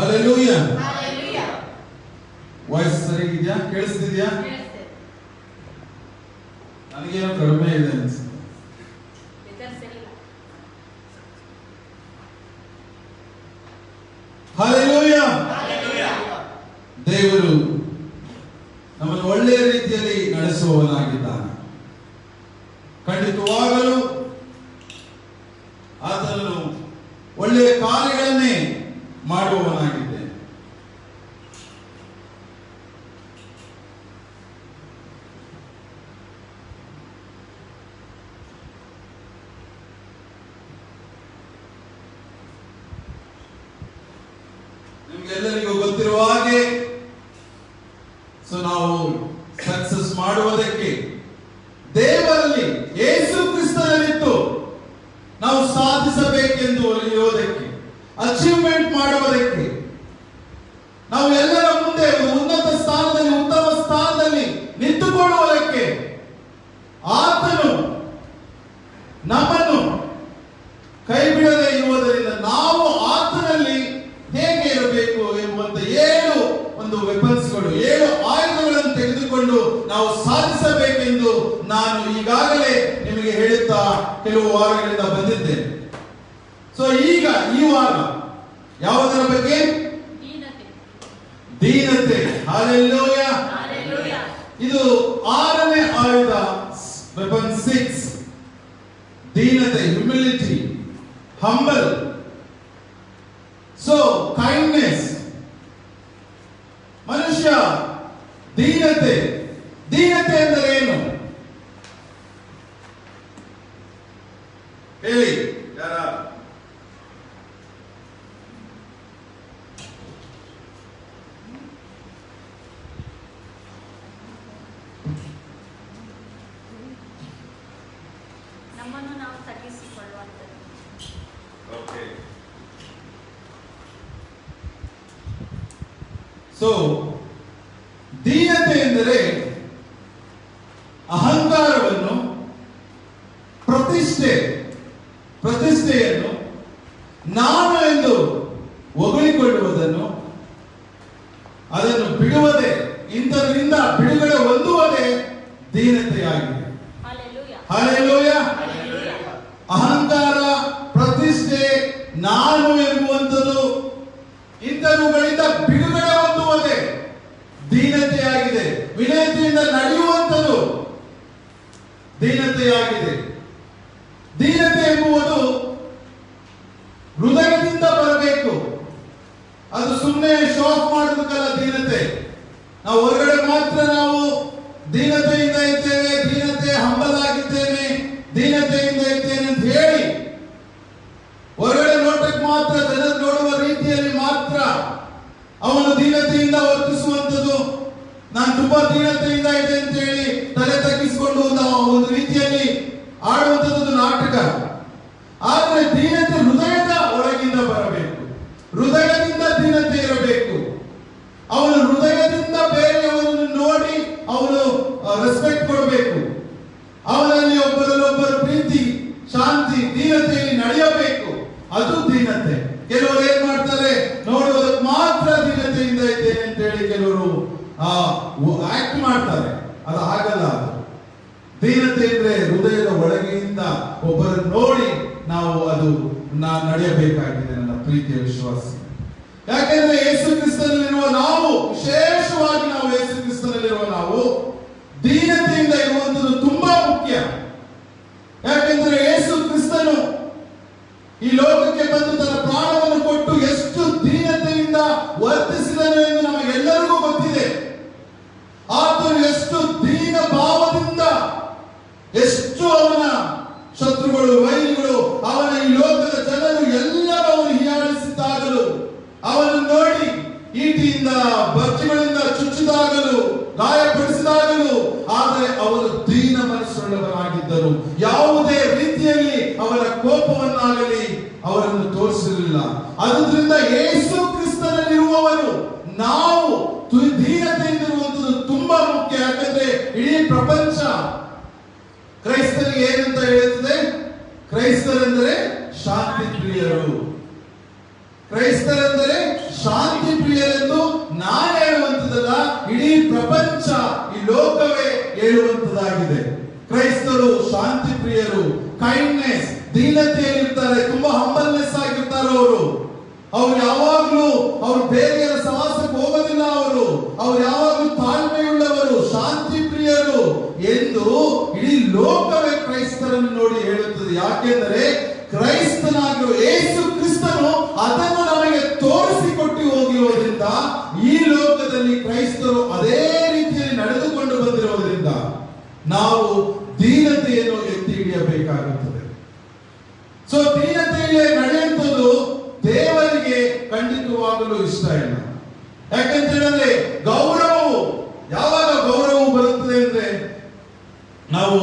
Hallelujah. Voice ಸರಿಗಿದೆಯಾ? ಕೇಳಿಸ್ತಿದ್ಯಾ? ನನಗೇನೋ ಕಡಿಮೆ ಇದೆ ಅನ್ಸುತ್ತೆ. ಹಲ್ಲೆಲೂಯಾ. ದೇವರು ನಮ್ಮನ್ನು ಒಳ್ಳೆಯ ರೀತಿಯಲ್ಲಿ ನಡೆಸುವವನಾಗಿದ್ದಾನೆ. ಖಂಡಿತವಾಗಲೂ ಆತನು ಒಳ್ಳೆಯ ಕಾರ್ಯಗಳನ್ನೇ ಮಾಡುವವನಾಗಿದ್ದಾನೆ. ನಿಮಗೆಲ್ಲರಿಗೂ ಗೊತ್ತಿರುವ ಹಾಗೆ ನಾವು ಸಕ್ಸಸ್ ಮಾಡುವುದಕ್ಕೆ ದೇವರಲ್ಲಿ ಯೇಸು ಕ್ರಿಸ್ತನಲ್ಲಿದ್ದು ನಾವು ಸಾಧಿಸಬೇಕೆಂದು ಇರೋದಕ್ಕೆ, ಅಚೀವ್ಮೆಂಟ್ ಮಾಡುವುದಕ್ಕೆ, ನಾವು ಎಲ್ಲರ ಮುಂದೆ ಉನ್ನತ ಸ್ಥಾನದಲ್ಲಿ, ಉತ್ತಮ ಸ್ಥಾನದಲ್ಲಿ ನಿಂತುಕೊಳ್ಳುವುದಕ್ಕೆ ಆತನು ನಮ್ಮನ್ನು ಕೈ ಬಿಡದೆ ಇರುವುದರಿಂದ ನಾವು ಆತನಲ್ಲಿ ಹೇಗೆ ಇರಬೇಕು ಎಂಬುವಂತ 7 ವೆಪನ್ಸ್ಗಳು, 7 ಆಯುಧಗಳನ್ನು ತೆಗೆದುಕೊಂಡು ನಾವು ಸಾಧಿಸಬೇಕೆಂದು ನಾನು ಈಗಾಗಲೇ ನಿಮಗೆ ಹೇಳುತ್ತಾ ಕೆಲವು ವಾರಗಳಿಂದ ಬಂದಿದ್ದೇನೆ. ಸೊ ಈಗ ಈ ವಾರ ಯಾವುದರ ಬಗ್ಗೆ? ದೀನತೆ. ಹಲ್ಲೆಲೂಯಾ. ಇದು 6ನೇ ಆಯುಧ, ವೆಪನ್ 6. ದೀನತೆ, ಹ್ಯುಮಿಲಿಟಿ, ಹಂಬಲ್. So kindness. ಮನುಷ್ಯ ದೀನತೆ ಅಂದರೆ ಏನು ಹೇಳಿ ಯಾರ? ನಮ್ಮನ್ನು ನಾವು ತಗ್ಗಿಸಿಕೊಳ್ಳುವಂಥದ್ದು. ಓಕೆ. ಸೊ ದೀನತೆ ಎಂದರೆ ಅಹಂಕಾರವನ್ನು, ಪ್ರತಿಷ್ಠೆಯನ್ನು ನಾನು ಎಂದು ಹೊಗಳಿಕೊಳ್ಳುವುದನ್ನು, ಅದನ್ನು ಬಿಡುವುದೇ, ಇಂಥದ್ರಿಂದ ಬಿಡುಗಡೆ ಹೊಂದುವುದೇ ದೀನತೆಯಾಗಿದೆ. ಹಲ್ಲೆಲೂಯಾ. ಅಹಂಕಾರ, ಪ್ರತಿಷ್ಠೆ, ನಾನು ಎಂಬುವಂಥದ್ದು, ಇಂಥವುಗಳಿಂದ ಬಿಡುಗಡೆ ಹೊಂದುವುದೇ ದೀನತೆಯಾಗಿದೆ. ವಿನಯತೆಯಿಂದ ನಡೆಯುವಂಥದ್ದು ದೀನತೆಯಾಗಿದೆ. ದೀನತೆ ಎಂಬುವುದು ಹೃದಯದಿಂದ ಬರಬೇಕು. ಅದು ಸುಮ್ಮನೆ ಶೋ ಆಫ್ ಮಾಡೋದಕ್ಕಲ್ಲ ದೀನತೆ. ನಾವು ಹೊರಗಡೆ ಮಾತ್ರ ನಾವು ದೀನತೆಯಿಂದ ಇದ್ದೇವೆ, ದೀನತೆ ಹಂಬಲ್ ಆಗಿದ್ದೇನೆ, ದೀನತೆಯಿಂದ ಇದ್ದೇನೆ ಅಂತ ಹೇಳಿ ಹೊರಗಡೆ ನೋಟಕ್ಕೆ ಮಾತ್ರ, ಜನರು ನೋಡುವ ರೀತಿಯಲ್ಲಿ ಮಾತ್ರ ಅವನು ದೀನತೆಯಿಂದ ವರ್ತಿಸುವಂಥದ್ದು. ನಾನು ತುಂಬಾ ದೀನತೆಯಿಂದ ಇದೆ ಅಂತ ಹೇಳಿ ತಲೆ ತಗ್ಗಿಸಿಕೊಂಡು ಒಂದು ರೀತಿಯಲ್ಲಿ ಆಡುವಂಥದ್ದು ನಾಟಕ. ಆದರೆ ದೀನತೆ ಹೃದಯದ ಒಳಗಿಂದ ಬರಬೇಕು. ಹೃದಯದಿಂದ ದೀನತೆ ಇರಬೇಕು. ಅವನು ಹೃದಯದಿಂದ ಬೇರೆಯವರನ್ನು ನೋಡಿ ಅವನು ರೆಸ್ಪೆಕ್ಟ್ ಕೊಡಬೇಕು. ಅವನಲ್ಲಿ ಒಬ್ಬರಲ್ಲೊಬ್ಬರು ಪ್ರೀತಿ, ಶಾಂತಿ, ದೀನತೆಯಲ್ಲಿ ನಡೆಯಬೇಕು. ಅದು ದೀನತೆ. ಕೆಲವರು ಏನ್ ಮಾಡ್ತಾರೆ, ನೋಡುವುದಕ್ಕೆ ಮಾತ್ರ ದೀನತೆಯಿಂದ ಇದ್ದೇನೆ ಅಂತ ಹೇಳಿ ಕೆಲವರು ಆಕ್ಟ್ ಮಾಡ್ತಾರೆ. ಅದು ಆಗಲ್ಲ. ದೀನತೆ ಅಂದ್ರೆ ಹೃದಯದ ಒಳಗೆಯಿಂದ ಒಬ್ಬರನ್ನು ನೋಡಿ ನಾವು ನಡೆಯಬೇಕಾಗಿದೆ ನನ್ನ ಪ್ರೀತಿಯ ವಿಶ್ವಾಸಿ. ಯಾಕೆಂದ್ರೆ ಯೇಸು ಕ್ರಿಸ್ತನಲ್ಲಿರುವ ನಾವು, ವಿಶೇಷವಾಗಿ ನಾವು ಯೇಸು ಕ್ರಿಸ್ತನಲ್ಲಿರುವ ನಾವು ದೀನತೆಯಿಂದ ಇರುವಂತದ್ದು ತುಂಬಾ ಮುಖ್ಯ. ಯಾಕೆಂದ್ರೆ ಯೇಸು ಕ್ರಿಸ್ತನು ಈ ಲೋಕಕ್ಕೆ ಬಂದು ತನ್ನ ಪ್ರಾಣವನ್ನು ಕೊಟ್ಟು ಎಷ್ಟು ದೀನತೆಯಿಂದ ವರ್ತಿಸಿದನು ಎಂದು ನಮಗೆಲ್ಲರಿಗೂ ಗೊತ್ತಿದೆ. ಆತನು ಎಷ್ಟು ದೀನ ಭಾವದಿಂದ, ಎಷ್ಟು ಅವನ ಶತ್ರುಗಳು, ವೈರಿಗಳು, ಅವನ ಈ ಲೋಕದ ಜನರು ಎಲ್ಲರೂ ಅವನು ಹೀಯಾಳಿಸಿದ್ದಾಗಲೂ, ಅವನು ನೋಡಿ ಈಟಿಯಿಂದ, ಬರ್ಚಿಗಳಿಂದ ಚುಚ್ಚಿದಾಗಲೂ, ಗಾಯಪಡಿಸಿದಾಗಲೂ, ಆದರೆ ಅವರು ದೀನ ಮನಸ್ಸುಳ್ಳವರಾಗಿದ್ದರು. ಯಾವುದೇ ರೀತಿಯಲ್ಲಿ ಅವರ ಕೋಪವನ್ನಾಗಲಿ ಅವರನ್ನು ತೋರಿಸಲಿಲ್ಲ. ಆದ್ದರಿಂದ ಯೇಸು ಕ್ರಿಸ್ತನಲ್ಲಿರುವವರು ನಾವು ದೀನತೆಯಿಂದ ಇರುವಂತದ್ದು ತುಂಬಾ ಮುಖ್ಯ. ಯಾಕಂದ್ರೆ ಇಡೀ ಪ್ರಪಂಚ ಕ್ರೈಸ್ತರಿಗೆ ಏನಂತ ಹೇಳುತ್ತದೆ? ಕ್ರೈಸ್ತರೆಂದರೆ ಶಾಂತಿ ಪ್ರಿಯರು. ಕ್ರೈಸ್ತ ಕ್ರೈಸ್ತರೆಂದರೆ ಶಾಂತಿ ಪ್ರಿಯರೆಂದು ನಾನು ಹೇಳುವಂತದಲ್ಲ, ಇಡೀ ಪ್ರಪಂಚ, ಈ ಲೋಕವೇ ಹೇಳುವಂತದಾಗಿದೆ. ಕ್ರೈಸ್ತರು ಶಾಂತಿ ಪ್ರಿಯರು, ಕೈಂಡ್ನೆಸ್, ದೀನತೆಯಲ್ಲಿರ್ತಾರೆ, ತುಂಬಾ ಹಂಬಲ್ನೆಸ್ ಆಗಿರ್ತಾರೆ. ಅವ್ರು ಯಾವಾಗ್ಲೂ ಅವ್ರು ಬೇರೆಯವರ ಸವಾಸಕ್ಕೆ ಹೋಗೋದಿಲ್ಲ. ಅವ್ರು ಯಾವಾಗ್ಲೂ ತಾಳ್ಮೆಯುಳ್ಳವರು, ಶಾಂತಿ ಪ್ರಿಯರು ಎಂದು ಇಡೀ ಲೋಕವೇ ಕ್ರೈಸ್ತರನ್ನು ನೋಡಿ ಹೇಳುತ್ತದೆ. ಯಾಕೆಂದರೆ ಕ್ರೈಸ್ತನಾಗಿರುವ ಯೇಸು ಕ್ರಿಸ್ತನು ಅದನ್ನು ನಮಗೆ ತೋರಿಸಿಕೊಟ್ಟು ಹೋಗಿರುವುದರಿಂದ, ಈ ಲೋಕದಲ್ಲಿ ಕ್ರೈಸ್ತರು ಅದೇ ರೀತಿಯಲ್ಲಿ ನಡೆದುಕೊಂಡು ಬಂದಿರುವುದರಿಂದ ನಾವು ದೀನತೆಯನ್ನು ಎತ್ತಿ ಹಿಡಿಯಬೇಕಾಗುತ್ತದೆ. ಸೊ ದೀನತೆಯಲ್ಲಿ ನಡೆಯುವಂಥದ್ದು ದೇವರಿಗೆ ಖಂಡಿತವಾಗಲು ಇಷ್ಟ ಇಲ್ಲ. ಯಾಕಂತ ಹೇಳಿದ್ರೆ ಗೌರವವು, ಯಾವಾಗ ಗೌರವವು ಬರುತ್ತದೆ ಅಂದ್ರೆ, ನಾವು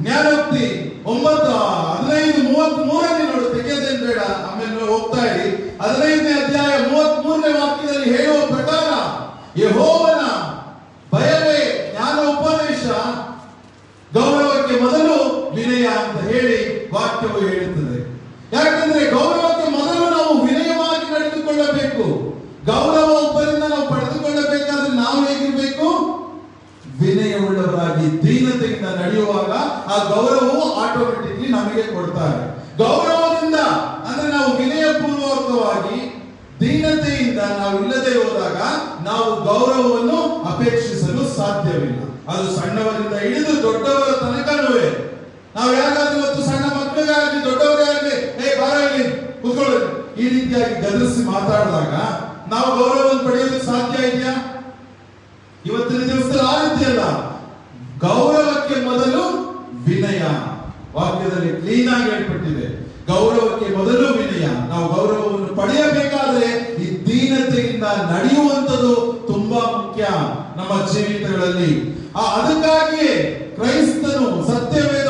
ಜ್ಞಾನೋಕ್ತಿ 9:15-33 ನೋಡಿ, ತೆಗೆಯೋದೇನು ಬೇಡ, ಆಮೇಲೆ ಹೋಗ್ತಾ ಇರಿ. 15ನೇ ಅಧ್ಯಾಯ 33ನೇ ವಾಕ್ಯದಲ್ಲಿ ಹೇಳುವ ಪ್ರಕಾರ ಯೆಹೋವನ ಭಯವೇ ಜ್ಞಾನ ಉಪದೇಶ, ಗೌರವಕ್ಕೆ ಮೊದಲು ವಿನಯ ಅಂತ ಹೇಳಿ ವಾಕ್ಯವು ಹೇಳುತ್ತದೆ. ಯಾಕಂದ್ರೆ ಗೌರವಕ್ಕೆ ಮೊದಲು ನಾವು ವಿನಯವಾಗಿ ನಡೆದುಕೊಳ್ಳಬೇಕು. ಗೌರವ ಒಬ್ಬರಿಂದ ನಾವು ಪಡೆದುಕೊಳ್ಳಬೇಕಾದ್ರೆ ನಾವು ಹೇಗಿರ್ಬೇಕು? ವಿನಯವುಳ್ಳವರಾಗಿ ದೀನತೆಯಿಂದ ನಡೆಯುವಾಗ ಆ ಗೌರವವು ಆಟೋಮೆಟಿಕ್ಲಿ ನಮಗೆ ಕೊಡ್ತಾರೆ. ಗೌರವದಿಂದ ಅಂದ್ರೆ ನಾವು ವಿನಯಪೂರ್ವಕವಾಗಿ ದೀನತೆಯಿಂದ ನಾವು ಇಲ್ಲದೆ ಹೋದಾಗ ನಾವು ಗೌರವವನ್ನು ಅಪೇಕ್ಷಿಸಲು ಸಾಧ್ಯವಿಲ್ಲ. ಅದು ಸಣ್ಣವರಿಂದ ಹಿಡಿದು ದೊಡ್ಡವರ ತನಕವೇ. ನಾವು ಯಾರಾದ್ರೂ ಇವತ್ತು ಸಣ್ಣ ಮಕ್ಕಳಿಗಾಗಲಿ ದೊಡ್ಡವರಾಗಲಿ ಬಾರ ಇಲ್ಲಿ ಕೂತ್ಕೊಳ್ಳಿ ಈ ರೀತಿಯಾಗಿ ಗದರಿಸಿ ಮಾತಾಡಿದಾಗ ನಾವು ಗೌರವವನ್ನು ಪಡೆಯೋದಕ್ಕೆ ಸಾಧ್ಯ ಇದೆಯಾ? ಇವತ್ತಿನ ದಿವಸದಲ್ಲಿ ಆ ರೀತಿ ಅಲ್ಲ. ಗೌರವಕ್ಕೆ ಮೊದಲು ವಿನಯ, ವಾಕ್ಯದಲ್ಲಿ ಕ್ಲೀನ್ ಆಗಿ ಹೇಳ್ಪಟ್ಟಿದೆ. ಗೌರವಕ್ಕೆ ಮೊದಲು ವಿನಯ. ನಾವು ಗೌರವವನ್ನು ಪಡೆಯಬೇಕಾದ್ರೆ ಈ ದೀನತೆಯಿಂದ ನಡೆಯುವಂಥದ್ದು ತುಂಬಾ ಮುಖ್ಯ ನಮ್ಮ ಜೀವಿತಗಳಲ್ಲಿ. ಅದಕ್ಕಾಗಿಯೇ ಕ್ರೈಸ್ತನು ಸತ್ಯವೇದ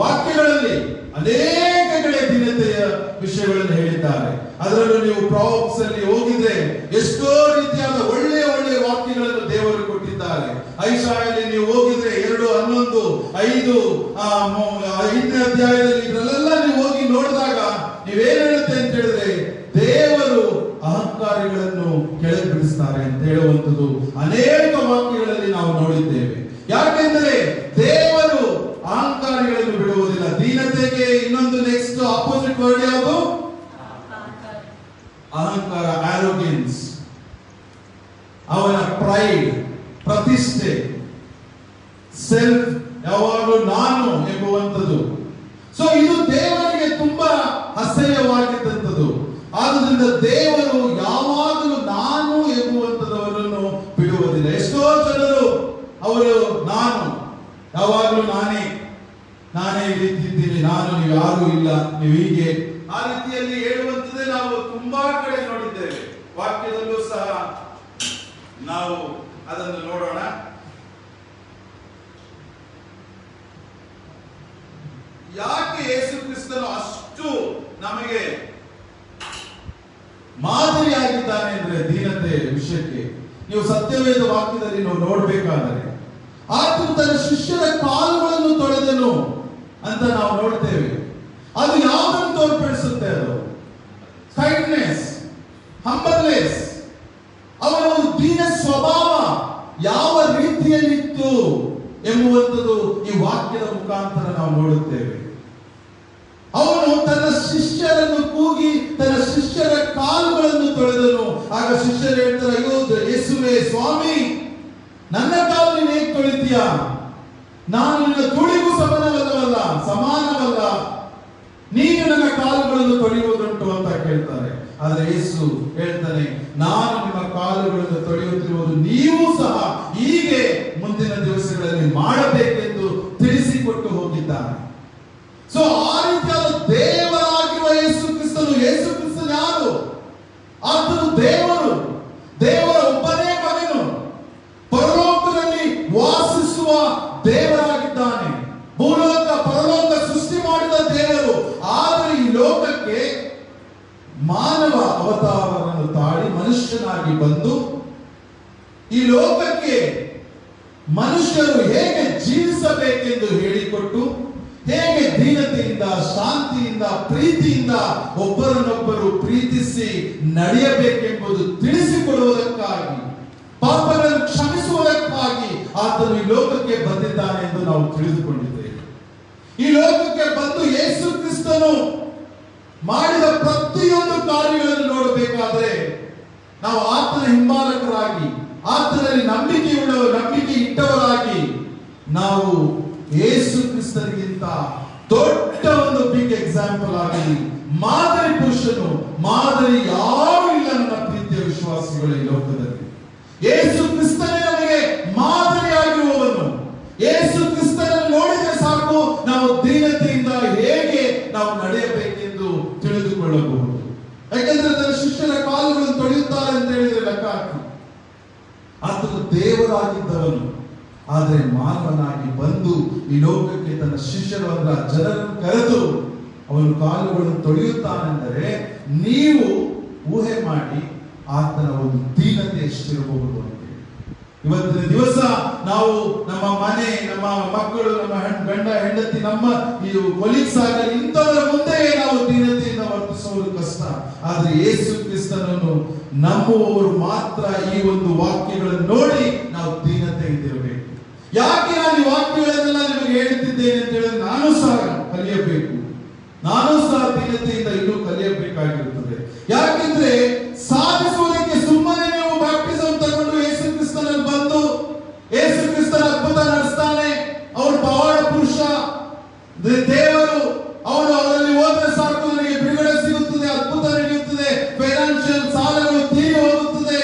ವಾಕ್ಯಗಳಲ್ಲಿ ಅನೇಕ ಕಡೆ ದೀನತೆಯ ವಿಷಯಗಳನ್ನು ಹೇಳಿದ್ದಾರೆ. ಅದರಲ್ಲೂ ನೀವು ಪ್ರಾವರ್ಬ್ಸ್ ಅಲ್ಲಿ ಹೋಗಿದ್ರೆ ಎಷ್ಟೋ ರೀತಿಯಾದ ಒಳ್ಳೆಯ ಒಳ್ಳೆಯ ವಾಕ್ಯಗಳನ್ನು ದೇವರು ಕೊಟ್ಟಿದ್ದಾರೆ. ಐಷಾಯಲ್ಲಿ ನೀವು ಹೋಗಿದ್ರೆ 2:11, 5ನೇ ಅಧ್ಯಾಯದಲ್ಲಿ ಇದರಲ್ಲೆಲ್ಲ ನೀವು ಹೋಗಿ ನೋಡಿದಾಗ ನೀವೇನ್ ಹೇಳುತ್ತೆ ಅಂತ ಹೇಳಿದ್ರೆ, ದೇವರು ಅಹಂಕಾರಿಗಳನ್ನು ಕೆಳಗೆ ಬಿಡಿಸ್ತಾರೆ ಅಂತ ಹೇಳುವಂಥದ್ದು ಅನೇಕ ವಾಕ್ಯಗಳಲ್ಲಿ ನಾವು ನೋಡಿದ್ದೇವೆ. ಯಾಕೆಂದರೆ ದೇವರು ಅಹಂಕಾರಿಗಳನ್ನು ಬಿಡುವುದಿಲ್ಲ. ದೀನತೆಗೆ ಇನ್ನೊಂದು ನೆಕ್ಸ್ಟ್ ಆಪೋಸಿಟ್ ವರ್ಡ್ ಯಾವುದು? ಅಹಂಕಾರ, ಆರೋಗ್ಯನ್ಸ್, ಅವನ ಪ್ರೈಡ್, ಪ್ರತಿಷ್ಠೆ, ಸೆಲ್ಫ್, ಯಾವಾಗಲೂ ನಾನು ಎಂಬುವಂಥದ್ದು. ಸೊ ಇದು ದೇವರಿಗೆ ತುಂಬಾ ಅಸಹ್ಯವಾಗಿದ್ದಂಥದ್ದು. ಆದ್ರಿಂದ ದೇವರು ಯಾವಾಗಲೂ ನಾನು ಎಂಬುವಂಥದ್ದವರನ್ನು ಬಿಡುವುದಿಲ್ಲ. ಎಷ್ಟೋ ಜನರು ಅವರು ನಾನು ಯಾವಾಗಲೂ ನಾನೇ ಈ ರೀತಿ ಇದ್ದೀನಿ, ನಾನು, ನೀವು ಯಾರು ಇಲ್ಲ, ನೀವು ಹೀಗೆ, ಆ ರೀತಿಯಲ್ಲಿ ಹೇಳುವಂಥದ್ದೇ ನಾವು ತುಂಬಾ ಕಡೆ ನೋಡಿದ್ದೇವೆ. ವಾಕ್ಯದಲ್ಲೂ ಸಹ ನಾವು ಅದನ್ನು ನೋಡೋಣ. ಯಾಕೆ ಯೇಸು ಕ್ರಿಸ್ತನು ಅಷ್ಟು ನಮಗೆ ಮಾದರಿಯಾಗಿದ್ದಾನೆ ಅಂದ್ರೆ ದೀನತೆ ವಿಷಯಕ್ಕೆ ನೀವು ಸತ್ಯವೇದ ವಾಕ್ಯದಲ್ಲಿ ನಾವು ನೋಡ್ಬೇಕಾದರೆ, ಆತನು ತನ್ನ ಶಿಷ್ಯರ ಕಾಲುಗಳನ್ನು ತೊಳೆದನು ಅಂತ ನಾವು ನೋಡ್ತೇವೆ. ಅದು ಯಾವುದನ್ನು ತೋರ್ಪಡಿಸುತ್ತೆ? ಅದು ಕೈಂಡ್ನೆಸ್, ಹಂಬಲ್ನೆಸ್, ಅವನ ಒಂದು ದೀನ ಸ್ವಭಾವ ಯಾವ ರೀತಿಯಲ್ಲಿತ್ತು ಎಂಬುವಂಥದ್ದು ಈ ವಾಕ್ಯದ ಮುಖಾಂತರ ನಾವು ನೋಡುತ್ತೇವೆ. ಅವನು ತನ್ನ ಶಿಷ್ಯರನ್ನು ಕೂಗಿ ತನ್ನ ಶಿಷ್ಯರ ಕಾಲುಗಳನ್ನು ತೊಳೆದನು. ಆಗ ಶಿಷ್ಯರು ಹೇಳ್ತಾರೆ, ಅಯ್ಯೋ ಯೇಸುವೇ ಸ್ವಾಮಿ, ನನ್ನ ಕಾಲು ನೀನು ಹೇಗೆ ತೊಳಿತೀಯ? ನಾನು ನಿನ್ನ ತುಳಿಗೂ ಸಮಾನವಲ್ಲ, ನೀನು ನನ್ನ ಕಾಲುಗಳನ್ನು ತೊಳೆಯುವುದುಂಟು ಅಂತ ಕೇಳ್ತಾರೆ. ಆದ್ರೆ ಯೇಸು ಹೇಳ್ತಾನೆ, ನಾನು ನಿಮ್ಮ ಕಾಲುಗಳನ್ನು ತೊಳೆಯುತ್ತಿರುವುದು ನೀವು ಸಹ ಹೀಗೆ ಮುಂದಿನ ದಿವಸಗಳಲ್ಲಿ ಮಾಡಬೇಕೆಂದು ತಿಳಿಸಿಕೊಟ್ಟು ಹೋಗಿದ್ದಾನೆ. ಸೊ ಆ ರೀತಿಯಾದ ದೇವರಾಗಿರುವ ಯೇಸು ಕ್ರಿಸ್ತನು ಯಾರು? ಆತನು ದೇವರ ಒಬ್ಬನೇ ಮಗನು, ಪರಲೋಕದಲ್ಲಿ ವಾಸಿಸುವ ದೇವರಾಗಿದ್ದಾನೆ. ಭೂಲೋಕ ಪರಲೋಕ ಸೃಷ್ಟಿ ಮಾಡಿದ ದೇವರು. ಆದರೆ ಈ ಲೋಕಕ್ಕೆ ಮಾನವ ಅವತಾರವನ್ನು ತಾಳಿ ಮನುಷ್ಯನಾಗಿ ಬಂದು ಈ ಲೋಕಕ್ಕೆ ಮನುಷ್ಯರು ಹೇಗೆ ಜೀವಿಸಬೇಕೆಂದು ಹೇಳಿಕೊಟ್ಟು, ಹೇಗೆ ದೀನತೆಯಿಂದ ಶಾಂತಿಯಿಂದ ಪ್ರೀತಿಯಿಂದ ಒಬ್ಬರನ್ನೊಬ್ಬರು ಪ್ರೀತಿಸಿ ನಡೆಯಬೇಕೆಂಬುದು ತಿಳಿಸಿಕೊಡುವುದಕ್ಕಾಗಿ, ಪಾಪಗಳನ್ನು ಕ್ಷಮಿಸುವುದಕ್ಕಾಗಿ ಆತನು ಈ ಲೋಕಕ್ಕೆ ಬಂದಿದ್ದಾನೆ ಎಂದು ನಾವು ತಿಳಿದುಕೊಂಡಿದ್ದೇವೆ. ಈ ಲೋಕಕ್ಕೆ ಬಂದು ಯೇಸು ಕ್ರಿಸ್ತನು ಮಾಡಿದ ಪ್ರತಿಯೊಂದು ಕಾರ್ಯಗಳನ್ನು ನೋಡಬೇಕಾದ್ರೆ ನಾವು ಆತನ ಹಿಂಬಾಲಕರಾಗಿ, ಆತನಲ್ಲಿ ನಂಬಿಕೆ ಇಟ್ಟವರಾಗಿ ನಾವು ಯೇಸು ಕ್ರಿಸ್ತನಿಗಿಂತ ದೊಡ್ಡ ಒಂದು ಬಿಗ್ ಎಕ್ಸಾಂಪಲ್ ಆಗಿ, ಮಾದರಿ ಪುರುಷನು, ಮಾದರಿ ಯಾರು ಇಲ್ಲ ನನ್ನ ಪ್ರೀತಿಯ ವಿಶ್ವಾಸಿಗಳು ಈ ಲೋಕದಲ್ಲಿ. ಯೇಸು ಕ್ರಿಸ್ತನೇ ನಮಗೆ ಮಾದರಿಯಾಗಿರುವವನು. ಯೇಸು ಕ್ರಿಸ್ತನನ್ನು ನೋಡಿದರೆ ಸಾಕು ನಾವು ದೀನತೆಯಿಂದ ಹೇಗೆ ನಾವು ನಡೆಯಬೇಕೆಂದು ತಿಳಿದುಕೊಳ್ಳಬಹುದು. ಯಾಕೆಂದ್ರೆ ತನ್ನ ಶಿಷ್ಯರ ಕಾಲುಗಳನ್ನು ತೊಳೆಯುತ್ತಾರೆ ಅಂತ ಹೇಳಿದ್ರೆ ಲೆಕ್ಕ ಹಾಕಿ. ಆತನು ದೇವರಾಗಿದ್ದವನು, ಆದರೆ ಮಾನವನಾಗಿ ಬಂದು ಈ ಲೋಕಕ್ಕೆ ತನ್ನ ಶಿಷ್ಯರು ಅಂದ್ರೆ ಜನರನ್ನು ಕರೆದು ಅವನು ಕಾಲುಗಳನ್ನು ತೊಳೆಯುತ್ತಾನೆಂದರೆ ನೀವು ಊಹೆ ಮಾಡಿ ಆತನ ಒಂದು ದೀನತೆ ಎಷ್ಟಿರಬಹುದು ಅಂತ. ಇವತ್ತಿನ ದಿವಸ ನಾವು ನಮ್ಮ ಮನೆ, ನಮ್ಮ ಮಕ್ಕಳು, ನಮ್ಮ ಗಂಡ ಹೆಂಡತಿ, ನಮ್ಮ ಈ ಕೊಲೀಗ್ಸ್ ಆಗಲಿ ಇಂಥವರ ಮುಂದೆ ನಾವು ದೀನತೆಯಿಂದ ವರ್ತಿಸುವುದು ಕಷ್ಟ. ಆದ್ರೆ ಯೇಸು ಕ್ರಿಸ್ತನನ್ನು ನಂಬುವವರು ಮಾತ್ರ ಈ ಒಂದು ವಾಕ್ಯಗಳನ್ನು ನೋಡಿ ನಾವು ದೀನತೆಯಿಂದಿರಬೇಕು. ಯಾಕೆ ನಾನು ಈ ವಾಕ್ಯಗಳನ್ನೆಲ್ಲ ನಿಮಗೆ ಹೇಳುತ್ತಿದ್ದೇನೆ ಅಂತ ಹೇಳಿದ್ರೆ ನಾನು ಸಹ ಕಲಿಯಬೇಕು, ನಾನು ಸಹ ದೀನತೆಯಿಂದ ಇನ್ನೂ ಕಲಿಯಬೇಕಾಗಿರುತ್ತದೆ. ಯಾಕೆಂದ್ರೆ ಸಾಧಿಸುವುದಕ್ಕೆ ಸುಮ್ಮನೆ ನೀವು ಬ್ಯಾಪ್ಟಿಸಮ್ ತಗೊಂಡು ಯೇಸು ಕ್ರಿಸ್ತನಲ್ಲಿ ಬಂದು ಯೇಸು ಕ್ರಿಸ್ತನ ಅದ್ಭುತ ನಡೆಸ್ತಾನೆ, ಅವನು ಪವಾಡ ಪುರುಷ, ದೇವರು, ಅವರಲ್ಲಿ ಹೋದ್ರೆ ಸಾಕು ನನಗೆ ಬಿಡುಗಡೆ ಸಿಗುತ್ತದೆ, ಅದ್ಭುತ ನಡೆಯುತ್ತದೆ, ಫೈನಾನ್ಷಿಯಲ್ ಸಾಲಗಳು ತೀರಿ ಹೋಗುತ್ತದೆ,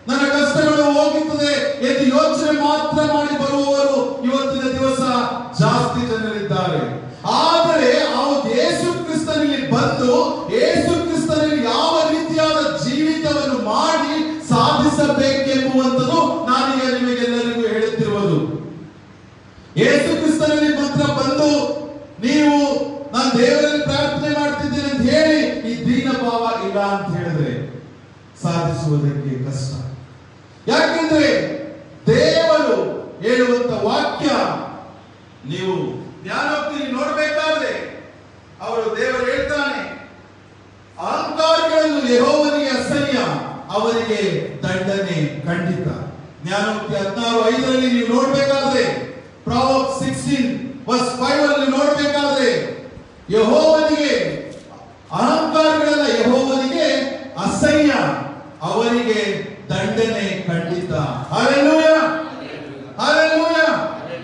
ನನ್ನ ಕಷ್ಟಗಳು ಹೋಗುತ್ತದೆ ಎಂದು ಯೋಚನೆ ಮಾತ್ರ ಮಾಡಿ ಬರುವವರು ಇವತ್ತಿನ ದಿವಸ ಜಾಸ್ತಿ ಜನರಿದ್ದಾರೆ. ಆದರೆ ಅವರು ಯೇಸು ಕ್ರಿಸ್ತನಲ್ಲಿ ಬಂದು ಯೇಸು ಕ್ರಿಸ್ತನಲ್ಲಿ ಯಾವ ರೀತಿಯಾದ ಜೀವಿತವನ್ನು ಮಾಡಿ ಸಾಧಿಸಬೇಕೆಂಬುವಂಥದ್ದು ನಾನೀಗ ನಿಮಗೆಲ್ಲರಿಗೂ ಹೇಳುತ್ತಿರುವುದು. ಯೇಸು ಕ್ರಿಸ್ತನಲ್ಲಿ ಮಾತ್ರ ಬಂದು ನೀವು ನಾನು ದೇವರಲ್ಲಿ ಪ್ರಾರ್ಥನೆ ಮಾಡ್ತಿದ್ದೇನೆ ಅಂತ ಹೇಳಿ ಈ ದೀನ ಭಾವ ಇಲ್ಲ ಅಂತ ಹೇಳಿದ್ರೆ ಸಾಧಿಸುವುದಕ್ಕೆ ಕಷ್ಟ. ಯಾಕೆಂದ್ರೆ ದೇವರು ಹೇಳುವಂತ ವಾಕ್ಯ ನೀವು ಜ್ಞಾನೋಕ್ತಿಯಲ್ಲಿ ನೋಡಬೇಕಾದ್ರೆ ಅವರು ದೇವರು ಹೇಳ್ತಾನೆ, ಅಹಂಕಾರಿಗಳನ್ನು ಯೆಹೋವನಿಗೆ ಅಸಹ್ಯ, ಅವರಿಗೆ ದಂಡನೆ ಖಂಡಿತ. ಜ್ಞಾನೋಕ್ತಿ 16:5 ನೀವು ನೋಡಬೇಕಾದ್ರೆ, ಪ್ರಾವರ್ಬ್ಸ್ 16:5 ನೋಡಬೇಕಾದ್ರೆ ಯೆಹೋವನಿಗೆ, ಅಹಂಕಾರಿಗಳೆಲ್ಲ ಯೆಹೋವನಿಗೆ ಅಸಹ್ಯ, ಅವರಿಗೆ ದಂಡನೆ ಖಂಡಿತ. Hallelujah, hallelujah.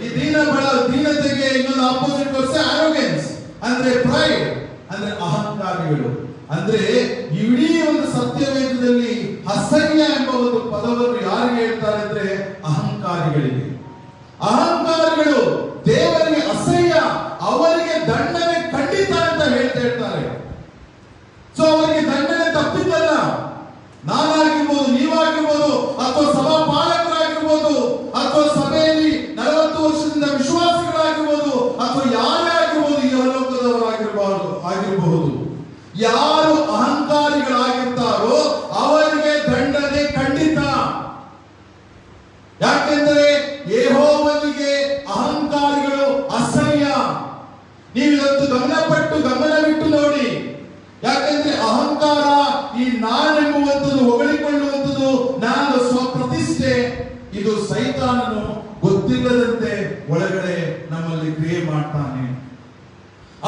ಈ ದೀನತೆಗೆ ಇನ್ನೊಂದು ಆಪೋಸಿಟ್ ವರ್ಸ್ ಆರೋಗೆನ್ಸ್, ಅಂದ್ರೆ ಪ್ರೈಡ್, ಅಂದ್ರೆ ಅಹಂಕಾರಿಗಳು. ಅಂದ್ರೆ ಇಡೀ ಒಂದು ಸತ್ಯವೇದದಲ್ಲಿ ಅಸಹ್ಯ ಎಂಬ ಒಂದು ಪದವನ್ನು ಯಾರಿಗೆ ಹೇಳ್ತಾರೆ ಅಂದ್ರೆ ಅಹಂಕಾರಿಗಳಿಗೆ. ಅಹಂಕಾರಿಗಳು ದೇವರಿಗೆ ಅಸಹ್ಯ, ಅವರಿಗೆ ದಂಡನೆ ಖಂಡಿತ ಅಂತ ಹೇಳ್ತಾರೆ. ಸೊ ಅವರಿಗೆ ದಂಡನೆ ತಪ್ಪಿದ್ದಲ್ಲ. ನಾನಾಗಿರ್ಬೋದು, ನೀವಾಗಿರ್ಬೋದು, ಅಥವಾ ಸಭಾ ಪಾಲಕರಾಗಿರ್ಬೋದು, ಅಥವಾ ಸಭೆಯಲ್ಲಿ 40 ವರ್ಷದಿಂದ ವಿಶ್ವಾಸಿಗಳಾಗಿರ್ಬೋದು, ಅಥವಾ ಯಾರೇ ಆಗಿರ್ಬೋದು, ಈ ಆಗಿರಬಹುದು, ಯಾರು ಅಹಂಕಾರಿಗಳಾಗಿರ್ತಾರೋ ಅವರಿಗೆ ದಂಡನೆ ಖಂಡಿತ. ಯಾಕೆಂದರೆ ಯೆಹೋವನಿಗೆ ಅಹಂಕಾರಿಗಳು ಅಸಹ್ಯ. ನೀವು ಇವತ್ತು ಗಮನವಿಟ್ಟು ನೋಡಿ. ಯಾಕೆಂದ್ರೆ ಅಹಂಕಾರ, ಈ ನಾನೆಂಬುವಂಥದ್ದು, ಹೊಗಳಿಕೊಳ್ಳುವಂಥದ್ದು, ನಾನು ಸ್ವಪ್ರತಿಷ್ಠೆ, ಇದು ಸೈತಾನನು ಗೊತ್ತಿಲ್ಲದಂತೆ ಒಳಗಡೆ ನಮ್ಮಲ್ಲಿ ಕ್ರಿಯೆ ಮಾಡ್ತಾನೆ.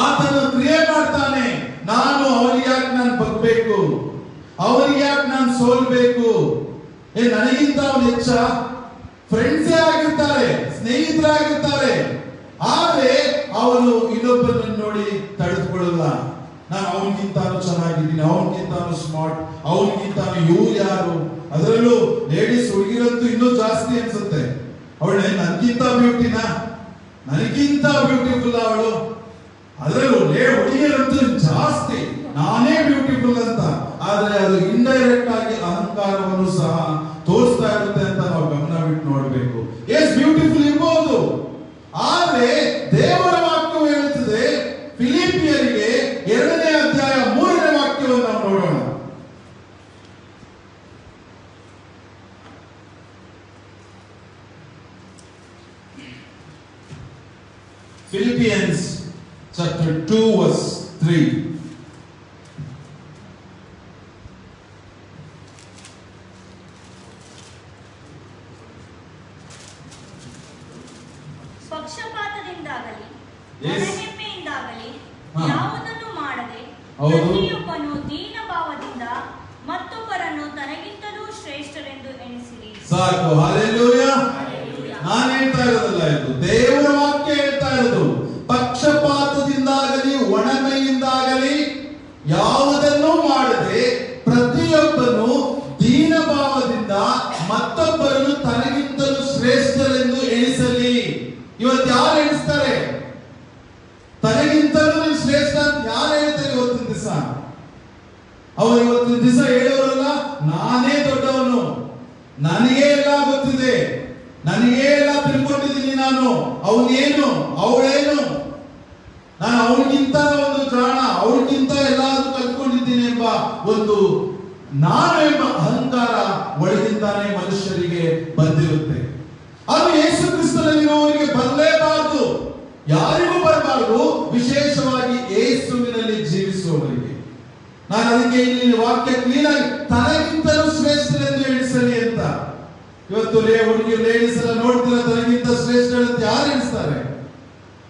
ಆತನು ಕ್ರಿಯೆ ಮಾಡ್ತಾನೆ. ನಾನು ಅವರಿಗೆ ಯಾಕೆ ನಾನು ಬಗ್ಬೇಕು, ಅವರಿಗೆ ಯಾಕೆ ನಾನು ಸೋಲ್ಬೇಕು, ನನಗಿಂತ ಅವನು ಹೆಚ್ಚ. ಫ್ರೆಂಡ್ಸೇ ಆಗಿರ್ತಾರೆ, ಸ್ನೇಹಿತರಾಗಿರ್ತಾರೆ, ಆದ್ರೆ ಅವನು ಇನ್ನೊಬ್ಬರನ್ನು ನೋಡಿ ತಡೆದುಕೊಳ್ಳಲ್ಲ. ನಾನು ಅವನಿಗಿಂತಾನು ಚೆನ್ನಾಗಿದ್ದೀನಿ, ಅವನಿಗಿಂತಾನು ಸ್ಮಾರ್ಟ್, ಅವನಿಗಿಂತಾನು ಇವ್ರು ಯಾರು. ಅದರಲ್ಲೂ ಲೇಡೀಸ್, ಹುಡುಗಿರಂತೂ ಇನ್ನೂ ಜಾಸ್ತಿ ಅನ್ಸುತ್ತೆ. ಅವಳೆ ನನ್ಗಿಂತ ಬ್ಯೂಟಿನಾ, ನನಗಿಂತ ಬ್ಯೂಟಿಫುಲ್ ಅವಳು. ಅದರಲ್ಲೂ ಹುಡುಗಿಯರಂತೂ ಜಾಸ್ತಿ ನಾನೇ ಬ್ಯೂಟಿಫುಲ್ ಅಂತ. ಆದ್ರೆ ಅದು ಇಂಡೈರೆಕ್ಟ್ ಆಗಿ ಅಹಂಕಾರವನ್ನು ಸಹ ತೋರಿಸ್ತಾ ಇರುತ್ತೆ ಅಂತ ನಾವು ಗಮನವಿಟ್ಟು ನೋಡ್ಬೇಕು. ಎಸ್, ಬ್ಯೂಟಿಫುಲ್ ಇರ್ಬೋದು, ಆದ್ರೆ ದೇವರ ವಾಕ್ಯವು ಹೇಳುತ್ತದೆ, ಫಿಲಿಪಿಯರಿಗೆ 2ನೇ ಅಧ್ಯಾಯ 3ನೇ ವಾಕ್ಯವನ್ನು ನಾವು ನೋಡೋಣ. Philippians chapter 2 verse 3. ಪಕ್ಷಪಾತದಿಂದಾಗಲಿ Yes. ಒಣಹೆಮ್ಮೆಯಿಂದಾಗಲಿ ಹಾ. ಯಾವುದನ್ನು ಮಾಡದೆ ಹೌದು. ಪ್ರತಿಯೊಬ್ಬನು ದೀನ ಭಾವದಿಂದ ಮತ್ತೊಬ್ಬರನ್ನು ತನಗಿಂತಲೂ ಶ್ರೇಷ್ಠರೆಂದು ಎಣಿಸಿರಿ. ಸಾಕು. ಹಾಲೆಲೂಯಾ. ನಾನು ಹೇಳ್ತಾ ಇರೋದಲ್ಲ, ಇದು ದೇವರ ವಾಕ್ಯ ಹೇಳ್ತಾ ಇರೋದು. ಪಕ್ಷಪಾತದಿಂದಾಗಲಿ ಒಣಮೆಯಿಂದಾಗಲಿ ಯಾವುದನ್ನೂ ಮಾಡದೆ ಪ್ರತಿಯೊಬ್ಬನು ದೀನ ಭಾವದಿಂದ ಮತ್ತೊಬ್ಬರನ್ನು ತನಗಿಂತಲೂ ಶ್ರೇಷ್ಠರೆಂದು ಎಣಿಸಲಿ. ಇವತ್ತು ಯಾರು ಎಣಿಸ್ತಾರೆ? ತನಗಿಂತಲೂ ನೀನು ಶ್ರೇಷ್ಠ ಅಂತ ಯಾರು ಹೇಳ್ತಾರೆ ಇವತ್ತಿನ ದಿವಸ? ಅವರು ಇವತ್ತಿನ ದಿವಸ ಹೇಳೋರಲ್ಲ, ನಾನೇ ದೊಡ್ಡವನು, ನನಗೇ ಎಲ್ಲ ಗೊತ್ತಿದೆ, ನನಗೇ ಎಲ್ಲ ತಿಳ್ಕೊಂಡಿದ್ದೀನಿ, ನಾನು ಅವನೇನು ಅವಳೇನು, ನಾನು ಅವನಿಗಿಂತ ಒಂದು ಜಾಣ, ಅವಳಿಗಿಂತ ಎಲ್ಲಾದ್ರೂ ಕಲ್ತ್ಕೊಂಡಿದ್ದೀನಿ ಎಂಬ ಒಂದು ನಾನು ಎಂಬ ಅಹಂಕಾರ ಒಳಗಿಂದಾನೇ ಮನುಷ್ಯರಿಗೆ ಬಂದಿರುತ್ತೆ. ಅದು ಯೇಸು ಕ್ರಿಸ್ತನಲ್ಲಿರುವವರಿಗೆ ಬರಲೇಬಾರದು, ಯಾರಿಗೂ ಬರಬಾರದು, ವಿಶೇಷವಾಗಿ ಯೇಸುವಿನಲ್ಲಿ ಜೀವಿಸುವವರಿಗೆ. ನಾನು ಅದಕ್ಕೆ ಇಲ್ಲಿ ವಾಕ್ಯ ಕ್ಲೀನ್ ಆಗಿ ತನಗಿಂತಲೂ ಶ್ರೇಷ್ಠರೆಂದು ಎಣಿಸಲಿ ಅಂತ. ಇವತ್ತು ಹುಡುಗಿ ಲೇಡೀಸ್ ಎಲ್ಲ ನೋಡ್ತೀರ, ತನಗಿಂತ ಶ್ರೇಷ್ಠ ಅಂತ ಯಾರು ಎಣಿಸ್ತಾರೆ?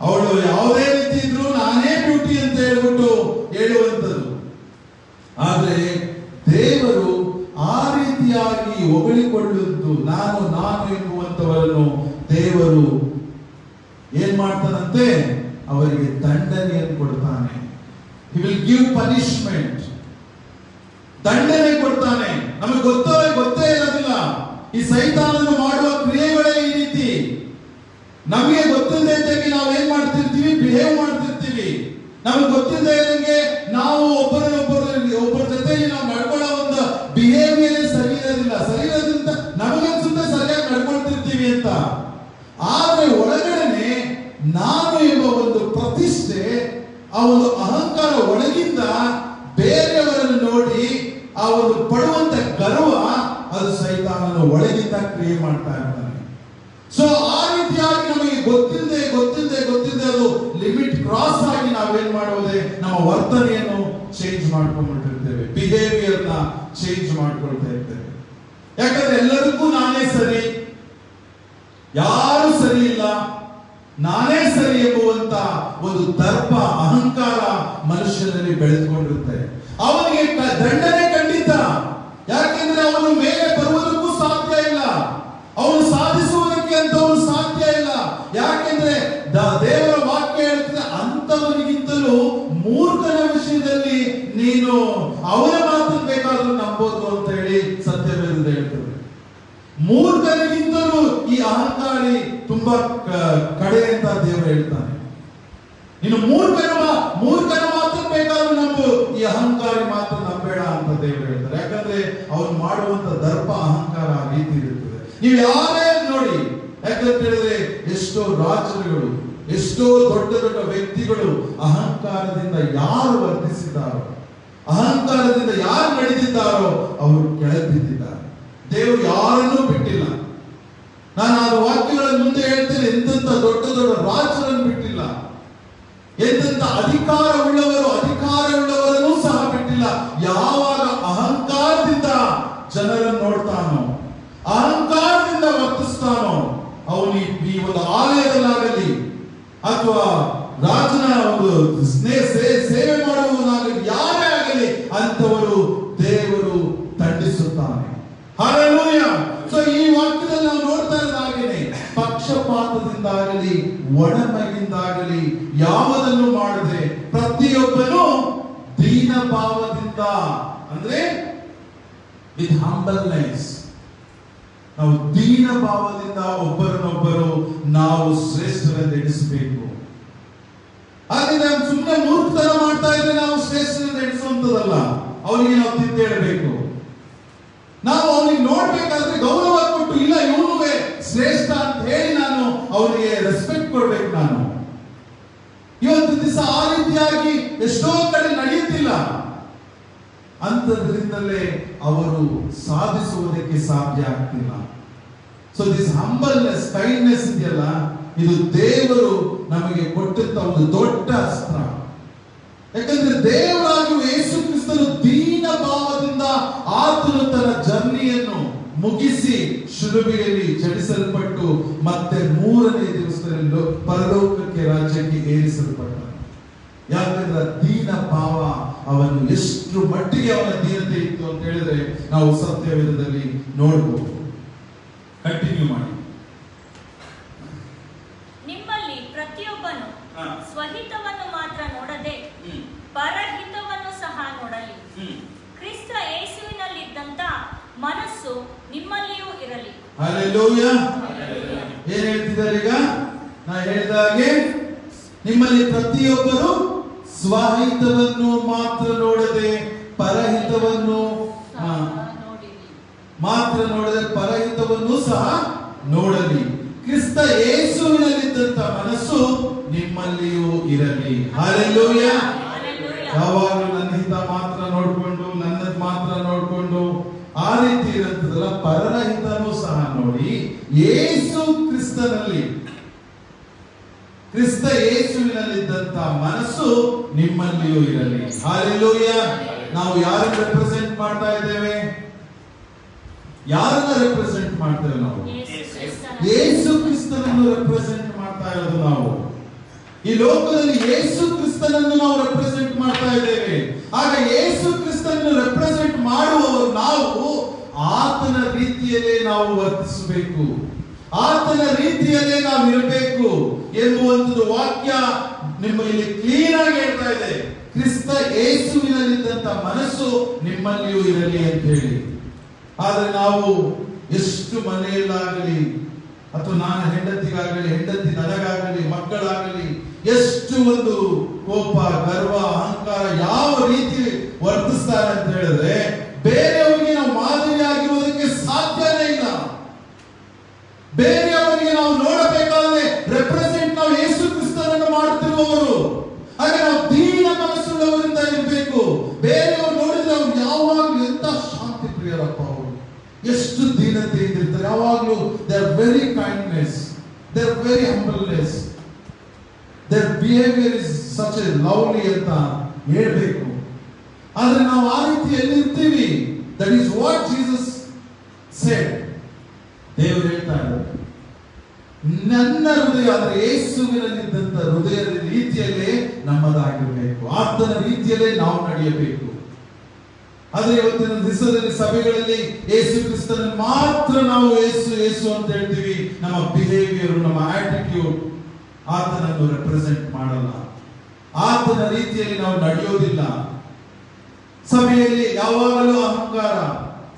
ಅವಳು ಯಾವುದೇ ರೀತಿ ಇದ್ರು ನಾನೇ ಬ್ಯೂಟಿ ಅಂತ ಹೇಳ್ಬಿಟ್ಟು ಹೇಳುವಂಥದ್ದು. ಆದ್ರೆ ದೇವರು ಆ ರೀತಿಯಾಗಿ ಹೊಗಳಿಕೊಳ್ಳುವುದು, ನಾನು ಎನ್ನುವಂತವರನ್ನು ದೇವರು ಏನ್ ಮಾಡ್ತಾನಂತೆ? ಅವರಿಗೆ ದಂಡನೆಯನ್ನು ಕೊಡ್ತಾನೆ. He will give punishment. ದಂಡನೆ ಕೊಡ್ತಾನೆ. ನಮಗೆ ಗೊತ್ತೇ ಇರೋದಿಲ್ಲ ಈ ಸೈತಾನನು ಮಾಡುವ ಕ್ರಿಯೆಗಳೇ ಈ ರೀತಿ. ನಮಗೆ ಗೊತ್ತಿಲ್ಲದೆ ನಾವು ಏನ್ ಮಾಡ್ತಿರ್ತೀವಿ? ಬಿಹೇವ್ ಮಾಡ್ತಿರ್ತೀವಿ. ನಮಗೆ ಗೊತ್ತಿಲ್ಲದೆ ಇರೋಂಗೆ ನಾವು ಒಬ್ಬರ ಜೊತೆ ನಾವು ನಡ್ಕೊಳ್ಳೋ ಒಂದು ಬಿಹೇವಿಯರ್ ಸರಿ ಇರೋದ್ರಿಂದ ನಮಗನ್ಸುತ್ತೆ ಸರಿಯಾಗಿ ನಡ್ಕೊಳ್ತಿರ್ತೀವಿ ಅಂತ. ಆದ್ರೆ ಒಳಗಡೆ ನಾನು ಎಂಬ ಒಂದು ಪ್ರತಿಷ್ಠೆ, ಆ ಒಂದು ಅಹಂಕಾರ ಒಳಗಿಂದ ಬೇರೆಯವರನ್ನು ನೋಡಿ ಆ ಒಂದು ಪಡುವಂತ ಗರ್ವ, ಅದು ಸೈತಾನನ ಒಳಗಿಂದ ಕ್ರಿಯೆ ಮಾಡ್ತಾ ಇರ್ತಾನೆ. ಸೊ ಆ ರೀತಿಯಾಗಿ ನಮಗೆ ಗೊತ್ತಿಲ್ಲದೆ ಅದು ಲಿಮಿಟ್ ಕ್ರಾಸ್ ಆಗಿ ನಾವೇನ್ ಮಾಡೋದೆ? ನಮ್ಮ ವರ್ತನೆಯನ್ನು ಚೇಂಜ್ ಮಾಡ್ಕೊಂಡ್ಬಿಟ್ಟಿರ್ತೇವೆ, ಬಿಹೇವಿಯರ್ ನ ಚೇಂಜ್ ಮಾಡ್ಕೊಳ್ತಾ ಇರ್ತೇವೆ. ಯಾಕಂದ್ರೆ ಎಲ್ಲರಿಗೂ ನಾನೇ ಸರಿ, ಯಾರು ಸರಿ ಇಲ್ಲ, ನಾನೇ ಸರಿ ಎಂಬುವಂತ ಒಂದು ದರ್ಪ, ಅಹಂಕಾರ ಮನುಷ್ಯನಲ್ಲಿ ಬೆಳೆದುಕೊಂಡಿರುತ್ತೆ. ಅವನಿಗೆ ದಂಡನೆ ಖಂಡಿತ. ಯಾಕೆಂದ್ರೆ ಅವನು ಮೇಲೆ ಬರುವುದಕ್ಕೂ ಸಾಧ್ಯ ಇಲ್ಲ, ಅವನು ಸಾಧಿಸುವುದಕ್ಕೆ ಅಂತವನು ಸಾಧ್ಯ ಇಲ್ಲ. ಯಾಕೆಂದ್ರೆ ದೇವರ ವಾಕ್ಯ ಹೇಳ್ತದೆ, ಅಂತವನಿಗಿಂತಲೂ ಮೂರ್ಖನ ವಿಷಯದಲ್ಲಿ ನೀನು ಅವನ ಮಾತನ್ನು ಬೇಕಾದ್ರೂ ನಂಬೋದು ಅಂತ ಹೇಳಿ ಸತ್ಯವೇದ ಹೇಳ್ತದೆ. ಮೂರ್ಖನಿಗಿಂತಲೂ ಈ ಅಹಂಕಾರಿ ತುಂಬಾ ಕಡೆ ಅಂತ ದೇವರು ಹೇಳ್ತಾನೆ. ನೀನು ಮೂರ್ಖನ ಮಾತನ್ನು ಬೇಕಾದ್ರೂ ನಂಬು, ಈ ಅಹಂಕಾರಿ ಮಾತ್ರ ನಂಬೇಡ ಅಂತ ದೇವರು ಹೇಳ್ತಾರೆ. ಯಾಕಂದ್ರೆ ಅವನು ಮಾಡುವಂತ ದರ್ಪ, ಅಹಂಕಾರ ಆ ರೀತಿ ಇರುತ್ತದೆ. ನೀವು ಯಾರೇ ನೋಡಿ, ಯಾಕಂತ ಹೇಳಿದ್ರೆ ಎಷ್ಟೋ ರಾಜರುಗಳು, ಎಷ್ಟೋ ದೊಡ್ಡ ದೊಡ್ಡ ವ್ಯಕ್ತಿಗಳು ಅಹಂಕಾರದಿಂದ ಯಾರು ವರ್ತಿಸಿದ್ದಾರೋ, ಅಹಂಕಾರದಿಂದ ಯಾರು ನಡೆದಿದ್ದಾರೋ ಅವರು ಕೆಳಬಿದ್ದಿದ್ದಾರೆ. ದೇವರು ಯಾರನ್ನೂ ಬಿಟ್ಟಿಲ್ಲ. ನಾನು ಆ ವಾಕ್ಯಗಳ ಮುಂದೆ ಹೇಳ್ತೇನೆ, ಎಂತೆಂತ ದೊಡ್ಡ ದೊಡ್ಡ ರಾಜರನ್ನು ಬಿಟ್ಟಿಲ್ಲ, ಎಂತೆಂತ ಅಧಿಕಾರವುಳ್ಳವರನ್ನು ಸಹ ಬಿಟ್ಟಿಲ್ಲ. ಯಾವಾಗ ಅಹಂಕಾರದಿಂದ ಜನರನ್ನು ನೋಡ್ತಾನೋ, ಅಹಂಕಾರದಿಂದ ವರ್ತಿಸ್ತಾನೋ, ಅವನು ಈ ಒಂದು ಆಲಯದಲ್ಲಾಗಲಿ ಅಥವಾ ರಾಜನ ಒಂದು ಸೇವೆ ಮಾಡುವವನಾಗಲಿ, ಯಾರೇ ಆಗಲಿ ಅಂತವರು ದೇವರು ದಂಡಿಸುತ್ತಾನೆ. ಹಲ್ಲೆಲೂಯಾ. ಸೊ ಈ ವಾಕ್ಯದಲ್ಲಿ ನಾವು ನೋಡ್ತಾ ಇರೋದಾಗೇನೆ, ಪಕ್ಷಪಾತದಿಂದಾಗಲಿ ಒಣಮೆಯಿಂದಾಗಲಿ ಯಾವುದನ್ನು ಮಾಡದೆ ಪ್ರತಿಯೊಬ್ಬನು ದೀನ ಭಾವದಿಂದ, ಅಂದ್ರೆ ವಿತ್ ಹಂಬಲ್ನೆಸ್, ನಾವು ದೀನ ಭಾವದಿಂದ ಒಬ್ಬರನ್ನೊಬ್ಬರು ನಾವು ಶ್ರೇಷ್ಠರೆಂದು ಎಣಿಸಬೇಕು. ಹಾಗೆ ನಾವು ಸುಮ್ಮನೆ ಮೂರ್ಖತನ ಮಾಡ್ತಾ ಇದ್ರೆ ನಾವು ಶ್ರೇಷ್ಠರೆಂದು ಎಣಿಸುವಂತದಲ್ಲ. ಅವನಿಗೆ ನಾವು ತಿದ್ದೇಳಬೇಕು. ನಾವು ಅವನಿಗೆ ನೋಡ್ಬೇಕಾದ್ರೆ ಗೌರವ ಕೊಟ್ಟು, ಇಲ್ಲ ಇವನು ಶ್ರೇಷ್ಠ ಅಂತ ಹೇಳಿ ನಾನು ಅವನಿಗೆ ರೆಸ್ಪೆಕ್ಟ್ ಕೊಡ್ಬೇಕು. ನಾನು ಇವತ್ತು ದಿವಸ ಆ ರೀತಿಯಾಗಿ ಎಷ್ಟೋ ಕಡೆ ನಡೆಯುತ್ತಿಲ್ಲ. ಅಂತದ್ರಿಂದಲೇ ಅವರು ಸಾಧಿಸುವುದಕ್ಕೆ ಸಾಧ್ಯ ಆಗ್ತಿಲ್ಲ. ಸೊ ದಿಸ್ ಹಂಬಲ್ನೆಸ್, ಕೈಂಡ್ನೆಸ್ ಇದೆಯಲ್ಲ, ಇದು ದೇವರು ನಮಗೆ ಕೊಟ್ಟಂತ ಒಂದು ದೊಡ್ಡ ಅಸ್ತ್ರ. ಯಾಕಂದ್ರೆ ದೇವರಾಗಿ ಯೇಸು ಕ್ರಿಸ್ತನು ದೀನ ಭಾವದಿಂದ ಆತನು ತನ್ನ ಜರ್ನಿಯನ್ನು ಮುಗಿಸಿ ಶಿಲುಬೆಯಲ್ಲಿ ಜಡಿಸಲ್ಪಟ್ಟು ಮತ್ತೆ 3ನೇ ದಿವಸದಲ್ಲಿ ಪರಲೋಕಕ್ಕೆ ರಾಜ್ಯಕ್ಕೆ ಏರಿಸಲ್ಪಟ್ಟ. ಯಾಕಂದ್ರೆ ದೀನ ಭಾವ ಅವನು ಎಷ್ಟು ಮಟ್ಟಿಗೆ ಅವನ ದೀನತೆ ಇತ್ತು ಅಂತ ಹೇಳಿದ್ರೆ ನಾವು ಸತ್ಯವೇದದಲ್ಲಿ ನೋಡಬಹುದು. ಕಂಟಿನ್ಯೂ ಮಾಡಿ. ನಿಮ್ಮಲ್ಲಿ ಪ್ರತಿಯೊಬ್ಬನು ಸ್ವಹಿತವನ್ನು ಮಾತ್ರ ನೋಡದೆ ಪರಹಿತವನ್ನು ಸಹ ನೋಡಲಿ. ಕ್ರಿಸ್ತ ಯೇಸುವಿನಲ್ಲಿದ್ದಂತ ಮನಸ್ಸು ನಿಮ್ಮಲ್ಲಿಯೂ ಇರಲಿ. ಹಲ್ಲೆಲೂಯಾ. ಏನ್ ಹೇಳ್ತಿದ್ದಾರೆ ಈಗ? ನಾ ಹೇಳಿದಾಗೆ ನಿಮ್ಮಲ್ಲಿ ಪ್ರತಿಯೊಬ್ಬರು ಸ್ವಹಿತವನ್ನು ಮಾತ್ರ ನೋಡದೆ ಪರಹಿತವನ್ನು ಮಾತ್ರ ನೋಡದೆ ಪರಹಿತವನ್ನು ಸಹ ನೋಡಲಿ. ಕ್ರಿಸ್ತ ಯೇಸುವಿನಲ್ಲಿದ್ದಂತ ಮನಸ್ಸು ನಿಮ್ಮಲ್ಲಿಯೂ ಇರಲಿ. ಹಲ್ಲೆಲೂಯಾ. ಯಾವಾಗಲೂ ನನ್ನ ಹಿತ ಮಾತ್ರ ನೋಡ್ಕೊಂಡು ನನ್ನದ್ ಮಾತ್ರ ನೋಡ್ಕೊಂಡು ಆ ರೀತಿ ಇರುತ್ತದಲ್ಲ, ಪರರ ಹಿತನೂ ಸಹ ನೋಡಿ ಯೇಸು ಕ್ರಿಸ್ತನಲ್ಲಿ ಕ್ರಿಸ್ತ ಯೇಸುವಿನಲ್ಲಿದ್ದಂತ ಮನಸ್ಸು ನಿಮ್ಮಲ್ಲಿಯೂ ಇರಲಿ. ಹಲ್ಲೆಲೂಯಾ. ನಾವು ಯಾರನ್ನು ರೆಪ್ರೆಸೆಂಟ್ ಮಾಡ್ತಾ ಇದ್ದೇವೆ? ಯಾರನ್ನ ರೆಪ್ರೆಸೆಂಟ್ ಮಾಡ್ತೇವೆ? ನಾವು ಯೇಸು ಕ್ರಿಸ್ತನನ್ನು ರೆಪ್ರೆಸೆಂಟ್ ಮಾಡ್ತಾ ಇರೋದು. ನಾವು ಈ ಲೋಕದಲ್ಲಿ ಯೇಸು ಕ್ರಿಸ್ತನನ್ನು ನಾವು ರೆಪ್ರೆಸೆಂಟ್ ಮಾಡ್ತಾ ಇದ್ದೇವೆ. ಆಗ ಯೇಸು ಕ್ರಿಸ್ತನನ್ನು ರೆಪ್ರೆಸೆಂಟ್ ಮಾಡುವವರು ನಾವು ಆತನ ರೀತಿಯಲ್ಲೇ ನಾವು ವರ್ತಿಸಬೇಕು, ಆತನ ರೀತಿಯಲ್ಲೇ ನಾವು ಇರಬೇಕು ಎಂಬುವಂಥದ್ದು ವಾಕ್ಯ ನಿಮ್ಮ ಇಲ್ಲಿ ಕ್ಲೀನ್ ಆಗಿ ಹೇಳ್ತಾ ಇದೆ. ಕ್ರಿಸ್ತ ಯೇಸುವಿನಲ್ಲಿದ್ದಂತ ಮನಸ್ಸು ನಿಮ್ಮಲ್ಲಿಯೂ ಇರಲಿ ಅಂತ ಹೇಳಿ. ಆದ್ರೆ ನಾವು ಎಷ್ಟು ಮನೆಯಲ್ಲಾಗಲಿ ಅಥವಾ ನಾನು ಹೆಂಡತಿಗಾಗಲಿ, ಹೆಂಡತಿ ನನಗಾಗಲಿ, ಮಕ್ಕಳಾಗಲಿ ಎಷ್ಟು ಒಂದು ಕೋಪ, ಗರ್ವ, ಅಹಂಕಾರ ಯಾವ ರೀತಿ ವರ್ತಿಸ್ತಾರೆ ಅಂತ ಹೇಳಿದ್ರೆ ಬೇರೆಯವರಿಗೆ ನಾವು ಮಾದರಿಯಾಗಿರುವುದಕ್ಕೆ ಸಾಧ್ಯನೇ ಇಲ್ಲ. ಬೇರೆಯವರಿಗೆ ನಾವು ನೋಡಬೇಕಾದ್ರೆ ರೆಪ್ರೆಸೆಂಟ್ ನಾವು ಯೇಸು ಕ್ರಿಸ್ತನನ್ನು ಮಾಡುತ್ತಿರುವವರು. ಹಾಗೆ ನಾವು ದೀನ ಮನಸ್ಸುಳ್ಳವರಿಂದ ಇರಬೇಕು. ಬೇರೆಯವರು ನೋಡಿದ್ರೆ ಅವ್ರು ಯಾವಾಗಲೂ ಎಂತ ಶಾಂತಿ ಪ್ರಿಯರಪ್ಪ, ಅವರು ಎಷ್ಟು ದೀನತೆಯಿಂದ ಇರ್ತಾರೆ. ಯಾವಾಗಲೂ their very kindness, their very humbleness, their behaviour is such a lovely ಅಂತ ಹೇಳ್ಬೇಕು. ಆದ್ರೆ ನಾವು ಆ ರೀತಿಯಲ್ಲಿ ಇರ್ತೀವಿ. That is what Jesus said. ದೇವರು ಹೇಳ್ತಾ ಇದ್ದಾರೆ, ನನ್ನ ಹೃದಯ ಅಂದ್ರೆ ಯೇಸುವಿನಲ್ಲಿದ್ದಂತ ಹೃದಯದ ರೀತಿಯಲ್ಲೇ ನಮ್ಮದಾಗಿರಬೇಕು, ಆತನ ರೀತಿಯಲ್ಲೇ ನಾವು ನಡೆಯಬೇಕು. ಆದ್ರೆ ಇವತ್ತಿನ ದಿವಸದಲ್ಲಿ ಸಭೆಗಳಲ್ಲಿ ಯೇಸು ಕ್ರಿಸ್ತನ ಮಾತ್ರ ನಾವು ಯೇಸು ಯೇಸು ಅಂತ ಹೇಳ್ತೀವಿ. ನಮ್ಮ ಬಿಹೇವಿಯರ್, ನಮ್ಮ ಆಟಿಟ್ಯೂಡ್ ಆತನನ್ನು ರೆಪ್ರೆಸೆಂಟ್ ಮಾಡಲ್ಲ, ಆತನ ರೀತಿಯಲ್ಲಿ ನಾವು ನಡೆಯೋದಿಲ್ಲ. ಸಭೆಯಲ್ಲಿ ಯಾವಾಗಲೂ ಅಹಂಕಾರ,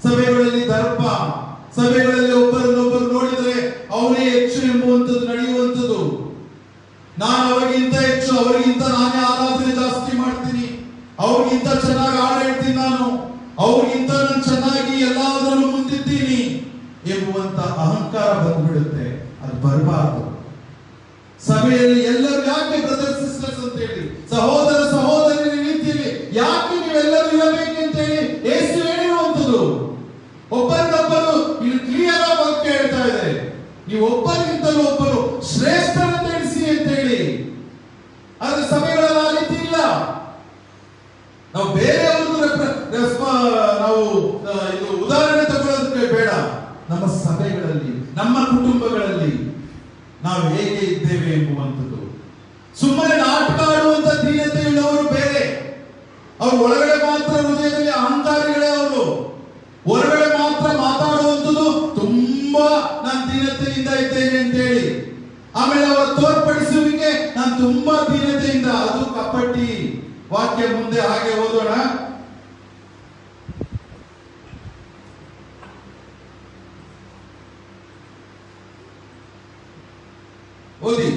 ಸಭೆಗಳಲ್ಲಿ ದರ್ಪ, ಸಭೆಗಳಲ್ಲಿ ಒಬ್ಬರನ್ನೊಬ್ಬರು ನೋಡಿದ್ರೆ ಅವನೇ ಹೆಚ್ಚು ಎಂಬುವಂಥದ್ದು ನಡೆಯುವಂಥದ್ದು. ನಾನು ಅವರಿಗಿಂತ ಹೆಚ್ಚು, ಅವರಿಗಿಂತ ನಾನೇ ಆರಾಧನೆ ಜಾಸ್ತಿ ಮಾಡ್ತೀನಿ, ಅವ್ರಿಗಿಂತ ಚೆನ್ನಾಗಿ ಹಾಡು ಹೇಳ್ತೀನಿ, ನಾನು ಅವ್ರಿಗಿಂತ ನಾನು ಚೆನ್ನಾಗಿ ಎಲ್ಲಾದ್ರಲ್ಲೂ ಮುಂದಿದ್ದೀನಿ ಎಂಬುವಂತ ಅಹಂಕಾರ ಬಂದ್ಬಿಡುತ್ತೆ. ಅದು ಬರಬಾರದು. ಸಭೆಯಲ್ಲಿ ಎಲ್ಲರೂ ಯಾಕೆ ಬ್ರದರ್ ಸಿಸ್ಟರ್ಸ್ ಅಂತ ಹೇಳಿ, ಸಹೋದರ ಸಹೋದರಿ ರೀತಿಯಲ್ಲಿ ಯಾಕೆ ನೀವೆಲ್ಲರೂ ಇರಬೇಕು ಅಂತ ಹೇಳಿ ಯೇಸು ಹೇಳಿರುವಂಥದ್ದು. ಒಬ್ಬರಿಗೊಬ್ಬರು ಇಲ್ಲಿ ಕ್ಲಿಯರ್ ಆಗಿ ವಾಕ್ಯ ಹೇಳ್ತಾ ಇದೆ, ನೀವು ಒಬ್ಬರಿಗಿಂತಲೂ ಒಬ್ಬರು ಶ್ರೇಷ್ಠರಂತ ಎಣಿಸಿ ಅಂತ ಹೇಳಿ. ಆದ್ರೆ ಸಭೆಗಳಲ್ಲಿ ಆ ರೀತಿ ಇಲ್ಲ. ನಾವು ಬೇರೆಯವ್ರದ್ದು ನಾವು ಇದು ಉದಾಹರಣೆ ತಗೊಳ್ಳೋದಕ್ಕೆ ಬೇಡ. ನಮ್ಮ ಸಭೆಗಳಲ್ಲಿ, ನಮ್ಮ ಕುಟುಂಬಗಳಲ್ಲಿ ನಾವು ಹೇಗೆ ಇದ್ದೇವೆ ಎಂಬುವಂಥದ್ದು. ಸುಮ್ಮನೆ ನಾಟಕ ಆಡುವಂತ ದೀನತೆ ಉಳ್ಳವರು ಬೇರೆ, ಅವ್ರು ಒಳಗಡೆ ಮಾತ್ರ ಹೃದಯದಲ್ಲಿ ಅಹಂಕಾರಿಗಳೇ. ಅವರು ಹೊರಗಡೆ ಮಾತ್ರ ಮಾತಾಡುವಂಥದ್ದು ತುಂಬಾ ನಾನು ದೀನತೆಯಿಂದ ಇದ್ದೇನೆ ಅಂತ ಹೇಳಿ, ಆಮೇಲೆ ಅವರ ತೋರ್ಪಡಿಸುವಿಕೆ ನಾನು ತುಂಬಾ ದೀನತೆಯಿಂದ, ಅದು ಕಪಟಿ. ವಾಕ್ಯ ಮುಂದೆ ಹಾಗೆ ಓದೋಣ. ಓದಿ.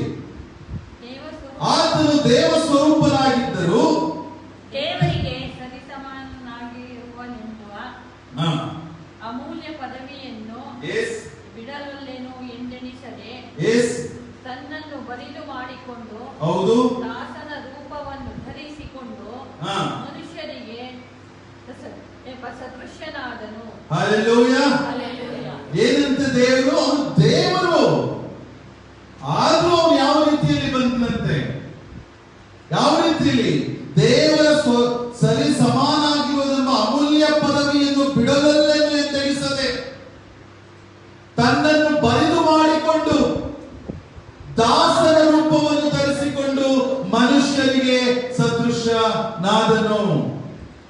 ಆತನು ದೇವ ಸ್ವರೂಪನಾಗಿದ್ದರು, ದೇವರಿಗೆ ಸರಿಸಮಾನನಾಗಿರುವನೆನ್ನುವ ಅಮೂಲ್ಯ ಪದವಿಯನ್ನು ಬಿಡಲಲ್ಲೇನೋ ಎಂದೆಣಿಸದೆ ತನ್ನನ್ನು ಬರಿದು ಮಾಡಿಕೊಂಡು ಹೌದು ದಾಸನ ರೂಪವನ್ನು ಧರಿಸಿಕೊಂಡು ಮನುಷ್ಯರಿಗೆ ಸದೃಶ್ಯನಾದನು. ಹಲ್ಲೆಲೂಯಾ. ಏನಂತ ದೇವರು? ಅವನು ದೇವರು. ಆದ್ರೂ ಅವನು ಯಾವ ರೀತಿಯಲ್ಲಿ ಬಂದ ನಾದನು.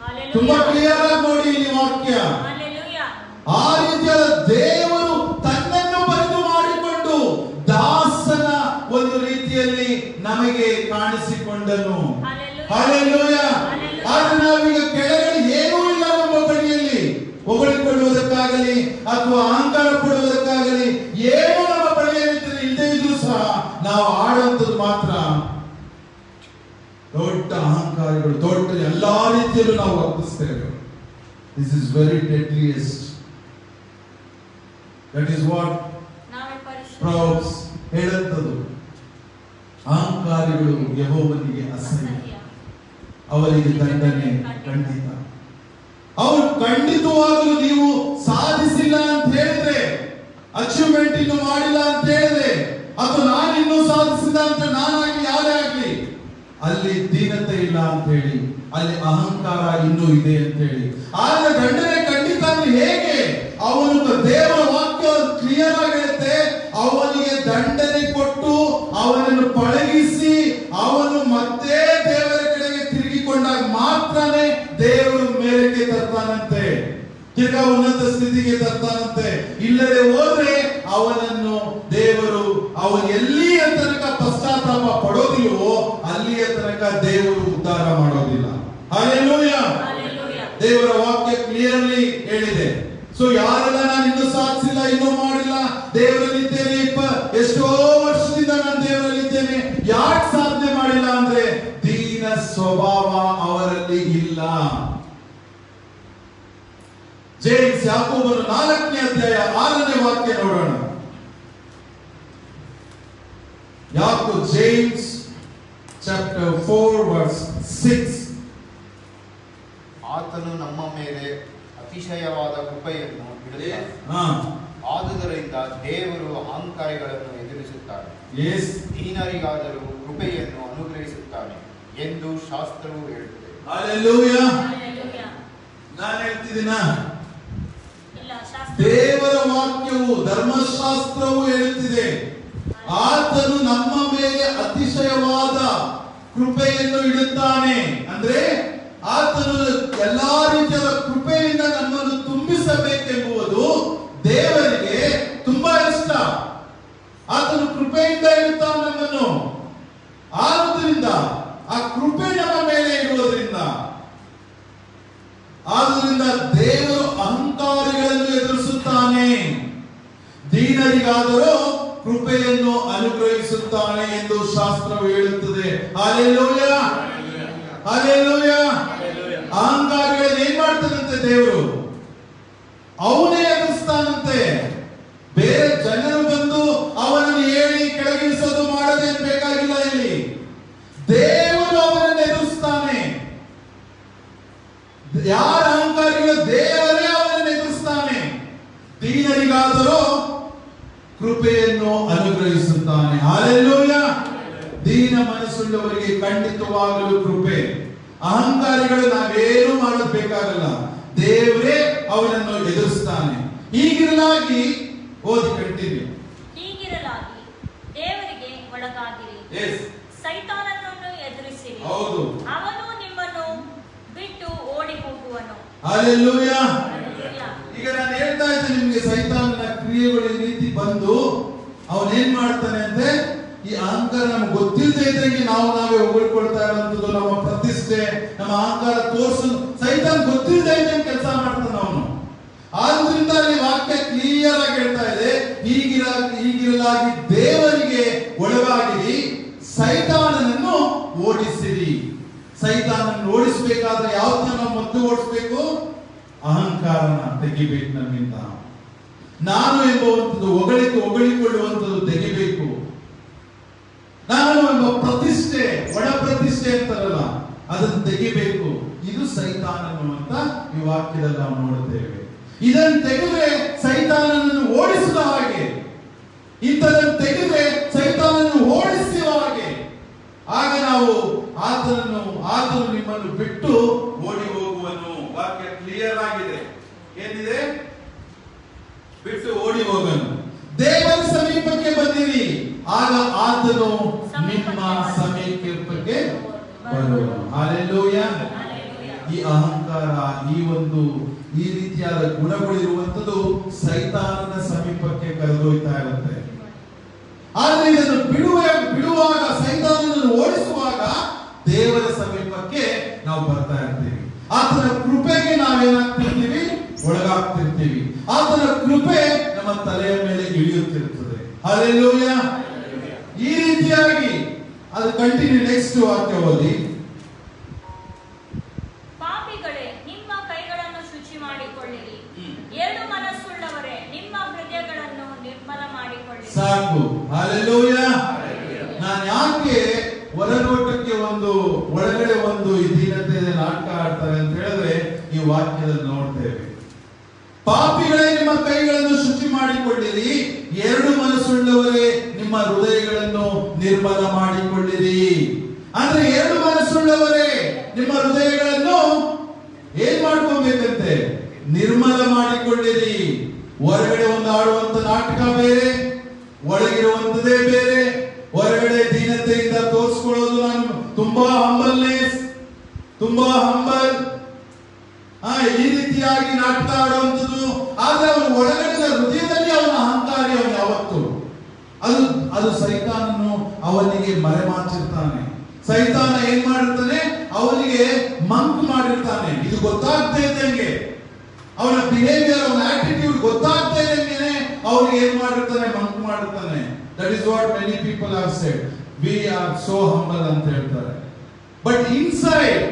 Hallelujah. ತುಂಬಾ ಕ್ಲಿಯರ್ ಆಗಿ ನೋಡಿ ಇಲ್ಲಿ ವಾಕ್ಯ. Hallelujah. ಆ ರೀತಿಯಾದ ದೇವರು ತನ್ನನ್ನು ಬರಿದು ಮಾಡಿಕೊಂಡು ದಾಸನ ಒಂದು ರೀತಿಯಲ್ಲಿ ನಮಗೆ ಕಾಣಿಸಿಕೊಂಡನು. ಹಲ್ಲೆಲೂಯಾ. ಆದ್ರೆ ನಾವೀಗ ಕೆಳಗಡೆ ಏನೂ ಇಲ್ಲ ನಮ್ಮ ಬಳಿಯಲ್ಲಿ ಹೊಗಳಿಕೊಳ್ಳುವುದಕ್ಕಾಗಲಿ ಅಥವಾ ಅಹಂಕಾರ ಪಡುವುದಕ್ಕಾಗಲಿ ಏನೂ ನಮ್ಮ ಬಳಿಯಲ್ಲಿ ಇಲ್ಲದೆ ಇದ್ರೂ ಸಹ ನಾವು ಆಡುವಂಥದ್ದು ಮಾತ್ರ ದೊಡ್ಡ ಅಹಂಕಾರಿಗಳು, ದೊಡ್ಡ ಎಲ್ಲಾ ರೀತಿಯಲ್ಲೂ ನಾವು ವರ್ತಿಸ್ತೇವೆ. This is very deadliest. That is what proverbs ಹೇಳುತ್ತದೆ. ಅಹಂಕಾರಿಗಳು ಯೆಹೋವನಿಗೆ ಅಸಹ್ಯ, ಅವರಿಗೆ ದಂಡನೆ ಖಂಡಿತ. ಅವರು ಖಂಡಿತವಾಗಲೂ ನೀವು ಸಾಧಿಸಿಲ್ಲ ಅಂತ ಹೇಳಿದ್ರೆ, ಅಚೀವ್ಮೆಂಟ್ ಇನ್ನು ಮಾಡಿಲ್ಲ ಅಂತ ಹೇಳಿದ್ರೆ, ಅಥವಾ ನಾನು ಇನ್ನೂ ಸಾಧಿಸಿಲ್ಲ ಅಂತ ನಾನಾಗಿ ಯಾರೇ ಆಗ್ಲಿ, ಅಲ್ಲಿ ದೀನತೆ ಇಲ್ಲ ಅಂತ ಹೇಳಿ, ಅಲ್ಲಿ ಅಹಂಕಾರ ಇನ್ನೂ ಇದೆ ಅಂತ ಹೇಳಿ. ಆದ್ರೆ ದಂಡನೆ ಖಂಡಿತ ಅಂದ್ರೆ ಹೇಗೆ? ಅವನು ದೇವರ ವಾಕ್ಯ ಕ್ಲಿಯರ್ ಆಗಿ ಹೇಳುತ್ತೆ, ಅವನಿಗೆ ದಂಡನೆ ಕೊಟ್ಟು ಅವನನ್ನು ಪಳಗಿಸಿ ಅವನು ಮತ್ತೆ ದೇವರ ಕಡೆಗೆ ತಿರುಗಿಕೊಂಡಾಗ ಮಾತ್ರನೇ ದೇವರು ಮೇಲಕ್ಕೆ ತರ್ತಾನಂತೆ, ತಿರ್ಗಾ ಉನ್ನತ ಸ್ಥಿತಿಗೆ ತರ್ತಾನಂತೆ. ಇಲ್ಲದೆ ಹೋದ್ರೆ ಅವನನ್ನು ದೇವರು ಅವನು ಎಲ್ಲಿಯ ತನಕ ಪಶ್ಚಾತ್ತಾಪ ಪಡೋದಿಲ್ವೋ ಅಲ್ಲಿಯ ತನಕ ದೇವರು ಉದ್ಧಾರ ಮಾಡೋದಿಲ್ಲ. ಹಲ್ಲೆಲೂಯಾ. ದೇವರ ವಾಕ್ಯ ಕ್ಲಿಯರ್ಲಿ ಹೇಳಿದೆ. ಸೊ ಯಾರೆಲ್ಲ ನಾನು ಇನ್ನೂ ಸಾಧಿಸಿಲ್ಲ, ಇನ್ನೂ ಮಾಡಿಲ್ಲ, ದೇವರಲ್ಲಿದ್ದೇನೆ, ಎಷ್ಟೋ ವರ್ಷದಿಂದ ನಾನು ದೇವರಲ್ಲಿದ್ದೇನೆ, ಯಾಕೆ ಸಾಧನೆ ಮಾಡಿಲ್ಲ ಅಂದ್ರೆ ದೀನ ಸ್ವಭಾವ ಅವರಲ್ಲಿ ಇಲ್ಲ. ಜೇಮ್ಸ್ ಯಾಕೋಬನು 4ನೇ ಅಧ್ಯಾಯ 6ನೇ ವಾಕ್ಯ ನೋಡೋಣ. James chapter 4 verse 6. ಆತನು ನಮ್ಮ ಮೇಲೆ ಅತಿಶಯವಾದ ಕೃಪೆಯನ್ನು ಬಿಡುತ್ತಾನೆ, ಆದುದರಿಂದ ದೇವರು ಅಹಂಕಾರಿಗಳನ್ನು ಎದುರಿಸುತ್ತಾನೆ, ದೀನರಿಗಾದರೂ ಕೃಪೆಯನ್ನು ಅನುಗ್ರಹಿಸುತ್ತಾನೆ ಎಂದು ಶಾಸ್ತ್ರವು ಹೇಳುತ್ತದೆ. ಹಲ್ಲೆಲೂಯಾ. ನಾನು ಹೇಳ್ತಿದ್ದೀನ, ದೇವರ ವಾಕ್ಯವು ಧರ್ಮಶಾಸ್ತ್ರವು ಹೇಳುತ್ತಿದೆ, ಆತನು ನಮ್ಮ ಮೇಲೆ ಅತಿಶಯವಾದ ಕೃಪೆಯನ್ನು ಇಡುತ್ತಾನೆ. ಅಂದ್ರೆ ಆತನು ಎಲ್ಲಾ ರೀತಿಯಾದ ಕೃಪೆಯಿಂದ ನಮ್ಮನ್ನು ತುಂಬಿಸಬೇಕೆಂಬುದು ದೇವರಿಗೆ ತುಂಬಾ ಇಷ್ಟ. ಆತನು ಕೃಪೆಯಿಂದ ಇಡುತ್ತಾನೆ ನಮ್ಮನ್ನು. ಆದುದರಿಂದ ಆ ಕೃಪೆ ನಮ್ಮ ಮೇಲೆ ಇಡುವುದರಿಂದ, ಆದುದರಿಂದ ದೇವರು ಅಹಂಕಾರಿಗಳನ್ನು ಎದುರಿಸುತ್ತಾನೆ, ದೀನರಿಗಾದರೂ ಕೃಪೆಯನ್ನು ಅನುಗ್ರಹಿಸುತ್ತಾನೆ ಎಂದು ಶಾಸ್ತ್ರವು ಹೇಳುತ್ತದೆ. Hallelujah, hallelujah. ಅಹಂಕಾರಿಗಳನ್ನು ಏನ್ ಮಾಡ್ತಾನಂತೆ ದೇವರು? ಅವನೇ ಎದುರಿಸ್ತಾನಂತೆ. ಬೇರೆ ಜನರು ಬಂದು ಅವನನ್ನು ಹೇಳಿ ಕೆಳಗಿಳಿಸೋದು ಮಾಡೋದೇನು ಬೇಕಾಗಿಲ್ಲ. ಇಲ್ಲಿ ದೇವರು ಅವನನ್ನು ಎದುರಿಸ್ತಾನೆ. ಯಾರ ಅಹಂಕಾರಿಗಳು? ದೇವರೇ ಅವನನ್ನು ಎದುರಿಸ್ತಾನೆ. ದೀನರಿಗಾದರೂ ಕೃಪೆಯನ್ನು ಅನುಗ್ರಹಿಸುತ್ತಾನೆ. ಹಲ್ಲೆಲೂಯಾ. ದೀನ ಮನಸ್ಸುಳ್ಳವರಿಗೆ ಖಂಡಿತವಾಗಲೂ ಕೃಪೆ. ಅಹಂಕಾರಿಗಳು ನಾವೇನು ಮಾಡೋದು ಬೇಕಾಗಲ್ಲ, ದೇವರೇ ಅವನನ್ನು ಎದುರಿಸ್ತಾನೆ. ಹೀಗಿರಲಾಗಿ ಓದಿ ಕಂಟಿನ್ಯೂ. ಹೀಗಿರಲಾಗಿ ದೇವರಿಗೆ ಒಳಗಾಗಿರಿ, ಸೈತಾನನನ್ನು ಎದುರಿಸಿರಿ, ಹೌದು, ಅವನು ನಿಮ್ಮನ್ನು ಬಿಟ್ಟು ಓಡಿ ಹೋಗುವನು. ಹಲ್ಲೆಲೂಯಾ. ಈಗ ನಾನು ಹೇಳ್ತಾ ಇದ್ದೆ ನಿಮ್ಗೆ, ಸೈತಾನನ ಕ್ರಿಯೆಗಳು ಈ ರೀತಿ ಬಂದು ಅವನೇನ್ ಮಾಡ್ತಾನೆ ಅಂದ್ರೆ, ಈ ಅಹಂಕಾರ ನಮ್ಗೆ ಗೊತ್ತಿಲ್ಲದೆ ಇದ್ದಂಗೆ ನಾವೇ ಹೊಗಳ್ಕೊಳ್ತಾ ಇರುವಂತದ್ದು, ನಮ್ಮ ಪ್ರತಿಷ್ಠೆ, ನಮ್ಮ ಅಹಂಕಾರ ತೋರ್ಸೋದು ಸೈತಾನ್ ಗೊತ್ತಿಲ್ಲದೆ ಇದ್ದಂಗೆ ಕೆಲಸ ಮಾಡ್ತಾನೆ ಅವನು. ಆದ್ರಿಂದ ಅಲ್ಲಿ ವಾಕ್ಯ ಕ್ಲಿಯರ್ ಆಗಿ ಹೇಳ್ತಾ ಇದೆ, ಹೀಗಿರಲಾಗಿ ದೇವರಿಗೆ ಒಳಗಾಗಿರಿ, ಸೈತಾನನನ್ನು ಓಡಿಸಿರಿ. ಸೈತಾನನ್ನು ಓಡಿಸಬೇಕಾದ್ರೆ ಯಾವ್ದನ್ನ ನಾವು ಮೊದಲು ಓಡಿಸ್ಬೇಕು? ಅಹಂಕಾರನ ತೆಗಿಬೇಕು ನಮ್ಮಿಂದ. ನಾನು ಎಂಬುವಂಥದ್ದು ಹೊಗಳಿಕೊಳ್ಳುವಂಥದ್ದು ತೆಗಿಬೇಕು. ನಾನು ಎಂಬ ಪ್ರತಿಷ್ಠೆ, ಒಳ ಪ್ರತಿಷ್ಠೆ ಅಂತಾರಲ್ಲ, ಅದನ್ನು ತೆಗಿಬೇಕು. ಇದು ಸೈತಾನನು ಅಂತ ಈ ವಾಕ್ಯದಲ್ಲಿ ನಾವು ನೋಡುತ್ತೇವೆ. ಇದನ್ನು ತೆಗೆದ್ರೆ ಸೈತಾನನನ್ನು ಓಡಿಸಿದ ಹಾಗೆ, ಇಂಥದನ್ನು ತೆಗೆದ್ರೆ ಸೈತಾನನನ್ನು ಓಡಿಸುವ ಹಾಗೆ. ಆಗ ನಾವು ಆತನು ನಿಮ್ಮನ್ನು ಬಿಟ್ಟು ಓಡಿ ಹೋಗುವನು. ವಾಕ್ಯ ಕ್ಲಿಯರ್ ಆಗಿದೆ. ಏನಿದೆ? ಬಿಟ್ಟು ಓಡಿ ಹೋಗನು. ದೇವರ ಸಮೀಪಕ್ಕೆ ಬಂದಿರಿ, ಆಗ ಆತನು ನಿಮ್ಮ ಸಮೀಪಕ್ಕೆ ಬರುವನು. ಹಲ್ಲೆಲೂಯಾ. ಈ ಅಹಂಕಾರ, ಈ ರೀತಿಯಾದ ಗುಣಗಳಿರುವಂಥದ್ದು ಸೈತಾನನ ಸಮೀಪಕ್ಕೆ ಕರೆದೊಯ್ತಾ ಇರುತ್ತೆ. ಆದ್ರೆ ಇದನ್ನು ಬಿಡುವಾಗ, ಸೈತಾನನನ್ನು ಓಡಿಸುವಾಗ ದೇವರ ಸಮೀಪಕ್ಕೆ ನಾವು ಬರ್ತಾ ಇರ್ತೀವಿ. ಆತನ ಕೃಪೆಗೆ ನಾವೇನಾಗ್ತಿರ್ತೀವಿ, ಒಳಗಾಗ್ತಿರ್ತೀವಿ. ಆತನ ಕೃಪೆ ನಮ್ಮ ತಲೆಯ ಮೇಲೆ ಇಳಿಯುತ್ತಿರುತ್ತದೆ. ಹಲ್ಲೆಲೂಯಾ. ಈ ರೀತಿಯಾಗಿ ಅದು ಕಂಟಿನ್ಯೂ. ನೆಕ್ಸ್ಟ್ ವಾಕ್ಯ ಓದಿ. ಪಾಪಿಗಳೇ, ನಿಮ್ಮ ಕೈಗಳನ್ನು ಶುಚಿ ಮಾಡಿಕೊಳ್ಳಿರಿ. ಎರಡು ಮನಸ್ಸುಳ್ಳವರೇ, ನಿಮ್ಮ ಹೃದಯಗಳನ್ನು ನಿರ್ಮಲ ಮಾಡಿಕೊಳ್ಳಿರಿ. ಸಾಕು. ಹಲ್ಲೆಲೂಯಾ. ನಾನು ಯಾಕೆ ಹೊರನೋಟಕ್ಕೆ ಒಳಗಡೆ ಈ ದೀನತೆ ನಾಟಕ ಆಡ್ತಾರೆ ಅಂತ ಹೇಳಿದ್ರೆ ಈ ವಾಕ್ಯದಲ್ಲಿ ನೋಡ್ತೇವೆ. ಪಾಪಿಗಳೇ, ನಿಮ್ಮ ಕೈಗಳನ್ನು ಶುಚಿ ಮಾಡಿಕೊಳ್ಳಿರಿ. ಎರಡು ಮನಸ್ಸುಳ್ಳವರೇ, ನಿಮ್ಮ ಹೃದಯಗಳನ್ನು ನಿರ್ಮಲ ಮಾಡಿಕೊಳ್ಳಿರಿ. ಅಂದ್ರೆ ಎರಡು ಮನಸ್ಸುಳ್ಳವರೇ ನಿಮ್ಮ ಹೃದಯಗಳನ್ನು ಏನ್ ಮಾಡ್ಕೊಬೇಕಂತೆ? ನಿರ್ಮಲ ಮಾಡಿಕೊಳ್ಳಿರಿ. ಹೊರಗಡೆ ಆಡುವಂತ ನಾಟಕ ಬೇರೆ, ಒಳಗಿರುವಂತದೇ ಬೇರೆ. ಹೊರಗಡೆ ದೀನತೆಯಿಂದ ತೋರಿಸ್ಕೊಳ್ಳೋದು, ನಾನು ತುಂಬಾ ಹಂಬಲ್ ಈ ರೀತಿಯಾಗಿ ನಾಟಕ ಆಡುವಂಥದ್ದು. ಆದ್ರೆ ಅವನ ಒಳಗಡೆ ಹೃದಯದಲ್ಲಿ ಅವನ ಅಹಂಕಾರಿ, ಅವನ ಯಾವತ್ತು ಅದು ಸೈತಾನನು ಅವನಿಗೆ ಮರೆಮಾಚಿರ್ತಾನೆ. ಸೈತಾನ ಏನ್ ಮಾಡಿರ್ತಾನೆ? ಅವನಿಗೆ ಮಂಕ್ ಮಾಡಿರ್ತಾನೆ. ಇದು ಗೊತ್ತಾಗ್ತಾ ಇದ್ದಂಗೆ, ಅವನ ಬಿಹೇವಿಯರ್, ಅವನ ಆಟಿಟ್ಯೂಡ್ ಗೊತ್ತಾಗ್ತಾ ಇದ್ದಂಗೆ ಅವನಿಗೆ ಏನ್ ಮಾಡಿರ್ತಾನೆ? ಮಂಕ್ ಮಾಡಿರ್ತಾನೆ. That is what many people have said, we are so humble ಅಂತ ಹೇಳ್ತಾರೆ. ಬಟ್ ಇನ್ಸೈಡ್,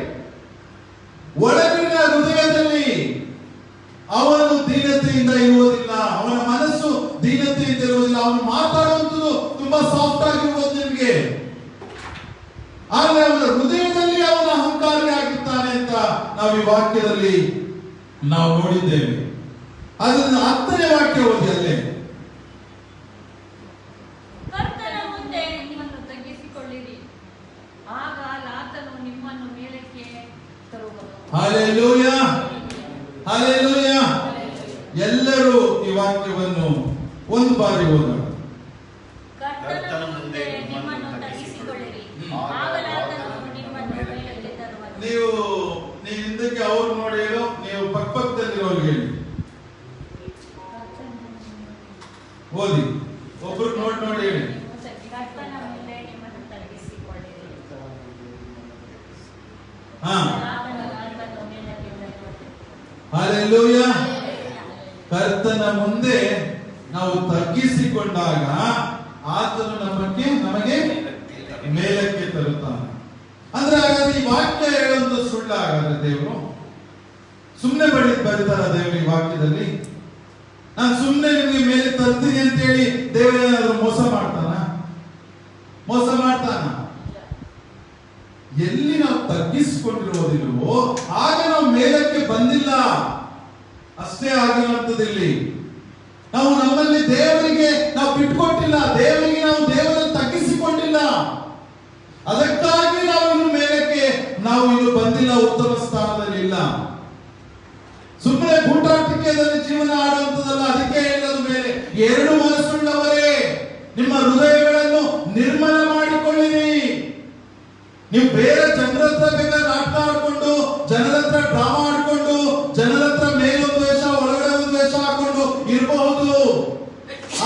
ಒಳಗಿನ ಹೃದಯದಲ್ಲಿ ಅವನು ದೀನತೆಯಿಂದ ಇರುವುದಿಲ್ಲ. ಅವನ ಮನಸ್ಸು ದೀನತೆಯಿಂದ ಇರುವುದಿಲ್ಲ. ಅವನು ಮಾತಾಡುವಂಥದ್ದು ತುಂಬಾ ಸಾಫ್ಟ್ ಆಗಿರ್ಬೋದು ನಿಮಗೆ, ಆದ್ರೆ ಅವನ ಹೃದಯದಲ್ಲಿ ಅವನ ಅಹಂಕಾರಿ ಆಗಿರ್ತಾನೆ ಅಂತ ನಾವು ಈ ವಾಕ್ಯದಲ್ಲಿ ನಾವು ನೋಡಿದ್ದೇವೆ. ಅದನ್ನು 10ನೇ ವಾಕ್ಯ ಓದಿ. ಅಲ್ಲೇ ಕರ್ತನ ಮುಂದೆ ನಿಮ್ಮನ್ನು ತಗ್ಗಿಸಿಕೊಳ್ಳಿರಿ, ಆಗ ಆತನು ನಿಮ್ಮನ್ನು ಮೇಲಕ್ಕೆ ತರುವನು. Hallelujah, hallelujah. ಎಲ್ಲರೂ ಈ ವಾಕ್ಯವನ್ನು ಒಂದು ಬಾರಿ ಓದೋಣ. ಕರ್ತನ ಮುಂದೆ ನಿಮ್ಮನ್ನು ತಗ್ಗಿಸಿಕೊಳ್ಳಿರಿ, ಆಗ ಆತನು ನಿಮ್ಮನ್ನು ಮೇಲಕ್ಕೆ ತರುವನು. ನೀವು ಹಿಂದಕ್ಕೆ ಅವ್ರು ನೋಡಿ ಹೇಳೋ, ನೀವು ಪಕ್ಕದಲ್ಲಿರೋರ್ಗೆ ಹೇಳಿ. ಓದಿ, ಒಬ್ರು ನೋಡಿ ಹೇಳಿ. ಕರ್ತನ ಮುಂದೆ ನಿಮ್ಮನ್ನು ತಗ್ಗಿಸಿಕೊಳ್ಳಿರಿ, ಆತನು ಮೇಲಕ್ಕೆ ತರುವನು. ಹಲ್ಲೆಲೂಯಾ. ಕರ್ತನ ಮುಂದೆ ನಾವು ತಗ್ಗಿಸಿಕೊಂಡಾಗ ಆತನು ನಮಗೆ ಮೇಲಕ್ಕೆ ತರುತ್ತಾನೆ. ಅಂದ್ರೆ ಹಾಗಾದ್ರೆ ಈ ವಾಕ್ಯ ಹೇಳೋದು ಸುಳ್ಳ? ಹಾಗಾದ್ರೆ ದೇವರು ಸುಮ್ಮನೆ ಬರೀತಾರ? ದೇವರು ಈ ವಾಕ್ಯದಲ್ಲಿ ನಾನು ಸುಮ್ಮನೆ ನಿಮಗೆ ಮೇಲೆ ತರ್ತೀನಿ ಅಂತ ಹೇಳಿ ದೇವರೇನಾದ್ರೂ ಮೋಸ ಮಾಡ್ತಾನ? ಎಲ್ಲಿ ನಾವು ತಗ್ಗಿಸಿಕೊಂಡಿರೋದಿಲ್ವೋ ಆಗ ನಾವು ಮೇಲಕ್ಕೆ ಬಂದಿಲ್ಲ, ಅಷ್ಟೇ ಆಗಿರುವಂತದಿಲ್ಲಿ. ನಾವು ನಮ್ಮಲ್ಲಿ ದೇವರಿಗೆ ನಾವು ಬಿಟ್ಕೊಟ್ಟಿಲ್ಲ, ದೇವರಿಗೆ ನಾವು ದೇವರನ್ನು ತಗ್ಗಿಸಿಕೊಂಡಿಲ್ಲ. ಅದಕ್ಕಾಗಿ ನಾವು ಇನ್ನು ಬಂದಿಲ್ಲ, ಉತ್ತಮ ಸ್ಥಾನದಲ್ಲಿ ಇಲ್ಲ. ಸುಮ್ಮನೆ ಗೂಟಾಟಿಕೆಯಲ್ಲಿ ಜೀವನ ಆಡುವಂತದಲ್ಲ. ಅದಕ್ಕೆ ಹೇಳೋದು ಮೇಲೆ, ಎರಡು ಮನಸ್ಸುಳ್ಳವರೇ ನಿಮ್ಮ ಹೃದಯಗಳನ್ನು ನಿರ್ಮಲ ಮಾಡಿಕೊಳ್ಳಿರಿ. ನೀವು ಬೇರೆ ಜನರ ಹತ್ರ ಬೇಕಾದ್ರೆ ನಾಟಕ ಆಡ್ಕೊಂಡು, ಜನರ ಹತ್ರ ಡ್ರಾಮಾ ಆಡ್ಕೊಂಡು, ಜನರ ಹತ್ರ ಮೇಲೊಂದು ವೇಷ ಒಳಗಡೆ ಒಂದು ವೇಷ ಹಾಕೊಂಡು ಇರಬಹುದು.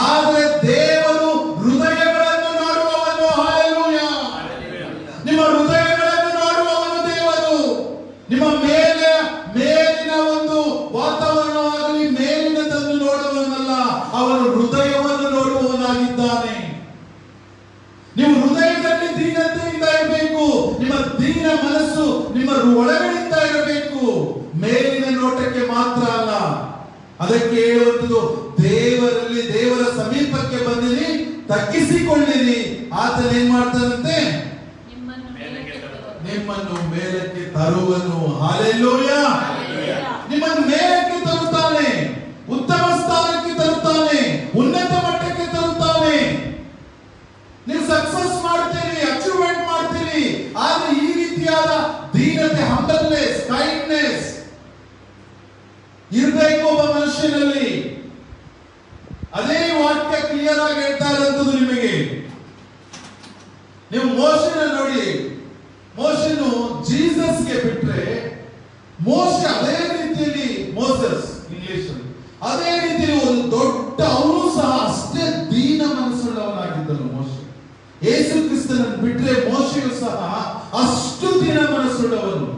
ಆದ್ರೆ ದೇವರು ಹೃದಯಗಳನ್ನು ನೋಡುವವನು. ಹಲ್ಲೆಲೂಯಾ. ನಿಮ್ಮ ಹೃದಯಗಳನ್ನು ನೋಡುವವನು ದೇವರು. ನಿಮ್ಮ ಮೇಲಿನ ಒಂದು ವಾತಾವರಣವಾಗಲಿ, ಮೇಲಿನದನ್ನು ನೋಡುವವನಲ್ಲ, ಅವನು ಹೃದಯವನ್ನು ನೋಡುವವನಾಗಿದ್ದಾನೆ. ನೀವು ಹೃದಯದಲ್ಲಿ ದೀನತೆಯಿಂದ ಇರಬೇಕು. ನಿಮ್ಮ ದೀನ ಮನಸ್ಸು ನಿಮ್ಮ ಒಳಗಡೆಯಿಂದ ಇರಬೇಕು, ಮೇಲಿನ ನೋಟಕ್ಕೆ ಮಾತ್ರ ಅಲ್ಲ. ಅದಕ್ಕೆ ಹೇಳುವಂಥದ್ದು, ದೇವರ ಸಮೀಪಕ್ಕೆ ಬಂದಿರಿ, ತಗ್ಗಿಸಿಕೊಳ್ಳಿರಿ, ಆತನ ಏನ್ ಮಾಡ್ತಾನಂತೆ? ನಿಮ್ಮನ್ನು ಮೇಲಕ್ಕೆ ತರುವನು. ಹಲ್ಲೆಲೂಯಾ. ನಿಮ್ಮನ್ನು ಮೇಲಕ್ಕೆ ತರುತ್ತಾನೆ, ಉತ್ತಮ ಸ್ಥಾನಕ್ಕೆ ತರುತ್ತಾನೆ, ಉನ್ನತ ಮಟ್ಟಕ್ಕೆ ತರುತ್ತಾನೆ. ನೀವು ಸಕ್ಸಸ್ ಮಾಡ್ತೀರಿ, ಅಚೀವ್ಮೆಂಟ್ ಮಾಡ್ತೀರಿ. ಆದ್ರೆ ಈ ರೀತಿಯಾದ ದೀನತೆ, ಹಂಬಲ್ನೆಸ್, ಕೈಂಡ್ನೆಸ್ ಇರಬೇಕು ಒಬ್ಬ ಮನುಷ್ಯನಲ್ಲಿ. ಅದೇ ವಾಕ್ಯ ಕ್ಲಿಯರ್ ಆಗಿ ಹೇಳ್ತಾ ಇರುವಂತದ್ದು ನಿಮಗೆ. ನೀವು ಮೋಶೆನ ನೋಡಿ, ಮೋಶೆನು ಜೀಸಸ್ಗೆ ಬಿಟ್ರೆ ಮೋಶೆ ಅದೇ ರೀತಿಯಲ್ಲಿ ಮೋಸಸ್ ಇಂಗ್ಲಿಷ್ ಅದೇ ರೀತಿಯಲ್ಲಿ ಒಂದು ದೊಡ್ಡ ಅವನು ಸಹ ಅಷ್ಟೇ ದೀನ ಮನಸ್ಸುಳ್ಳವನಾಗಿದ್ದನು ಮೋಶೆ. ಯೇಸು ಕ್ರಿಸ್ತನನ್ನು ಬಿಟ್ರೆ ಮೋಶೆಯು ಸಹ ಅಷ್ಟು ದೀನ ಮನಸ್ಸುಳ್ಳವನು.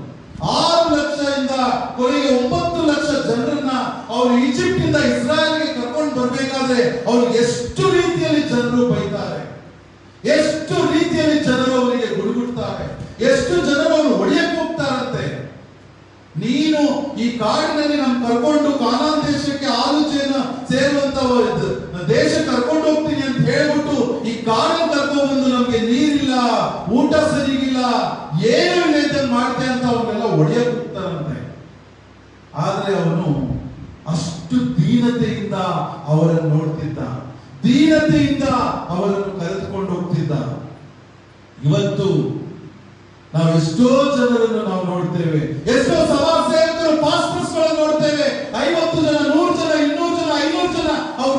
6 ಲಕ್ಷದಿಂದ ಕೊನೆಗೆ 9 ಲಕ್ಷ ಜನರನ್ನ ಅವರು ಈಜಿಪ್ಟ್ ಇಂದ ಇಸ್ರಾಯೇಲ್ಗೆ ಕರ್ಕೊಂಡು ಬರ್ಬೇಕಾದ್ರೆ ಅವ್ರು ಎಷ್ಟು ರೀತಿಯಲ್ಲಿ ಜನರು ಬೈತಾರೆ, ಎಷ್ಟು ರೀತಿಯಲ್ಲಿ ಜನರು ಅವರಿಗೆ ಗುಡುಗುಡ್ತಾರೆ, ಎಷ್ಟು ಜನರು ಅವರು ಹೊಡೆಯಕ್ಕೆ ಹೋಗ್ತಾರಂತೆ. ನೀನು ಈ ಕಾಡಿನಲ್ಲಿ ನಮ್ ಕರ್ಕೊಂಡು ಕಾನಾನ್ ದೇಶಕ್ಕೆ ಆಲೋಚನೆ ಸೇರುವಂತ ದೇಶ ಕರ್ಕೊಂಡು ಹೋಗ್ತೀನಿ ಅಂತ ಹೇಳ್ಬಿಟ್ಟು ಈ ಕಾಡನ್ನು ಕರ್ಕೊಂಡು ಬಂದು ನಮ್ಗೆ ನೀರಿಲ್ಲ, ಊಟ ಸರಿಗಿಲ್ಲ, ಏನು ಇಲ್ಲ ಮಾಡ್ತೆ ಅಂತ ಅವನ್ನೆಲ್ಲ ಹೊಡೆಯಕ್ಕೆ ಹೋಗ್ತಾರಂತೆ. ಆದ್ರೆ ಅವನು ಅಷ್ಟು ದೀನತೆಯಿಂದ ಅವರನ್ನು ನೋಡ್ತಿದ್ದ, ದೀನತೆಯಿಂದ ಅವರನ್ನು ಕರೆದುಕೊಂಡು ಹೋಗ್ತಿದ್ದ. ಇವತ್ತು ನಾವು ಎಷ್ಟೋ ಜನರನ್ನು ನಾವು ನೋಡ್ತೇವೆ, ಎಷ್ಟೋ ಸಭಾ ಸೇವಕರು ಪಾಸ್ಟರ್ಸ್ ಗಳನ್ನು ನೋಡ್ತೇವೆ. 50 ಜನ, 100 ಜನ, 200 ಜನ, 500 ಜನ ಅವ್ರು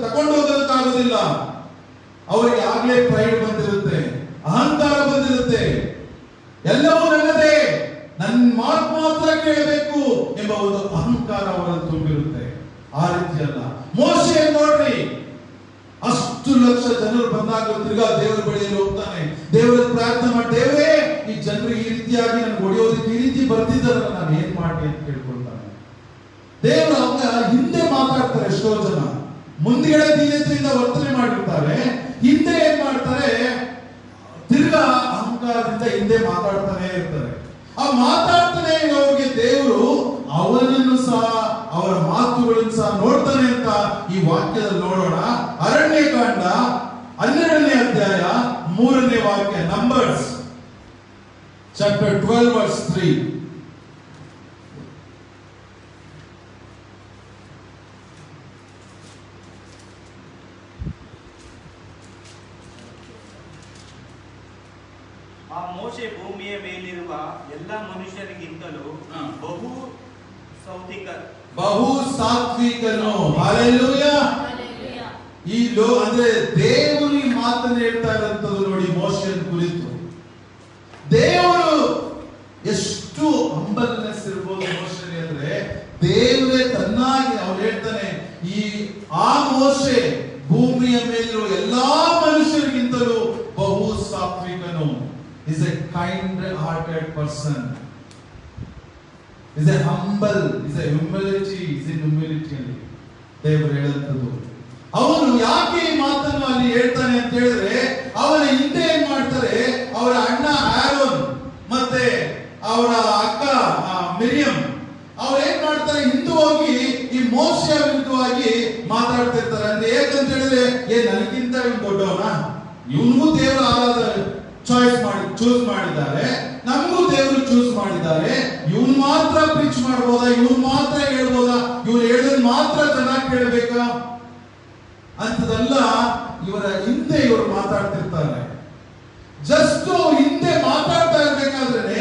ತಕೊಂಡು ಹೋಗೋದಕ್ಕಾಗೋದಿಲ್ಲ. ಅವರಿಗೆ ಆಗ್ಲೇ ಪ್ರೈಡ್ ಬಂದಿರುತ್ತೆ, ಅಹಂಕಾರ ಬಂದಿರುತ್ತೆ, ಎಲ್ಲವೂ ನನ್ನದೇ, ನನ್ನ ಮಾತು ಮಾತ್ರ ಕೇಳಬೇಕು ಎಂಬ ಒಂದು ಅಹಂಕಾರ ಅವರಲ್ಲಿ ತುಂಬಿರುತ್ತೆ. ಆ ರೀತಿ ಅಲ್ಲ. ಮೋಶೆ ನೋಡ್ರಿ, ಅಷ್ಟು ಲಕ್ಷ ಜನರು ಬಂದಾಗ ತಿರ್ಗಾ ದೇವರ ಬಳಿಯಲ್ಲಿ ಹೋಗ್ತಾನೆ, ದೇವರ ಪ್ರಾರ್ಥನೆ ಮಾಡಿ, ದೇವರೇ ಈ ಜನರು ಈ ರೀತಿಯಾಗಿ ನನ್ಗೆ ಹೊಡೆಯೋದಕ್ಕೆ ಈ ರೀತಿ ಬರ್ತಿದ್ದಾರಲ್ಲ, ನಾನು ಏನ್ ಮಾಡಿ ಅಂತ ಕೇಳ್ಕೊಳ್ತಾನೆ. ದೇವರು ಅವಾಗ ಹಿಂದೆ ಮಾತಾಡ್ತಾರೆ. ಎಷ್ಟೋ ಜನ ಮುಂದ್ಗಡೆ ದೀನತೆಯಿಂದ ವರ್ತನೆ ಮಾಡಿರ್ತಾರೆ, ಹಿಂದೆ ಏನ್ ಮಾಡ್ತಾರೆ, ತಿರ್ಗಾ ಅಹಂಕಾರದಿಂದ ಹಿಂದೆ ಮಾತಾಡ್ತಾನೆ ಇರ್ತಾರೆ. ಆ ಮಾತಾಡ್ತಾನೆ ಇರೋರಿಗೆ ದೇವರು ಅವನನ್ನು ಸಹ, ಅವರ ಮಾತುಗಳನ್ನು ಸಹ ನೋಡ್ತಾನೆ ಅಂತ ಈ ವಾಕ್ಯದಲ್ಲಿ ನೋಡೋಣ. ಅರಣ್ಯಕಾಂಡ 12ನೇ ಅಧ್ಯಾಯ 3ನೇ ವಾಕ್ಯ, ನಂಬರ್ಸ್ ಚಾಪ್ಟರ್ 12 ವರ್ಸ್ 3. ಆ ಮೋಶೆ ಭೂಮಿಯ ಮೇಲಿರುವ ಎಲ್ಲ ಮನುಷ್ಯರಿಗಿಂತಲೂ ಬಹು ಸಾತ್ವಿಕನು. ಹಲ್ಲೆಲೂಯಾ. ಈ ಅಂದ್ರೆ ದೇವರು ಈ ಮಾತನ್ನು ಹೇಳ್ತಾ ಇರುವಂತದ್ದು ನೋಡಿ ಮೋಶೆಯನ್ನು ಕುರಿತು. ದೇವರು ಎಷ್ಟು ಹಂಬಲ್ನೆಸ್ ಇರ್ಬೋದು ಮೋಶೆಗೆ ಅಂದ್ರೆ, ದೇವರೇ ತನ್ನಾಗಿ ಅವ್ರು ಹೇಳ್ತಾನೆ, ಆ ಮೋಶೆ ಭೂಮಿಯ ಮೇಲಿರುವ ಎಲ್ಲಾ ಮನುಷ್ಯರಿಗಿಂತಲೂ ಬಹು ಸಾತ್ವಿಕನು. is a kind-hearted person, is a humble, is a humility, is in humility ಅಲ್ಲಿ ದೇವರು ಹೇಳುತ್ತದ್ದು. ಅವನು ಯಾಕೆ ಈ ಮಾತನ್ನು ಅಲ್ಲಿ ಹೇಳ್ತಾನೆ ಅಂತ ಹೇಳಿದ್ರೆ, ಅವನ ಹಿಂದೆ ಏನ್ ಮಾಡ್ತಾರೆ, ಅವರ ಅಣ್ಣ ಆರೋನ್ ಮತ್ತೆ ಅವರ ಅಕ್ಕ ಮಿರಿಯಂ ಅವ್ರು ಏನ್ ಮಾಡ್ತಾರೆ, ಹಿಂದೆ ಹೋಗಿ ಈ ಮೋಶೆಯ ವಿರುದ್ಧವಾಗಿ ಮಾತಾಡ್ತಿರ್ತಾರೆ. ಅಂದ್ರೆ ಏಕಂತ ಹೇಳಿದ್ರೆ, ನನಗಿಂತ ಇವನು ದೊಡ್ಡವನ, ಇವನಿಗೂ ದೇವರು ಆರಾಧನೆ ಚೂಸ್ ಮಾಡಿದ್ದಾರೆ, ನಮಗೂ ದೇವರು ಚೂಸ್ ಮಾಡಿದ್ದಾರೆ, ಇವನ್ ಮಾತ್ರ ಪ್ರೀಚ್ ಮಾಡಬಹುದಾ, ಇವನ್ ಮಾತ್ರ ಹೇಳ್ಬೋದಾ, ಇವ್ರು ಹೇಳಿದ್ ಮಾತ್ರ ಚೆನ್ನಾಗಿ ಕೇಳಬೇಕಾ ಅಂತದಲ್ಲ ಇವರ ಹಿಂದೆ ಇವರು ಮಾತಾಡ್ತಿರ್ತಾರೆ. ಜಸ್ಟ್ ಹಿಂದೆ ಮಾತಾಡ್ತಾ ಇರ್ಬೇಕಾದ್ರೆ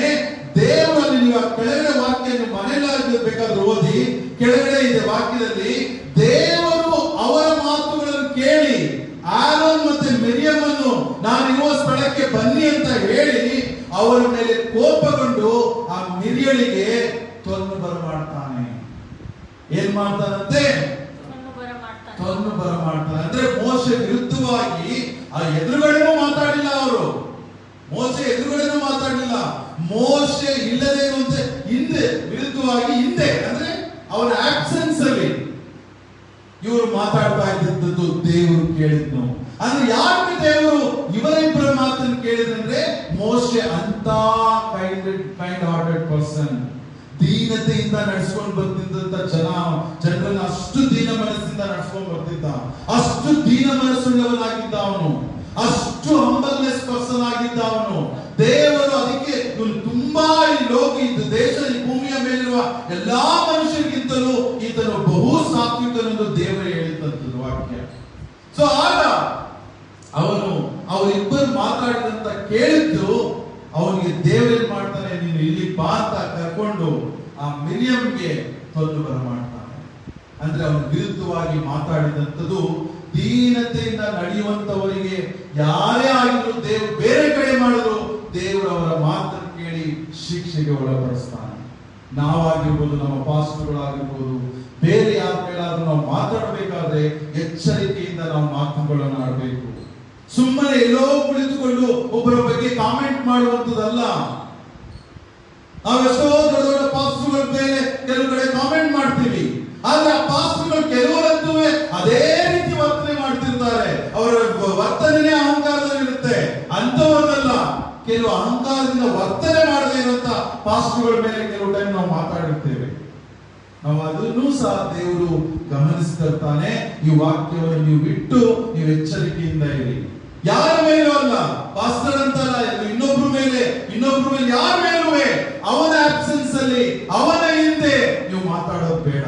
ದೇವರಲ್ಲಿ, ನೀವು ಕೆಳಗಡೆ ವಾಕ್ಯ ಮನೆಯಲ್ಲಿ ಬೇಕಾದ್ರೆ ಓದಿ, ಕೆಳಗಡೆ ಇದೆ ವಾಕ್ಯದಲ್ಲಿ, ದೇವರು ಅವರ ಮಾತುಗಳನ್ನು ಕೇಳಿ ಆರೋನ್ ಮತ್ತೆ ಮಿರಿಯಮನ್ನು ನಾನಿರುವ ಸ್ಥಳಕ್ಕೆ ಬನ್ನಿ ಅಂತ ಹೇಳಿ ಅವರ ಮೇಲೆ ಕೋಪಗೊಂಡು ಆ ಮಿರಿಯಳಿಗೆ ತೊಂದು ಬರಮಾಡ್ತಾನೆ. ಏನ್ ಮಾಡ್ತಾನಂತೆ, ತೊಂದು ಬರಮಾಡ್ತಾನೆ. ಅಂದ್ರೆ ಮೋಶೆ ವಿರುದ್ಧವಾಗಿ ಆ ಎದುರುಗಡೆನೂ ಮಾತಾಡಿಲ್ಲ ಅವರು, ಮೋಶೆ ಎದುರುಗಡೆನೂ ಮಾತಾಡಲಿಲ್ಲ. ಮೋಶೆ ಇಲ್ಲದೆ ಇರುವಂತೆ ಹಿಂದೆ ವಿರುದ್ಧವಾಗಿ ಹಿಂದೆ ಅಂದ್ರೆ ಅವರ ಆಬ್ಸೆನ್ಸ್ ಅಲ್ಲಿ ಇವರು ಮಾತಾಡ್ತಾ ಇದ್ದದ್ದು ದೇವರು ಕೇಳಿದ್ನು. ಅಂದ್ರೆ ಯಾಕೆ ದೇವರು ಇವರಿಬ್ಬರ ಮಾತನ್ನು ಕೇಳಿದಂದ್ರೆ, ಮೋಶೆ ಅಂತ ಕೈಂಡ್ ಹಾರ್ಟೆಡ್ ಪರ್ಸನ್, ದೀನತೆಯಿಂದ ನಡೆಸ್ಕೊಂಡು ಬರ್ತಿದ್ದಂತ ಜನರನ್ನ ಅಷ್ಟು ದೀನ ಮನಸ್ಸಿಂದ ನಡೆಸ್ಕೊಂಡು ಬರ್ತಿದ್ದ, ಅಷ್ಟು ದೀನ ಮನಸ್ಸುಳ್ಳವನಾಗಿದ್ದ ಅವನು, ಅಷ್ಟು ಹಂಬಲ್ನೆಸ್ ಪರ್ಸನ್ ಆಗಿದ್ದ ಅವನು. ದೇವರು ಅದಕ್ಕೆ ಇವನು ತುಂಬಾ ಈ ದೇಶ, ಈ ಭೂಮಿಯ ಮೇಲಿರುವ ಎಲ್ಲಾ ಮನುಷ್ಯರಿಗಿಂತಲೂ ಈತನು ಬಹು ಸಾತ್ವಿಕನೆಂದು ದೇವರು ಹೇಳಿದಂಥದ್ದು ವಾಕ್ಯ. ಸೊ ಆಗ ಅವರಿಬ್ಬರು ಮಾತಾಡಿದಂತ ಕೇಳಿದ್ದು ಅವನಿಗೆ ದೇವರೇನ್ ಮಾಡ್ತಾನೆ, ನೀನು ಇಲ್ಲಿ ಬಾ ಅಂತ ಕರ್ಕೊಂಡು ಆ ಮಿರಿಯಂಗೆ ತೊಂದು ಬರಮಾಡ್ತಾನೆ. ಅಂದ್ರೆ ಅವನ ವಿರುದ್ಧವಾಗಿ ಮಾತಾಡಿದಂಥದ್ದು ದೀನತೆಯಿಂದ ನಡೆಯುವಂತವರಿಗೆ ಯಾರೇ ಆಗಿದ್ರು ದೇವರು ಬೇರೆ ಕಡೆ ಮಾಡಿದ್ರು ದೇವರು ಅವರ ಮಾತನ್ನು ಕೇಳಿ ಶಿಕ್ಷೆಗೆ ಒಳಪಡಿಸ್ತಾನೆ. ನಾವಾಗಿರ್ಬೋದು, ನಮ್ಮ ಪಾಸ್ಟರ್ಗಳಾಗಿರ್ಬೋದು, ಬೇರೆ ಯಾರ ಮೇಲಾದ್ರೂ ನಾವು ಮಾತಾಡಬೇಕಾದ್ರೆ ಎಚ್ಚರಿಕೆಯಿಂದ ನಾವು ಮಾತುಗಳನ್ನು ಆಡಬೇಕು. ಸುಮ್ಮನೆ ಎಲ್ಲೋ ಕುಳಿತುಕೊಂಡು ಒಬ್ಬರ ಬಗ್ಗೆ ಕಾಮೆಂಟ್ ಮಾಡುವಂತದ್ದಲ್ಲ. ನಾವೆಷ್ಟೋ ದೊಡ್ಡ ದೊಡ್ಡ ಪಾಸ್ಟರ್ಗಳ ಮೇಲೆ ಕೆಲವು ಕಡೆ ಕಾಮೆಂಟ್ ಮಾಡ್ತೀವಿ, ಆದ್ರೆ ಆ ಪಾಸ್ಟರ್ಗಳು ಕೆಲವರಂತೂ ಅದೇ ರೀತಿ ವರ್ತನೆ ಮಾಡ್ತಿರ್ತಾರೆ. ಅವರ ವರ್ತನೆ ಅಹಂಕಾರದಲ್ಲಿರುತ್ತೆ. ಅಂತವರಲ್ಲ, ಕೆಲವು ಅಹಂಕಾರದಿಂದ ವರ್ತನೆ ಮಾಡದೇ ಇರುವಂತ ಪಾಸ್ಟರ್ಗಳ ಮೇಲೆ ಕೆಲವು ಟೈಮ್ ನಾವು ಮಾತಾಡಿರ್ತೇವೆ. ನಾವು ಅದನ್ನು ಸಹ ದೇವರು ಗಮನಿಸ್ತಿರ್ತಾನೆ. ಈ ವಾಕ್ಯವನ್ನು ನೀವು ಬಿಟ್ಟು ನೀವು ಎಚ್ಚರಿಕೆಯಿಂದ ಇರಿ. ಯಾರ ಮೇಲೂ ಅಲ್ಲ, ಪಾಸ್ಟರ್ ಅಂತಲ್ಲ, ಇನ್ನೊಬ್ರ ಮೇಲೆ ಯಾರ ಮೇಲೂ ಅವನ ಆಬ್ಸೆನ್ಸ್ ಅಲ್ಲಿ, ಅವನ ಹಿಂದೆ ನೀವು ಮಾತಾಡೋದು ಬೇಡ.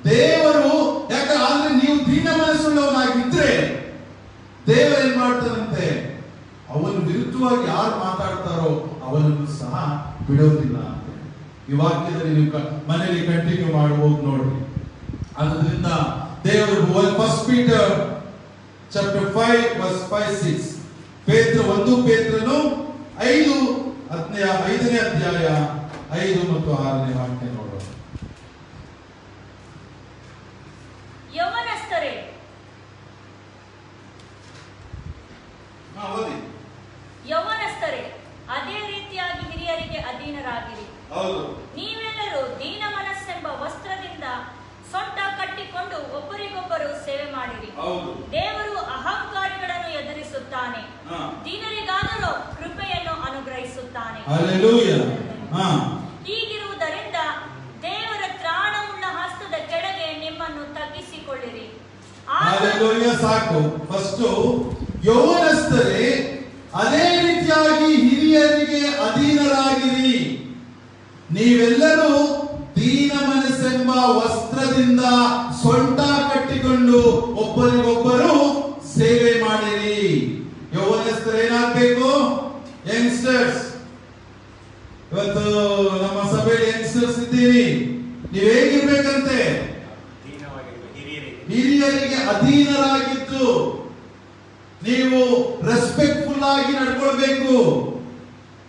ದೇವರು ಯಾಕಂದ್ರೆ ನೀವು ದೀನ ಮನಸ್ಸುಳ್ಳವನಾಗಿದ್ರೆ ದೇವರು ಏನ್ ಮಾಡ್ತಾರಂತೆ, ಅವನ ವಿರುದ್ಧವಾಗಿ ಯಾರು ಮಾತಾಡ್ತಾರೋ ಅವನನ್ನು ಸಹ ಬಿಡೋದಿಲ್ಲ ಅಂತ ಈ ವಾಕ್ಯದಲ್ಲಿ ನೀವು ಮನೆಯಲ್ಲಿ ಕಂಟಿನ್ಯೂ ಮಾಡಿ ಹೋಗಿ ನೋಡ್ರಿ. ಅದರಿಂದ ದೇವರು ಫಸ್ಟ್ ಪೀಟರ್ ಚಾಪ್ಟರ್ 5 verse 5-6 1 ಪೇತ್ರನು 5ನೇ ಅಧ್ಯಾಯ 5 ಮತ್ತು 6ನೇ ವಾಕ್ಯ ನೋಡೋಣ. ಯೌವನಸ್ಥರೇ, ಯೌವನಸ್ಥರೇ, ಅದೇ ರೀತಿಯಾಗಿ ಹಿರಿಯರಿಗೆ ಅಧೀನರಾಗಿರಿ. ನೀವೆಲ್ಲರೂ ದೀನ ಮನಸ್ಸೆಂಬ ವಸ್ತ್ರದಿಂದ ಸೊಂಟ ಕಟ್ಟಿಕೊಂಡು ಒಬ್ಬರಿಗೊಬ್ಬರು ಸೇವೆ ಮಾಡಿರಿ. ದೇವರು ಅಹಂಕಾರಿಗಳನ್ನು ಎದುರಿಸುತ್ತಾನೆ, ದೀನರಿಗಾದರೂ ಕೃಪೆಯನ್ನು ಅನುಗ್ರಹಿಸುತ್ತಾನೆ. ಹೀಗಿರುವುದರಿಂದ ದೇವರ ತ್ರಾಣವುಳ್ಳ ಹಸ್ತದ ಕೆಳಗೆ ನಿಮ್ಮನ್ನು ತಗ್ಗಿಸಿಕೊಳ್ಳಿರಿ. ಸಾಕು. ಫಸ್ಟ್ ಯೌವನಸ್ಥರೇ, ಅದೇ ರೀತಿಯಾಗಿ ಹಿರಿಯರಿಗೆ ಅಧೀನರಾಗಿರಿ. ನೀವೆಲ್ಲರೂ ದೀನ ಮನಸ್ಸೆಂಬ ವಸ್ತ್ರದಿಂದ ಸೊಂಟ ಕಟ್ಟಿಕೊಂಡು ಒಬ್ಬರಿಗೊಬ್ಬರು ಸೇವೆ ಮಾಡಿರಿ. ಯೌವನಸ್ಥರು ಏನಾಗಬೇಕು? ಯಂಗ್ಸ್ಟರ್ಸ್. ಇವತ್ತು ನಮ್ಮ ಸಭೆಯಲ್ಲಿ ಯಂಗ್ಸ್ಟರ್ಸ್ ಇದ್ದೀರಿ. ನೀವು ಹೇಗಿರ್ಬೇಕಂತೆ? ಹಿರಿಯರಿಗೆ ಅಧೀನರಾಗಿದ್ದು ನೀವು ರೆಸ್ಪೆಕ್ಟ್ಫುಲ್ ಆಗಿ ನಡ್ಕೊಳ್ಬೇಕು.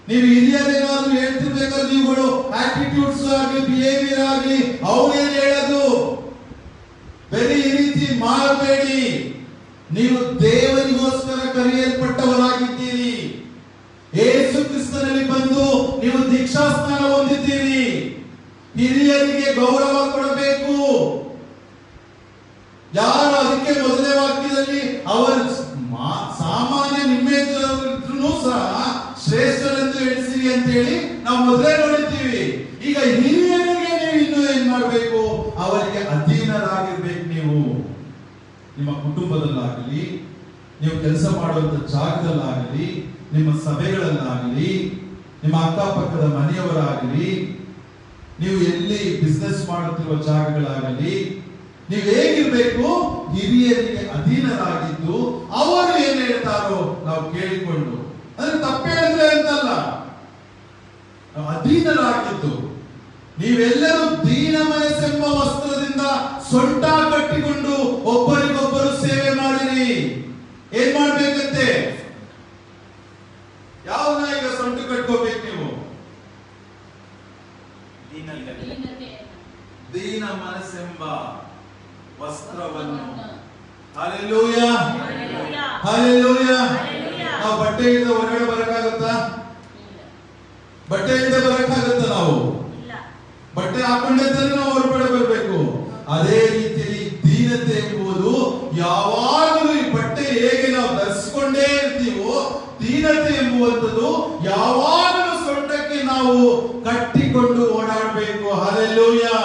ನೀವು ಹಿರಿಯರೇನಾದ್ರೂ ಹೇಳ್ತಿರ್ಬೇಕಾದ್ರೆ ನೀವುಗಳು ಆಟಿಟ್ಯೂಡ್ಸ್ ಆಗಲಿ, ಬಿಹೇವಿಯರ್ ಆಗಲಿ, ಅವ್ರೇನು ಹೇಳೋದು ಬರೀ ಈ ರೀತಿ ಮಾಡಬೇಡಿ. ನೀವು ದೇವರಿಗೋಸ್ಕರ ಕರೆಯಲ್ಪಟ್ಟವರಾಗಿದ್ದೀರಿ. ಯೇಸು ಕ್ರಿಸ್ತನಲ್ಲಿ ಬಂದು ನೀವು ದೀಕ್ಷಾಸ್ನಾನ ಹೊಂದಿದ್ದೀರಿ. ಹಿರಿಯರಿಗೆ ಗೌರವ ಕೊಡಬೇಕು. ಯಾರು ಅದಕ್ಕೆ ಮೊದಲನೇ ವಾಕ್ಯದಲ್ಲಿ ಅವರು ಸಾಮಾನ್ಯ ನಿಮ್ಮೆಲ್ಲರೂ ಸಹ ಶ್ರೇಷ್ಠರೆಂದು ಎಣಿಸಿರಿ ಅಂತ ಹೇಳಿ ನಾವು ಮೊದಲೇ ನೋಡಿದ್ದೀವಿ. ಈಗ ಹಿರಿಯರಿಗೆ ನೀವು ಇನ್ನು ಏನ್ ಮಾಡಬೇಕು? ಅವರಿಗೆ ಅಧೀನರಾಗಿರ್ಬೇಕು. ನೀವು ನಿಮ್ಮ ಕುಟುಂಬದಲ್ಲಾಗಲಿ, ನೀವು ಕೆಲಸ ಮಾಡುವಂತ ಜಾಗದಲ್ಲಾಗಲಿ, ನಿಮ್ಮ ಸಭೆಗಳಲ್ಲಾಗಲಿ, ನಿಮ್ಮ ಅಕ್ಕಪಕ್ಕದ ಮನೆಯವರಾಗಲಿ, ನೀವು ಎಲ್ಲಿ ಬಿಸ್ನೆಸ್ ಮಾಡುತ್ತಿರುವ ಜಾಗಗಳಾಗಲಿ, ನೀವು ಹೇಗಿರ್ಬೇಕು? ಹಿರಿಯರಿಗೆ ಅಧೀನರಾಗಿದ್ದು ಅವರು ಏನ್ ಹೇಳ್ತಾರೋ ನಾವು ಕೇಳಿಕೊಂಡು, ಅಂದ್ರೆ ತಪ್ಪು ಹೇಳಿದ್ರೆ ಅಂತಲ್ಲ, ಅಧೀನರಾಗಿದ್ದು ನೀವೆಲ್ಲರೂ ದೀನ ಮನಸ್ಸೆಂಬ ವಸ್ತ್ರದಿಂದ ಸೊಂಟ ಕಟ್ಟಿಕೊಂಡು ಒಬ್ಬರಿಗೊಬ್ಬರು ಸೇವೆ ಮಾಡಿರಿ. ಏನ್ ಮಾಡ್ಬೇಕಂತೆ? ಯಾವನ್ನ ಈಗ ಸೊಂಟ ಕಟ್ಕೋಬೇಕು ನೀವು? ದೀನ ಮನಸ್ಸೆಂಬ ವಸ್ತ್ರವನ್ನು. Hallelujah, hallelujah. ನಾವು ಬಟ್ಟೆಯಿಂದ ಹೊರಗಡೆ ಬರಕ್ಕಾಗುತ್ತಾ? ಬಟ್ಟೆಯಿಂದ ಬರಕ್ಕಾಗುತ್ತಾ? ನಾವು ಬಟ್ಟೆ ಹಾಕೊಂಡೇ ನಾವು ಹೊರಗಡೆ ಬರಬೇಕು. ಅದೇ ರೀತಿಯಲ್ಲಿ ದೀನತೆ ಎಂಬುದು ಯಾವಾಗಲೂ ಈ ಬಟ್ಟೆ ಹೇಗೆ ನಾವು ಧರಿಸಿಕೊಂಡೇ ಇರ್ತೀವೋ, ದೀನತೆ ಎಂಬುವಂಥದ್ದು ಯಾವಾಗಲೂ ಸೊಂಟಕ್ಕೆ ನಾವು ಕಟ್ಟಿಕೊಂಡು ಓಡಾಡಬೇಕು. ಹಲ್ಲೆಲೂಯಾ.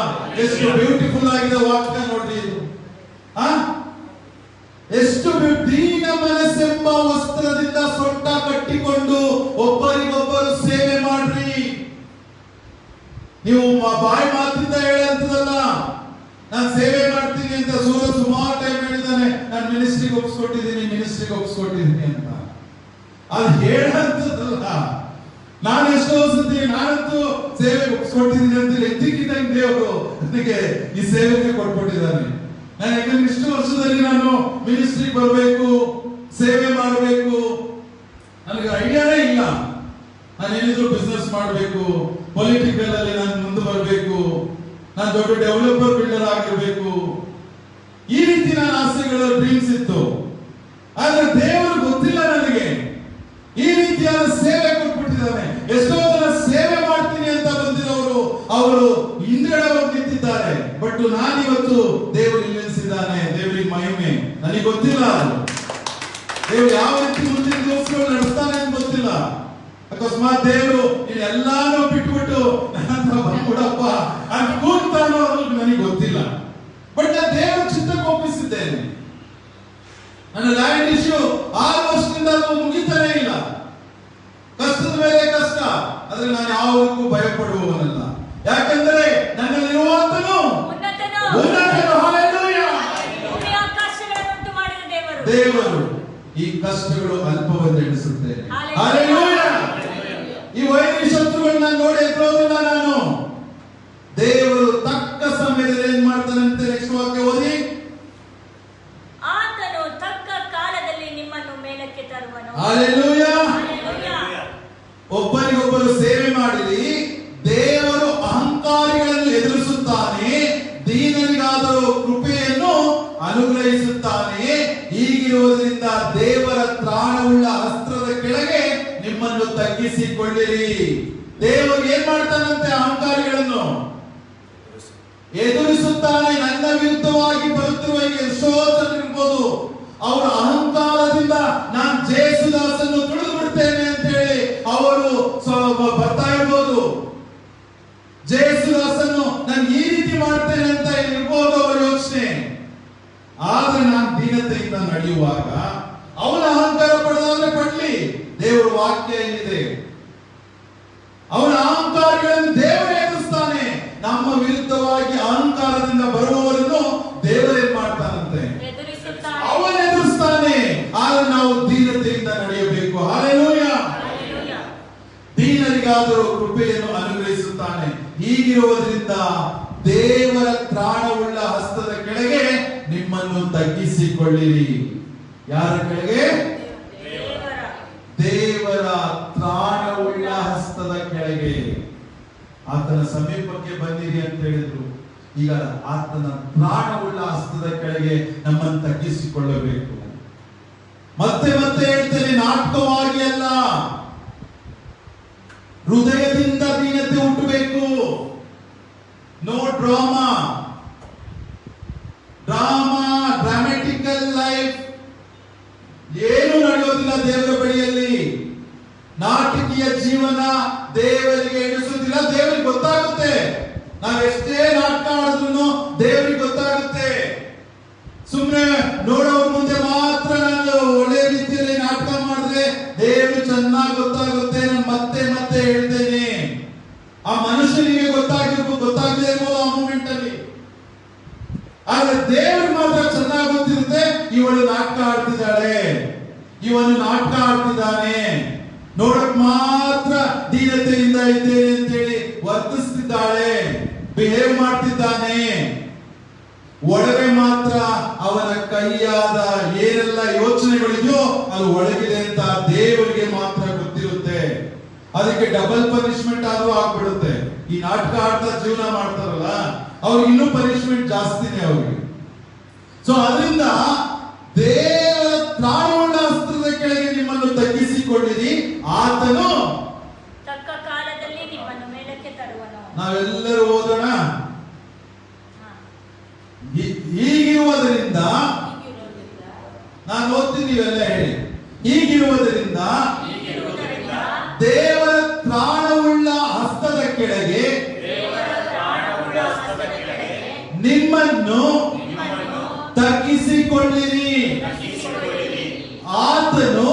ಎಷ್ಟು ಬ್ಯೂಟಿಫುಲ್ ಆಗಿದೆ ವಾಕ್ಯ ನೋಡ್ರಿ ಇದು. ಎಷ್ಟು ದೀನ ಮನಸ್ಸೆಂಬ ವಸ್ತ್ರದಿಂದ ಸೊಂಟ ಕಟ್ಟಿಕೊಂಡು ಒಬ್ಬರಿಗೊಬ್ಬರು ಸೇವೆ ಮಾಡ್ರಿ. ನೀವು ಬಾಯಿ ಮಾತಿಂದ ಹೇಳಂತದಲ್ಲ, ನಾನು ಸೇವೆ ಮಾಡ್ತೀನಿ ಅಂತ. ಸೂರಜ್ ಸುಮಾರು ಟೈಮ್ ಹೇಳಿದ್ದಾನೆ, ನಾನು ಮಿನಿಸ್ಟ್ರಿಗೆ ಒಪ್ಪಿಸ್ಕೊಟ್ಟಿದ್ದೀನಿ ಅಂತ. ಅದು ಹೇಳಂತದಲ್ಲ. ನಾನು ಎಷ್ಟೋ ಸತಿ ನಾನಂತೂ ಸೇವೆ ಒಪ್ಪಿಸ್ಕೊಟ್ಟಿದ್ದೀನಿ ಅಂತ ಎತ್ತಿಕ್ಕಿದ್ದಂಗೆ ದೇವರು ನನಗೆ ಈ ಸೇವೆಗೆ ಕೊಟ್ಬಿಟ್ಟಿದ್ದಾನೆ. ನನಗೆ ಇಷ್ಟು ವರ್ಷದಲ್ಲಿ ನಾನು ಮಿನಿಸ್ಟ್ರಿಗೆ ಬರಬೇಕು, ಸೇವೆ ಮಾಡಬೇಕು, ನನಗೆ ಐಡಿಯಾನೇ ಇಲ್ಲ. ನಾನು ಏನಿದ್ರು ಬಿಸ್ನೆಸ್ ಮಾಡಬೇಕು, ಪೊಲಿಟಿಕಲ್ ಅಲ್ಲಿ ನಾನು ಮುಂದೆ ಬರಬೇಕು, ನಾನು ದೊಡ್ಡ ಡೆವಲಪರ್ ಬಿಲ್ಡರ್ ಆಗಿರ್ಬೇಕು, ಈ ರೀತಿ ನನ್ನ ಆಸೆಗಳು ಡ್ರೀಮ್ಸ್ ಇತ್ತು. ಆದ್ರೆ ದೇವರು ಗೊತ್ತಿಲ್ಲ ನನಗೆ ಈ ರೀತಿಯಾದ ಸೇವೆ ಕೊಟ್ಬಿಟ್ಟಿದ್ದಾನೆ. ಎಷ್ಟೋ ಜನ ಸೇವೆ ಮಾಡ್ತೀನಿ ಅಂತ ಬಂದಿರೋರು ಅವರು ಹಿಂದ್ಗಡೆ ಹೋಗಿ ನಿಂತಿದ್ದಾರೆ. ಬಟ್ ನಾನಿವತ್ತು ದೇವರು ಇಲ್ಲಿ ನಿಲ್ಲಿಸಿದ್ದಾನೆ. ದೇವರಿಗೆ ಮಹಿಮೆ. ನನಗೆ ಗೊತ್ತಿಲ್ಲ ದೇವರು ಯಾವ ರೀತಿ ಮುಂದಿನ ದಿವಸಗಳು ನಡೆಸ್ತಾನೆ ಅಂತ ಗೊತ್ತಿಲ್ಲ. ಅಕಸ್ಮಾತ್ ದೇವರು ಎಲ್ಲಾನು ಬಿಟ್ಬಿಟ್ಟು ನನ್ನ ಹತ್ರ ಬಂದ್ಬಿಡಪ್ಪ ಅಂತ ಕೂರ್ತಾನೋ ಅನ್ನೋದು ನನಗೆ ಗೊತ್ತಿಲ್ಲ. ಬಟ್ ನಾನು ದೇವರ ಚಿತ್ತಕ್ಕೆ ಒಪ್ಪಿಸಿದ್ದೇನೆ. ನನ್ನ ಲ್ಯಾಂಡ್ ಇಶ್ಯೂ 6 ವರ್ಷದಿಂದ ಅದು ಮುಗಿತಾನೇ ಇಲ್ಲ. ಕಷ್ಟದ ಮೇಲೆ ಕಷ್ಟ, ಆದ್ರೆ ನಾನು ಯಾವುದಕ್ಕೂ ಭಯಪಡುವವನಲ್ಲ. ಯಾಕಂದ್ರೆ ನನ್ನಲ್ಲಿರುವಾತನು ದೇವರು. ಈ ಕಷ್ಟಗಳು ಅಲ್ಪವೆಂದು ಎಣಿಸುತ್ತೇನೆ. ಈ ವೈರಿ ಶತ್ರುಗಳನ್ನ ನೋಡಿ ಎದುರೋದಿಲ್ಲ ನಾನು. ದೇವರು ತಕ್ಕ ಸಮಯದಲ್ಲಿ ಏನ್ ಮಾಡ್ತಾನಂತೆ? ನೆಕ್ಸ್ಟ್ ವಾಕ್ಯ ಓದಿ. ಆತನು ತಕ್ಕ ಕಾಲದಲ್ಲಿ ನಿಮ್ಮನ್ನು ಮೇಲಕ್ಕೆ ತರುವನು. ಹಲ್ಲೆಲೂಯಾ. ಒಬ್ಬರಿಗೊಬ್ಬರು ಸೇವೆ ಮಾಡಿರಿ. ದೇವರು ಅಹಂಕಾರಿಗಳನ್ನು ಎದುರಿಸುತ್ತಾನೆ, ದೀನರಿಗಾದರೂ ಕೃಪೆಯನ್ನು ಅನುಗ್ರಹಿಸುತ್ತಾನೆ. ಹೀಗಿರುವುದರಿಂದ ದೇವರ ತ್ರಾಣವುಳ್ಳ ಅಸ್ತ್ರದ ಕೆಳಗೆ ನಿಮ್ಮನ್ನು ತಗ್ಗಿಸಿಕೊಳ್ಳಿರಿ. ದೇವರು ಏನ್ ಮಾಡ್ತಾನಂತೆ? ಅಹಂಕಾರಿಗಳನ್ನು ಎದುರಿಸುತ್ತಾನೆ. ನನ್ನ ವಿರುದ್ಧವಾಗಿ ಬರುತ್ತಿರುವ ಎಷ್ಟೋ ಜನರಿರ್ಬೋದು, ಅವರ ಅಹಂಕಾರದಿಂದ ನಾನು ಜೇಸುದಾಸನ್ನು ತುಳಿದು ಬಿಡ್ತೇನೆ ಅಂತ ಹೇಳಿ ಅವರು ಬರ್ತಾ ಇರ್ಬೋದು. ಜೇಸುದಾಸನ್ನು ನಾನು ಈ ರೀತಿ ಮಾಡ್ತೇನೆ ಅಂತ ಇರ್ಬೋದು ಅವರ ಯೋಚನೆ. ಆದ್ರೆ ನಾನು ದೀನತೆಯಿಂದ ನಡೆಯುವಾಗ ಅವನ ಅಹಂಕಾರ ಪಡೆದಾದ್ರೆ ಪಡ್ಲಿ. ದೇವರ ವಾಕ್ಯ ಏನಿದೆ, ಅವನ ಅಹಂಕಾರಗಳನ್ನು ದೇವರೇ ಎದುರಿಸ್ತಾನೆ. ನಮ್ಮ ವಿರುದ್ಧವಾಗಿ ಅಹಂಕಾರದಿಂದ ಬರುವವರನ್ನು ದೇವರೇನ್ ಮಾಡ್ತಾನಂತೆ? ಅವನ ಎದುರಿಸ್ತಾನೆ. ಆದ್ರೆ ನಾವು ದೀನತೆಯಿಂದ ನಡೆಯಬೇಕು. ಹಲ್ಲೆಲೂಯಾ. ದೀನರಿಗಾದರೂ ಕೃಪೆಯನ್ನು ಅನುಗ್ರಹಿಸುತ್ತಾನೆ. ಹೀಗಿರುವುದರಿಂದ ದೇವರ ತ್ರಾಣವುಳ್ಳ ಹಸ್ತದ ಕೆಳಗೆ ನಿಮ್ಮನ್ನು ತಗ್ಗಿಸಿಕೊಳ್ಳಿರಿ. ಯಾರ ಕೆಳಗೆ? ದೇವರ ತ್ರಾಣವುಳ್ಳ ಹಸ್ತದ ಕೆಳಗೆ. ಆತನ ಸಮೀಪಕ್ಕೆ ಬನ್ನಿರಿ ಅಂತ ಹೇಳಿದ್ರು. ಈಗ ಆತನ ತ್ರಾಣವುಳ್ಳ ಹಸ್ತದ ಕೆಳಗೆ ನಮ್ಮನ್ನು ತಗ್ಗಿಸಿಕೊಳ್ಳಬೇಕು. ಮತ್ತೆ ಮತ್ತೆ ಹೇಳ್ತೇನೆ, ನಾಟಕವಾಗಿ ಅಲ್ಲ, ಹೃದಯದಿಂದ ದೀನತೆ ಹುಟ್ಟಬೇಕು. No drama. ಡ್ರಾಮ್ಯಾಟಿಕಲ್ ಲೈಫ್ ಏನು ನಡೆಯೋದಿಲ್ಲ ದೇವರ ಬಳಿಯಲ್ಲಿ. ನಾಟಕೀಯ ಜೀವನ ದೇವರಿಗೆ ಎಣಿಸುವುದಿಲ್ಲ. ದೇವರಿಗೆ ಗೊತ್ತಾಗುತ್ತೆ. ನಾವೆಷ್ಟೇ ನಾಟಕ ಆಡಿದ್ರು ದೇವರಿಗೆ ಗೊತ್ತಾಗುತ್ತೆ. ಸುಮ್ಮನೆ ನೋಡೋರ ಮುಂದೆ ಮಾತ್ರ ನಾನು ಒಳ್ಳೆ ರೀತಿಯಲ್ಲಿ ನಾಟಕ ಮಾಡಿದ್ರೆ ದೇವರು ಚೆನ್ನಾಗಿ ಗೊತ್ತಾಗುತ್ತೆ. ನಾನು ಮತ್ತೆ ಮತ್ತೆ ಹೇಳ್ತೇನೆ, ಆ ಮನುಷ್ಯನಿಗೆ ಗೊತ್ತಾಗದೇ ಇರ್ಬೋದು ಆ ಮೂಮೆಂಟ್ ಅಲ್ಲಿ. ಆದ್ರೆ ದೇವ್ರಿಗೆ ಮಾತ್ರ ಚೆನ್ನಾಗಿ ಗೊತ್ತಿರುತ್ತೆ, ಇವಳು ನಾಟಕ ಆಡ್ತಿದ್ದಾಳೆ, ಇವನು ನಾಟಕ ಆಡ್ತಿದ್ದಾನೆ, ನೋಡಕ್ ಮಾತ್ರ ದೀನತೆಯಿಂದ ಇದ್ದೇನೆ ಅಂತೇಳಿ ವರ್ತಿಸ್ತಿದ್ದಾಳೆ, ಬಿಹೇವ್ ಮಾಡ್ತಿದ್ದಾನೆ. ಒಳಗೆ ಮಾತ್ರ ಅವನ ಕೈಯಾದ ಏನೆಲ್ಲ ಯೋಚನೆಗಳಿದೆಯೋ ಅದು ಒಳಗಿದೆ ಅಂತ ದೇವರಿಗೆ ಮಾತ್ರ ಗೊತ್ತಿರುತ್ತೆ. ಅದಕ್ಕೆ ಡಬಲ್ ಪನಿಷ್ಮೆಂಟ್ ಆದ್ರೂ ಆಗ್ಬಿಡುತ್ತೆ. ಈ ನಾಟಕ ಆಡ್ತಾ ಜೀವನ ಮಾಡ್ತಾರಲ್ಲ ಅವ್ರಿಗೆ ಇನ್ನೂ ಪನಿಷ್ಮೆಂಟ್ ಜಾಸ್ತಿನೇ ಅವ್ರಿಗೆ. ಸೊ ಅದರಿಂದ ದೇವರ ತ್ರಾಣವುಳ್ಳ ಹಸ್ತದ ಕೆಳಗೆ ನಿಮ್ಮನ್ನು ತಗ್ಗಿಸಿಕೊಂಡಿರಿ. ಆತನು ತಕ್ಕ ಕಾಲದಲ್ಲಿ ನಿಮ್ಮನ್ನು ಮೇಲಕ್ಕೆ ತರುವನು. ನಾವೆಲ್ಲರೂ ಓದೋಣ. ಹೀಗಿರುವುದರಿಂದ ನಾನು ಓದ್ತೀನಿ, ನೀವೆಲ್ಲ ಹೇಳಿ. ಹೀಗಿರುವುದರಿಂದ ದೇವರ ತ್ರಾಣವುಳ್ಳ ಹಸ್ತದ ಕೆಳಗೆ ನಿಮ್ಮನ್ನು ತಗ್ಗಿಸಿಕೊಳ್ಳಿರಿ. ಆತನು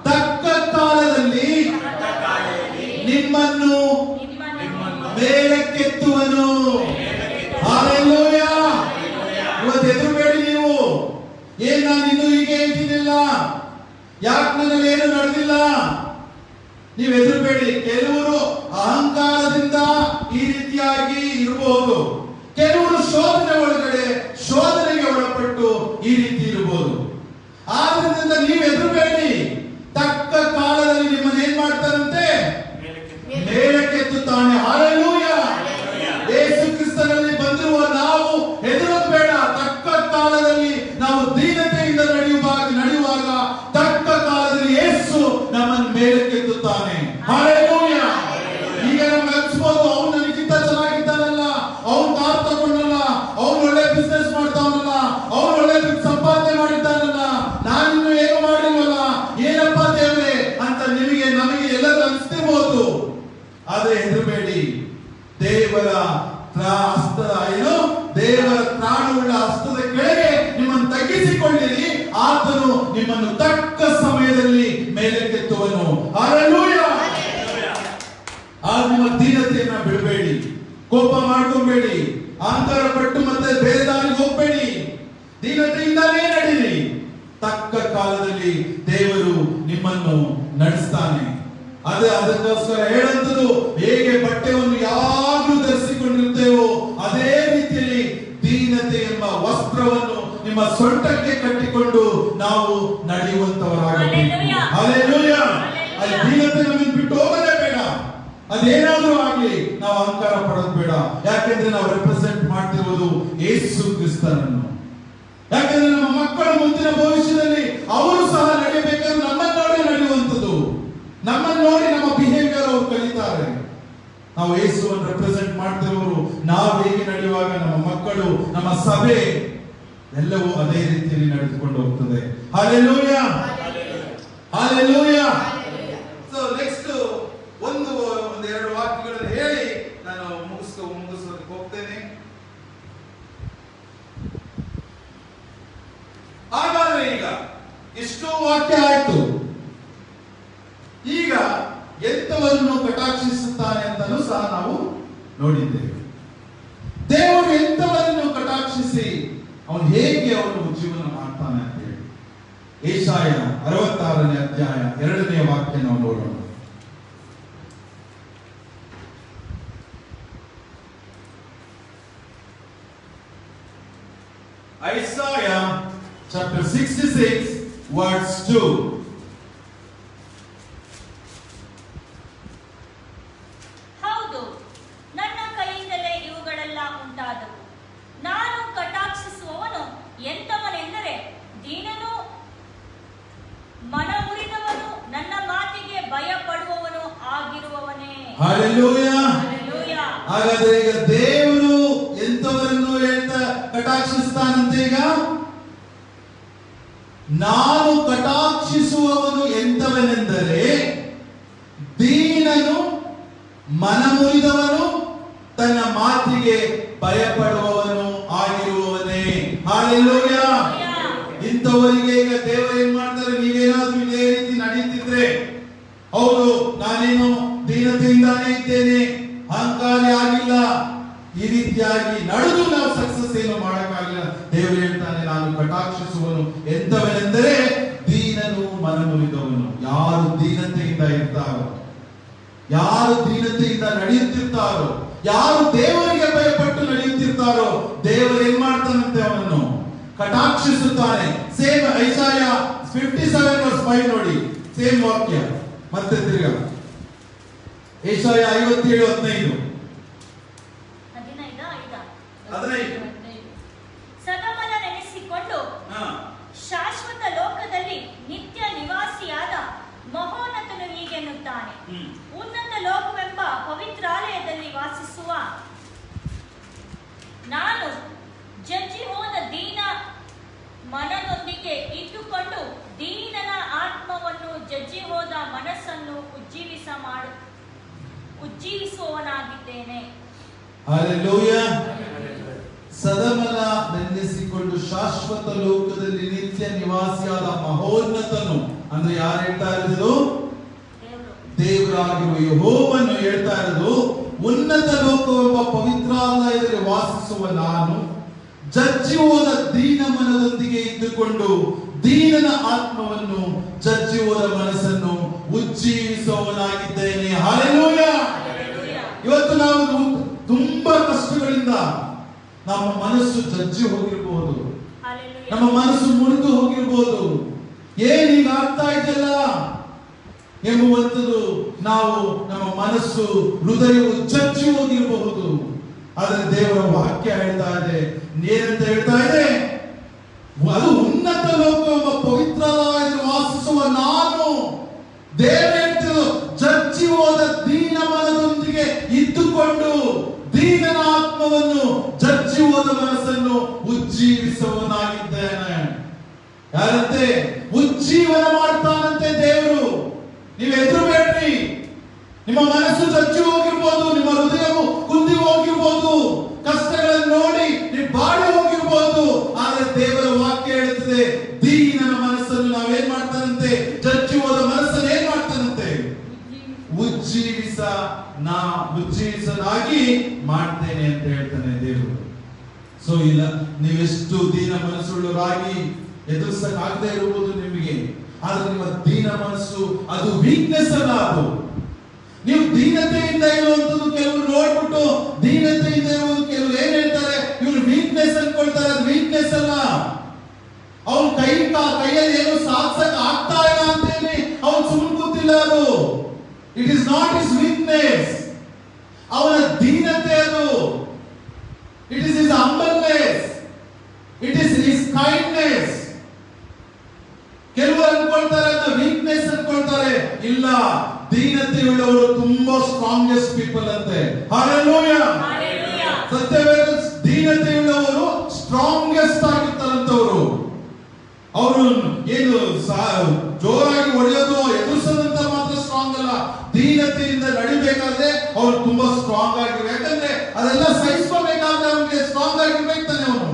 ತಕ್ಕ ಕಾಲದಲ್ಲಿ ನಿಮ್ಮನ್ನು ಮೇಲಕ್ಕೆತ್ತುವನು. ಹಲ್ಲೆಲೂಯಾ. ಇವತ್ತು ಹೆದರಬೇಡಿ ನೀವು. ಏನ್ ನಾನು ಇನ್ನೂ ಹೀಗೆ ಇದ್ದೀನಿಲ್ಲ, ಯಾಕೆ ನನ್ನಲ್ಲಿ ಏನು ನಡೆದಿಲ್ಲ, ನೀವು ಹೆದರಬೇಡಿ. ಕೆಲವರು ಅಹಂಕಾರದಿಂದ ಈ ರೀತಿಯಾಗಿ ಇರಬಹುದು, ಕೆಲವರು ಶೋಧನೆಗೆ ಒಳಪಟ್ಟು ಈ ರೀತಿ ಇರಬಹುದು. ಆದ್ರಿಂದ ನೀವು ಹೆದರಬೇಡಿ. ತಕ್ಕ ಕಾಲದಲ್ಲಿ ನಿಮ್ಮನ್ನು ಏನ್ ಮಾಡ್ತಾರಂತೆ? ಮೇಲಕ್ಕೆತ್ತುತ್ತಾನೆ. ಹಲ್ಲೆಲೂಯಾ. ಯೇಸು ದೇವರ ಹಸ್ತದ ಏನು ದೇವರ ತ್ರಾಣವುಳ್ಳ ಹಸ್ತದ ಕೆಳಗೆ ನಿಮ್ಮನ್ನು ತಗ್ಗಿಸಿಕೊಳ್ಳಿರಿ, ಆತನು ನಿಮ್ಮನ್ನು ತಕ್ಕ ಸಮಯದಲ್ಲಿ ಮೇಲಕ್ಕೆತ್ತುವನು. ಹಲ್ಲೆಲೂಯಾ. ಆಗ ನಿಮ್ಮ ದೀನತೆಯನ್ನ ಬಿಡಬೇಡಿ, ಕೋಪ ಮಾಡ್ಕೊಬೇಡಿ, ಅಹಂಕಾರ ಪಟ್ಟು ಮತ್ತೆ ಬೇರೆ ದಾರಿಗೆ ಹೋಗ್ಬೇಡಿ, ದೀನತೆಯಿಂದಾನೇ ನಡೀರಿ. ತಕ್ಕ ಕಾಲದಲ್ಲಿ ದೇವರು ನಿಮ್ಮನ್ನು ನಡೆಸ್ತಾನೆ. ಅದಕ್ಕೋಸ್ಕರ ಹೇಳುವಂಥದ್ದು, ಹೇಗೆ ಬಟ್ಟೆಯನ್ನು ಯಾವಾಗಲೂ ಧರಿಸಿಕೊಂಡಿರ್ತೇವೋ ಅದೇ ರೀತಿಯಲ್ಲಿ ದೀನತೆ ಎಂಬ ವಸ್ತ್ರವನ್ನು ನಿಮ್ಮ ಸೊಂಟಕ್ಕೆ ಕಟ್ಟಿಕೊಂಡು ನಾವು ನಡೆಯುವಂತವರಾಗಬೇಕು. ಹಲ್ಲೆಲೂಯಾ. ಅಲ್ಲಿ ದೀನತೆ ನಮಗೆ ಬಿಟ್ಟು ಹೋಗಲೇ ಬೇಡ. ಅದೇನಾದ್ರೂ ಆಗ್ಲಿ ನಾವು ಅಹಂಕಾರ ಪಡೋದು ಬೇಡ. ಯಾಕೆಂದ್ರೆ ನಾವು ರೆಪ್ರೆಸೆಂಟ್ ಮಾಡ್ತಿರುವುದು ಯೇಸು ಕ್ರಿಸ್ತನನ್ನು. ಯಾಕೆಂದ್ರೆ ನಮ್ಮ ಮಕ್ಕಳ ಮುಂದಿನ ಭವಿಷ್ಯದಲ್ಲಿ ಅವರು ಸಹ ನಡೆಯಬೇಕಾದ್ರೆ ನಮ್ಮನ್ನು ನೋಡಿ ನಡೆಯುವಂಥದ್ದು, ನಮ್ಮನ್ನು ನೋಡಿ ನಮ್ಮ ಬಿಹೇವಿಯರ್ ಅವರು ಕಲಿತಾರೆ. ನಾವು ಯೇಸುವನ್ನು ರೆಪ್ರೆಸೆಂಟ್ ಮಾಡ್ತಿರೋರು ನಾವು ಹೇಗೆ ನಡೆಯುವಾಗ ನಮ್ಮ ಮಕ್ಕಳು, ನಮ್ಮ ಸಭೆ ಎಲ್ಲವೂ ಅದೇ ರೀತಿಯಲ್ಲಿ ನಡೆದುಕೊಂಡು ಹೋಗ್ತದೆ. Hallelujah, hallelujah. ಸೊ ನೆಕ್ಸ್ಟ್ ಒಂದೆರಡು ವಾಕ್ಯಗಳನ್ನು ಹೇಳಿ ನಾನು ಮುಗಿಸೋದಕ್ಕೆ ಹೋಗ್ತೇನೆ. ಹಾಗಾದ್ರೆ ಈಗ ಇಷ್ಟು ವಾಕ್ಯ ಆಯ್ತು. ಈಗ ಎಂತವನ್ನು ಕಟಾಕ್ಷಿಸುತ್ತಾನೆ ಅಂತಲೂ ಸಹ ನಾವು ನೋಡಿದ್ದೇವೆ. ದೇವರು ಎಂತವನ್ನು ಕಟಾಕ್ಷಿಸಿ ಅವನು ಹೇಗೆ ಅವನು ಜೀವನ ಮಾಡ್ತಾನೆ ಅಂತ ಹೇಳಿ ಯೆಶಾಯ 66ನೇ ಅಧ್ಯಾಯ 2ನೇ ವಾಕ್ಯ ನಾವು ನೋಡೋಣ. Isaiah chapter 66 verse 2. ಹೌದು, ನನ್ನ ಕೈಯಿಂದಲೇ ಇವುಗಳೆಲ್ಲ ಉಂಟಾದವು. ನಾನು ಕಟಾಕ್ಷಿಸುವವನು ಎಂತವನೆಂದರೆ ದೀನನು, ಮನಮುರಿದವನು, ನನ್ನ ಮಾತಿಗೆ ಭಯಪಡುವವನು ಆಗಿರುವವನೇ. ಹಲ್ಲೆಲೂಯಾ. ಹಲ್ಲೆಲೂಯಾ. ಹಾಗಾದ್ರೆ ಈಗ ದೇವರು ಎಂತವರನ್ನು ಕಟಾಕ್ಷಿಸ್ತಾನಂತೆ. ಈಗ ನಾನು ಕಟಾಕ್ಷಿಸುವವನು ಎಂತವನೆಂದರೆ ದೀನನು, ಮನಮುರಿದವನು, ತನ್ನ ಮಾತಿಗೆ ಭಯಪಡುವವನು ಆಗಿರುವವನೇ. ಹಲ್ಲೆಲೂಯಾ. ಇಂಥವರಿಗೆ ಈಗ ದೇವರು ಏನ್ ಮಾಡ್ತಾರೆ, ನೀವೇನಾದ್ರೂ ಇದೇ ರೀತಿ ನಡೆಯುತ್ತಿದ್ರೆ, ಹೌದು ನಾನೇನು ದೀನತೆಯಿಂದಾನೇ ಇದ್ದೇನೆ, ಅಹಂಕಾರಿ ಆಗಿಲ್ಲ, ಈ ರೀತಿಯಾಗಿ ನಡೆದು ನಾವು ಸಕ್ಸಸ್ ಏನು ಮಾಡಕ್ಕಾಗಿಲ್ಲ. ದೇವರು ಹೇಳ್ತಾನೆ, ನಾನು ಕಟಾಕ್ಷಿಸುವನು ಎಂತವನೆಂದರೆ ದೀನನು, ಮನಮುರಿದವನು. ಯಾರು ದೀನತೆಯಿಂದ ಇರ್ತಾರೋ, ಯಾರು ದೀನತೆಯಿಂದ ನಡೆಯುತ್ತಿರ್ತಾರೋ, ಯಾರು ದೇವರಿಗೆ ಭಯಪಟ್ಟು ನಡೆಯುತ್ತಿರ್ತಾರೋ, ದೇವರು ಏನ್ ಮಾಡ್ತಾನಂತೆ, ಅವನನ್ನು ಕಟಾಕ್ಷಿಸುತ್ತಾನೆ. ಸೇಮ್ ಐಸಾಯ 57:5 ನೋಡಿ, ಸೇಮ್ ವಾಕ್ಯ. ಮತ್ತೆ ತಿರ್ಗಾ ಐಸಾಯ 57:15. ಸದಮನ ನೆನೆಸಿಕೊಂಡು ಶಾಶ್ವತ ಲೋಕದಲ್ಲಿ ನಿತ್ಯ ನಿವಾಸಿಯಾದ ಮಹೋನ್ನತನು ಹೀಗೆನ್ನುತ್ತಾನೆ, ಉನ್ನತ ಲೋಕವೆಂಬ ಪವಿತ್ರಾಲಯದಲ್ಲಿ ವಾಸಿಸುವ ನಾನು ಜಜ್ಜಿ ಹೋದ ದೀನ ಮನದೊಂದಿಗೆ ಇಟ್ಟುಕೊಂಡು ದೀನನ ಆತ್ಮವನ್ನು, ಜಜ್ಜಿ ಹೋದ ಮನಸ್ಸನ್ನು ಉಜ್ಜೀವಿಸುವವನಾಗಿದ್ದೇನೆ. ಹಲ್ಲೆಲೂಯಾ. ಸದಮನ ನೆನೆಸಿಕೊಂಡು ಶಾಶ್ವತ ಲೋಕದಲ್ಲಿ ನಿತ್ಯ ನಿವಾಸಿಯಾದ ಮಹೋನ್ನತನು ಅಂದ್ರೆ ಯಾರು ಹೇಳ್ತಾ ಇರೋದು? ದೇವರಾಗಿರುವ ಯೆಹೋವನು ಹೇಳ್ತಾ ಇರೋದು. ಉನ್ನತ ಲೋಕವೆಂಬ ಪವಿತ್ರಾಲಯದಲ್ಲಿ ವಾಸಿಸುವ ನಾನು ಜಜ್ಜಿ ಹೋದ ದೀನ ಮನದೊಂದಿಗೆ ಇದ್ದುಕೊಂಡು ದೀನನ ಆತ್ಮವನ್ನು, ಜಜ್ಜಿ ಹೋದ ಮನಸ್ಸನ್ನು ಉಜ್ಜೀವಿಸುವವನಾಗಿದ್ದೇನೆ. ಹಲ್ಲೆಲೂಯಾ. ಇವತ್ತು ನಾವು ತುಂಬಾ ಕಷ್ಟಗಳಿಂದ ನಮ್ಮ ಮನಸ್ಸು ಜಜ್ಜಿ ಹೋಗಿರಬಹುದು, ನಮ್ಮ ಮನಸ್ಸು ಮುರಿದು ಹೋಗಿರಬಹುದು. ಏನೀಗ ಆಗ್ತಾ ಇದೆಯಲ್ಲ ಎಂಬುವಂಥದ್ದು ನಾವು, ನಮ್ಮ ಮನಸ್ಸು, ಹೃದಯವು ಜಜ್ಜಿ ಹೋಗಿರಬಹುದು. ಆದರೆ ದೇವರ ವಾಕ್ಯ ಹೇಳ್ತಾ ಇದೆ, ಏನಂತ ಹೇಳ್ತಾ ಇದೆ? ಅದು ಉನ್ನತ ಲೋಕ ಎಂಬ ಪವಿತ್ರಾಲಯದಲ್ಲಿ ವಾಸಿಸುವ ನಾನು, ದೇವರು ಹೇಳ್ತಿರೋದು, ಜಜ್ಜಿ ಹೋದ ದೀನ ಮನದೊಂದಿಗೆ ಇದ್ದುಕೊಂಡು ದೀನನ ಆತ್ಮವನ್ನು, ಜಜ್ಜಿ ಹೋದ ಮನಸ್ಸನ್ನು ಉಜ್ಜೀವಿಸುವವನಾಗಿದ್ದೇನೆ. ಯಾರಂತೆ? ಉಜ್ಜೀವನ ಮಾಡ್ತಾನಂತೆ ದೇವರು. ನೀವು ಎದುರು ಬೇಡ್ರಿ. ನಿಮ್ಮ ಮನಸ್ಸು ಜಜ್ಜಿ ಹೋಗಿರ್ಬೋದು, ನಿಮ್ಮ ಹೃದಯವು ಕುಂದಿ ಹೋಗಿರ್ಬೋದು, ಹೋಗಿರ್ಬೋದು, ಕಷ್ಟಗಳನ್ನು ನೋಡಿ ನೀವು ಬಾಡಿ ಹೋಗಿರ್ಬೋದು. ಆದ್ರೆ ದೇವರ ವಾಕ್ಯ ಹೇಳುತ್ತದೆ, ದೀನನ ಮನಸ್ಸನ್ನು ನಾವೇನ್ ಮಾಡ್ತಾನಂತೆ, ಚಚ್ಚಿ ಹೋದ ಮನಸ್ಸನ್ನು ಏನ್ ಮಾಡ್ತಾನಂತೆ, ಉಜ್ಜೀವಿಸನಾಗಿ ಮಾಡ್ತೇನೆ ಅಂತ ಹೇಳ್ತಾನೆ ದೇವರು. ಸೊ ಇಲ್ಲ, ನೀವೆಷ್ಟು ದೀನ ಮನಸ್ಸುಳ್ಳವರಾಗಿ ಎದುರಿಸಕ್ಕಾಗದೇ ಇರುವುದು ನಿಮಗೆ, ಆದ್ರೆ ನಿಮ್ಮ ದೀನ ಮನಸ್ಸು ಅದು ವೀಕ್ನೆಸ್ ಅಲ್ಲ. ಅದು ನೀವು ದೀನತೆಯಿಂದ ಇರುವಂತದ್ದು ಕೆಲವರು ನೋಡ್ಬಿಟ್ಟು ದೀನತೆಯಿಂದ ಇರುವುದು ಕೆಲವರು ಏನ್ ಹೇಳ್ತಾರೆ, ಇವರು ವೀಕ್ನೆಸ್ ಅನ್ಕೊಳ್ತಾರೆ. ಅದು ವೀಕ್ನೆಸ್ ಅಲ್ಲ. ಅವನು ಕೈಯಲ್ಲಿ ಏನು ಸಾಧಿಸಕ್ ಆಗ್ತಾ ಇಲ್ಲ ಅಂತೇಳಿ ಅವನು ಸುಮ್ಮನೆ ಕೂತಿಲ್ಲ. ಅದು it is not is weakness, ಅವನ ದೀನತೆ ಅದು. It is his humbleness, it is his kindness. ಕೆಲವರು ಅನ್ಕೊಳ್ತಾರೆ ಅದನ್ನ ವೀಕ್ನೆಸ್ ಅನ್ಕೊಳ್ತಾರೆ. ಇಲ್ಲ, ದೀನತೆ ಉಳ್ಳವರು ತುಂಬಾ ಸ್ಟ್ರಾಂಗೆಸ್ಟ್ ಪೀಪಲ್ ಅಂತೆ. ಹಲ್ಲೆಲೂಯಾ. ಸತ್ಯವೇದ ದೀನತೆ ಉಳ್ಳವರು ಸ್ಟ್ರಾಂಗೆಸ್ಟ್ ಆಗಿರ್ತಾರಂತವರು. ಅವರು ಏನು ಜೋರಾಗಿ ಹೊಡೆಯೋದು ಎದುರಿಸೋದಂತ ಮಾತ್ರ ಸ್ಟ್ರಾಂಗ್ ಅಲ್ಲ, ದೀನತೆಯಿಂದ ನಡಿಬೇಕಾದ್ರೆ ಅವ್ರು ತುಂಬಾ ಸ್ಟ್ರಾಂಗ್ ಆಗಿರ್ಬೇಕು. ಯಾಕಂದ್ರೆ ಅದೆಲ್ಲ ಸಹಿಸ್ಕೋಬೇಕಾದ್ರೆ ಅವ್ನಿಗೆ ಸ್ಟ್ರಾಂಗ್ ಆಗಿರ್ಬೇಕು ತಾನೆ. ಅವನು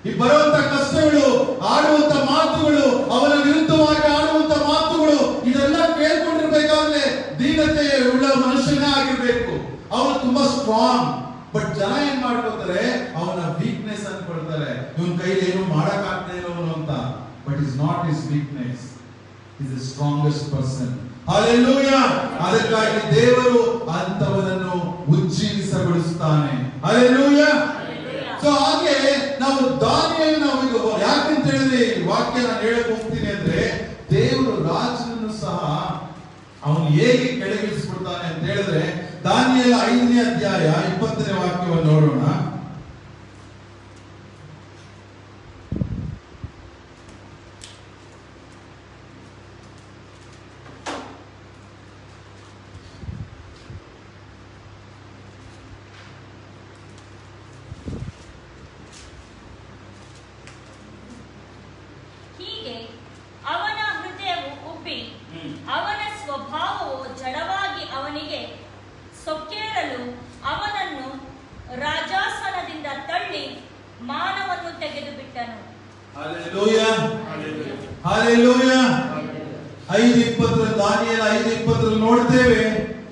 ಈ ಬರುವಂತ ಕಷ್ಟಗಳು, ಆಡುವಂತ ಮಾತುಗಳು, ಅವನ ವಿರುದ್ಧವಾಗಿ ಆಡುವಂತ ಮಾತುಗಳು, ಇದೆಲ್ಲ ಕೇಳ್ಕೊಂಡಿರ್ಬೇಕಾದ್ರೆ ದೀನತೆ ಉಳ್ಳ ಮನುಷ್ಯನೇ ಆಗಿರ್ಬೇಕು. ಅವನು ತುಂಬಾ ಸ್ಟ್ರಾಂಗ್. ಬಟ್ ಜನ ಏನ್ ಮಾಡ್ಕೊತಾರೆ, ಅವನ ವೀಕ್ನೆಸ್ ಅನ್ಕೊಳ್ತಾರೆ. ಇವನ್ ಕೈಲಿ ಏನು ಮಾಡಕ್ ಆಗ್ತಾ ಇರೋನು ಅಂತ. But is not is weakness, is the strongest person. Hallelujah. ಅದಕ್ಕಾಗಿ ದೇವರು ಅಂತವನನ್ನು ಉಜ್ಜೀವಿಸಗೊಳಿಸುತ್ತಾನೆ. ಹಲ್ಲೆಲೂಯಾ. ಸೊ ಹಾಗೆ ನಾವು ದಾನಿಯೇಲನ ನಾವು ಈಗ ಯಾಕಂತ ಹೇಳಿದ್ರೆ ಈ ವಾಕ್ಯ ನಾನು ಹೇಳಕ್ ಹೋಗ್ತೀನಿ ಅಂದ್ರೆ, ದೇವರು ರಾಜನನ್ನು ಸಹ ಅವನು ಹೇಗೆ ಕೆಳಗಿಳಿಸ್ಬಿಡ್ತಾನೆ ಅಂತ ಹೇಳಿದ್ರೆ, ದಾನಿಯೇಲ 5ನೇ ಅಧ್ಯಾಯ 20ನೇ ವಾಕ್ಯವನ್ನು ನೋಡೋಣ. ಅವನ ಹೃದಯವು ಉಬ್ಬಿ ಅವನ ಸ್ವಭಾವವು ಜಡವಾಗಿ ಅವನಿಗೆ ಸೊಕ್ಕೇರಲು ಅವನನ್ನು ರಾಜಾಸನದಿಂದ ತಳ್ಳಿ ಮಾನವನ್ನು ತೆಗೆದು ಬಿಟ್ಟನು. ಹಲ್ಲೆಲೂಯಾ. ಹಲ್ಲೆಲೂಯಾ. 5:20 ದಾನಿಯೇಲ 5:20 ನೋಡ್ತೇವೆ,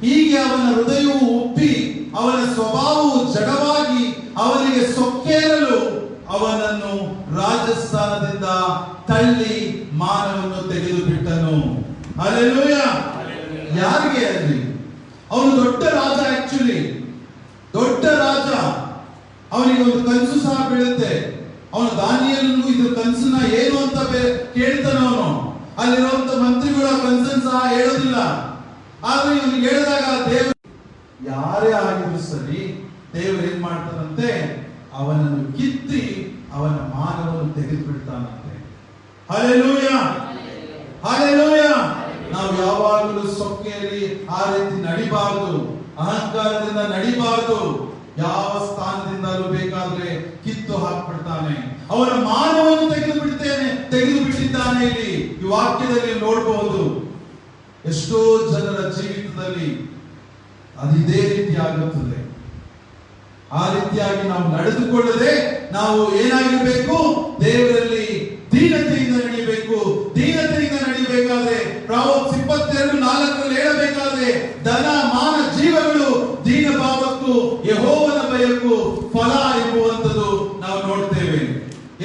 ಹೀಗೆ ಅವನ ಹೃದಯವು ಉಬ್ಬಿ ಅವನ ಸ್ವಭಾವವು ಜಡವಾಗಿ ಅವನಿಗೆ ಸೊಕ್ಕೇರಲು ಅವನನ್ನು ರಾಜಸ್ಥಾನದಿಂದ ತಳ್ಳಿ ಮಾನವನ್ನು ತೆಗೆದು ಬಿಟ್ಟನು. ಹಲ್ಲೆಲೂಯಾ. ಯಾರಿಗೆ ಅಲ್ಲಿ? ಅವನು ದೊಡ್ಡ ರಾಜ, ಆಕ್ಚುಲಿ ದೊಡ್ಡ ರಾಜ. ಅವನಿಗೆ ಒಂದು ಕನಸು ಸಹ ಬೀಳುತ್ತೆ. ಅವನು ದಾನಿಯೇಲನಿಗೂ ಇದ್ರ ಕನಸನ್ನ ಏನು ಅಂತ ಕೇಳ್ತಾನೆ. ಅವನು ಅಲ್ಲಿರುವಂತ ಮಂತ್ರಿಗಳು ಆ ಕನಸನ್ನು ಸಹ ಹೇಳೋದಿಲ್ಲ. ಆದ್ರೆ ಇವನಿಗೆ ಹೇಳಿದಾಗ ದೇವರು, ಯಾರೇ ಆಗಿದ್ರು ಸರಿ, ದೇವರು ಏನ್ ಮಾಡ್ತಾನಂತೆ, ಅವನನ್ನು ಕಿತ್ತಿ ಅವನ ಮಾನವನ್ನು ತೆಗೆದು ಬಿಡ್ತಾನಂತೆ. ಹಲ್ಲೆಲೂಯಾ. ಹಲ್ಲೆಲೂಯಾ. ನಾವು ಯಾವಾಗಲೂ ಸೊಕ್ಕೇರಿ ಆ ರೀತಿ ನಡಿಬಾರದು, ಅಹಂಕಾರದಿಂದ ನಡಿಬಾರದು. ಯಾವ ಸ್ಥಾನದಿಂದಲೂ ಬೇಕಾದ್ರೆ ಕಿತ್ತು ಹಾಕ್ಬಿಡ್ತಾನೆ. ಅವನ ಮಾನವನ್ನು ತೆಗೆದು ಬಿಟ್ಟಿದ್ದಾನೆ. ಇಲ್ಲಿ ಈ ವಾಕ್ಯದಲ್ಲಿ ನೋಡಬಹುದು. ಎಷ್ಟೋ ಜನರ ಜೀವಿತದಲ್ಲಿ ಅದು ಇದೇ ರೀತಿ ಆಗುತ್ತದೆ. ಆ ರೀತಿಯಾಗಿ ನಾವು ನಡೆದುಕೊಳ್ಳದೆ ನಾವು ಏನಾಗಿರ್ಬೇಕು, ದೇವರಲ್ಲಿ ದೀನತೆಯಿಂದ ನಡಿಬೇಕು. ದೀನತೆಯಿಂದ ನಡಿಬೇಕಾದ್ರೆ ಪ್ರಾವರ್ಬ್ಸ್ 22:4 ಹೇಳಬೇಕಾದ್ರೆ, ಧನ ಮಾನ ಜೀವಗಳು ದೀನ ಭಾವಕ್ಕೂ ಯೆಹೋವನ ಭಯಕ್ಕೂ ಫಲ ಎಂಬುವಂಥದ್ದು ನಾವು ನೋಡ್ತೇವೆ.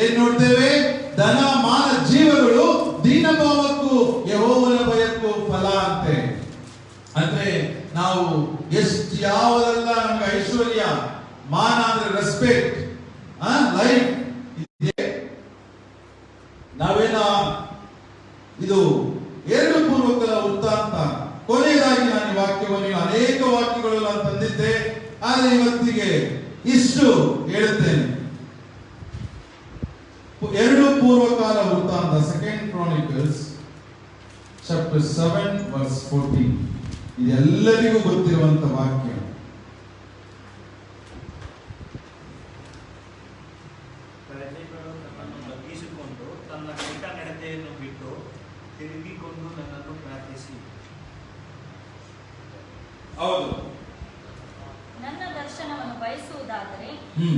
ಏನ್ ನೋಡ್ತೇವೆ? ಧನ ಮಾನ ಜೀವಗಳು ದೀನ ಭಾವಕ್ಕೂ ಯೆಹೋವನ ಭಯಕ್ಕೂ ಫಲ ಅಂತೆ. ಅಂದ್ರೆ ನಾವು ಎಷ್ಟು ಯಾವದೆಲ್ಲ ನಮ್ಗೆ ಐಶ್ವರ್ಯ, ಮಾನ ಅಂದ್ರೆ ರೆಸ್ಪೆಕ್ಟ್, ಲೈಫ್, ನಾವೇನ ಇದು 2 ಪೂರ್ವಕರ ವೃತ್ತಾಂತ. ಕೊನೆಯದಾಗಿ ನಾನು ಈ ವಾಕ್ಯವನ್ನು, ಅನೇಕ ವಾಕ್ಯಗಳು ನಾನು ತಂದಿದ್ದೆ, ಆದರೆ ಇವತ್ತಿಗೆ ಇಷ್ಟು ಹೇಳುತ್ತೇನೆ. 2 ಪೂರ್ವಕಾಲ ವೃತ್ತಾಂತ, 2 Chronicles chapter 7:14. ಇದೆಲ್ಲರಿಗೂ ಗೊತ್ತಿರುವಂತ ವಾಕ್ಯ. ಪ್ರಜೆಗಳು ನನ್ನನ್ನು ಬಗ್ಗಿಸಿಕೊಂಡು ತನ್ನ ಕೆಟ್ಟ ನಡತೆಯನ್ನು ಬಿಟ್ಟು ತಿರುಗಿಕೊಂಡು ನನ್ನನ್ನು ಪ್ರಾರ್ಥಿಸಿ. ಹೌದು. ನನ್ನ ದರ್ಶನವನ್ನು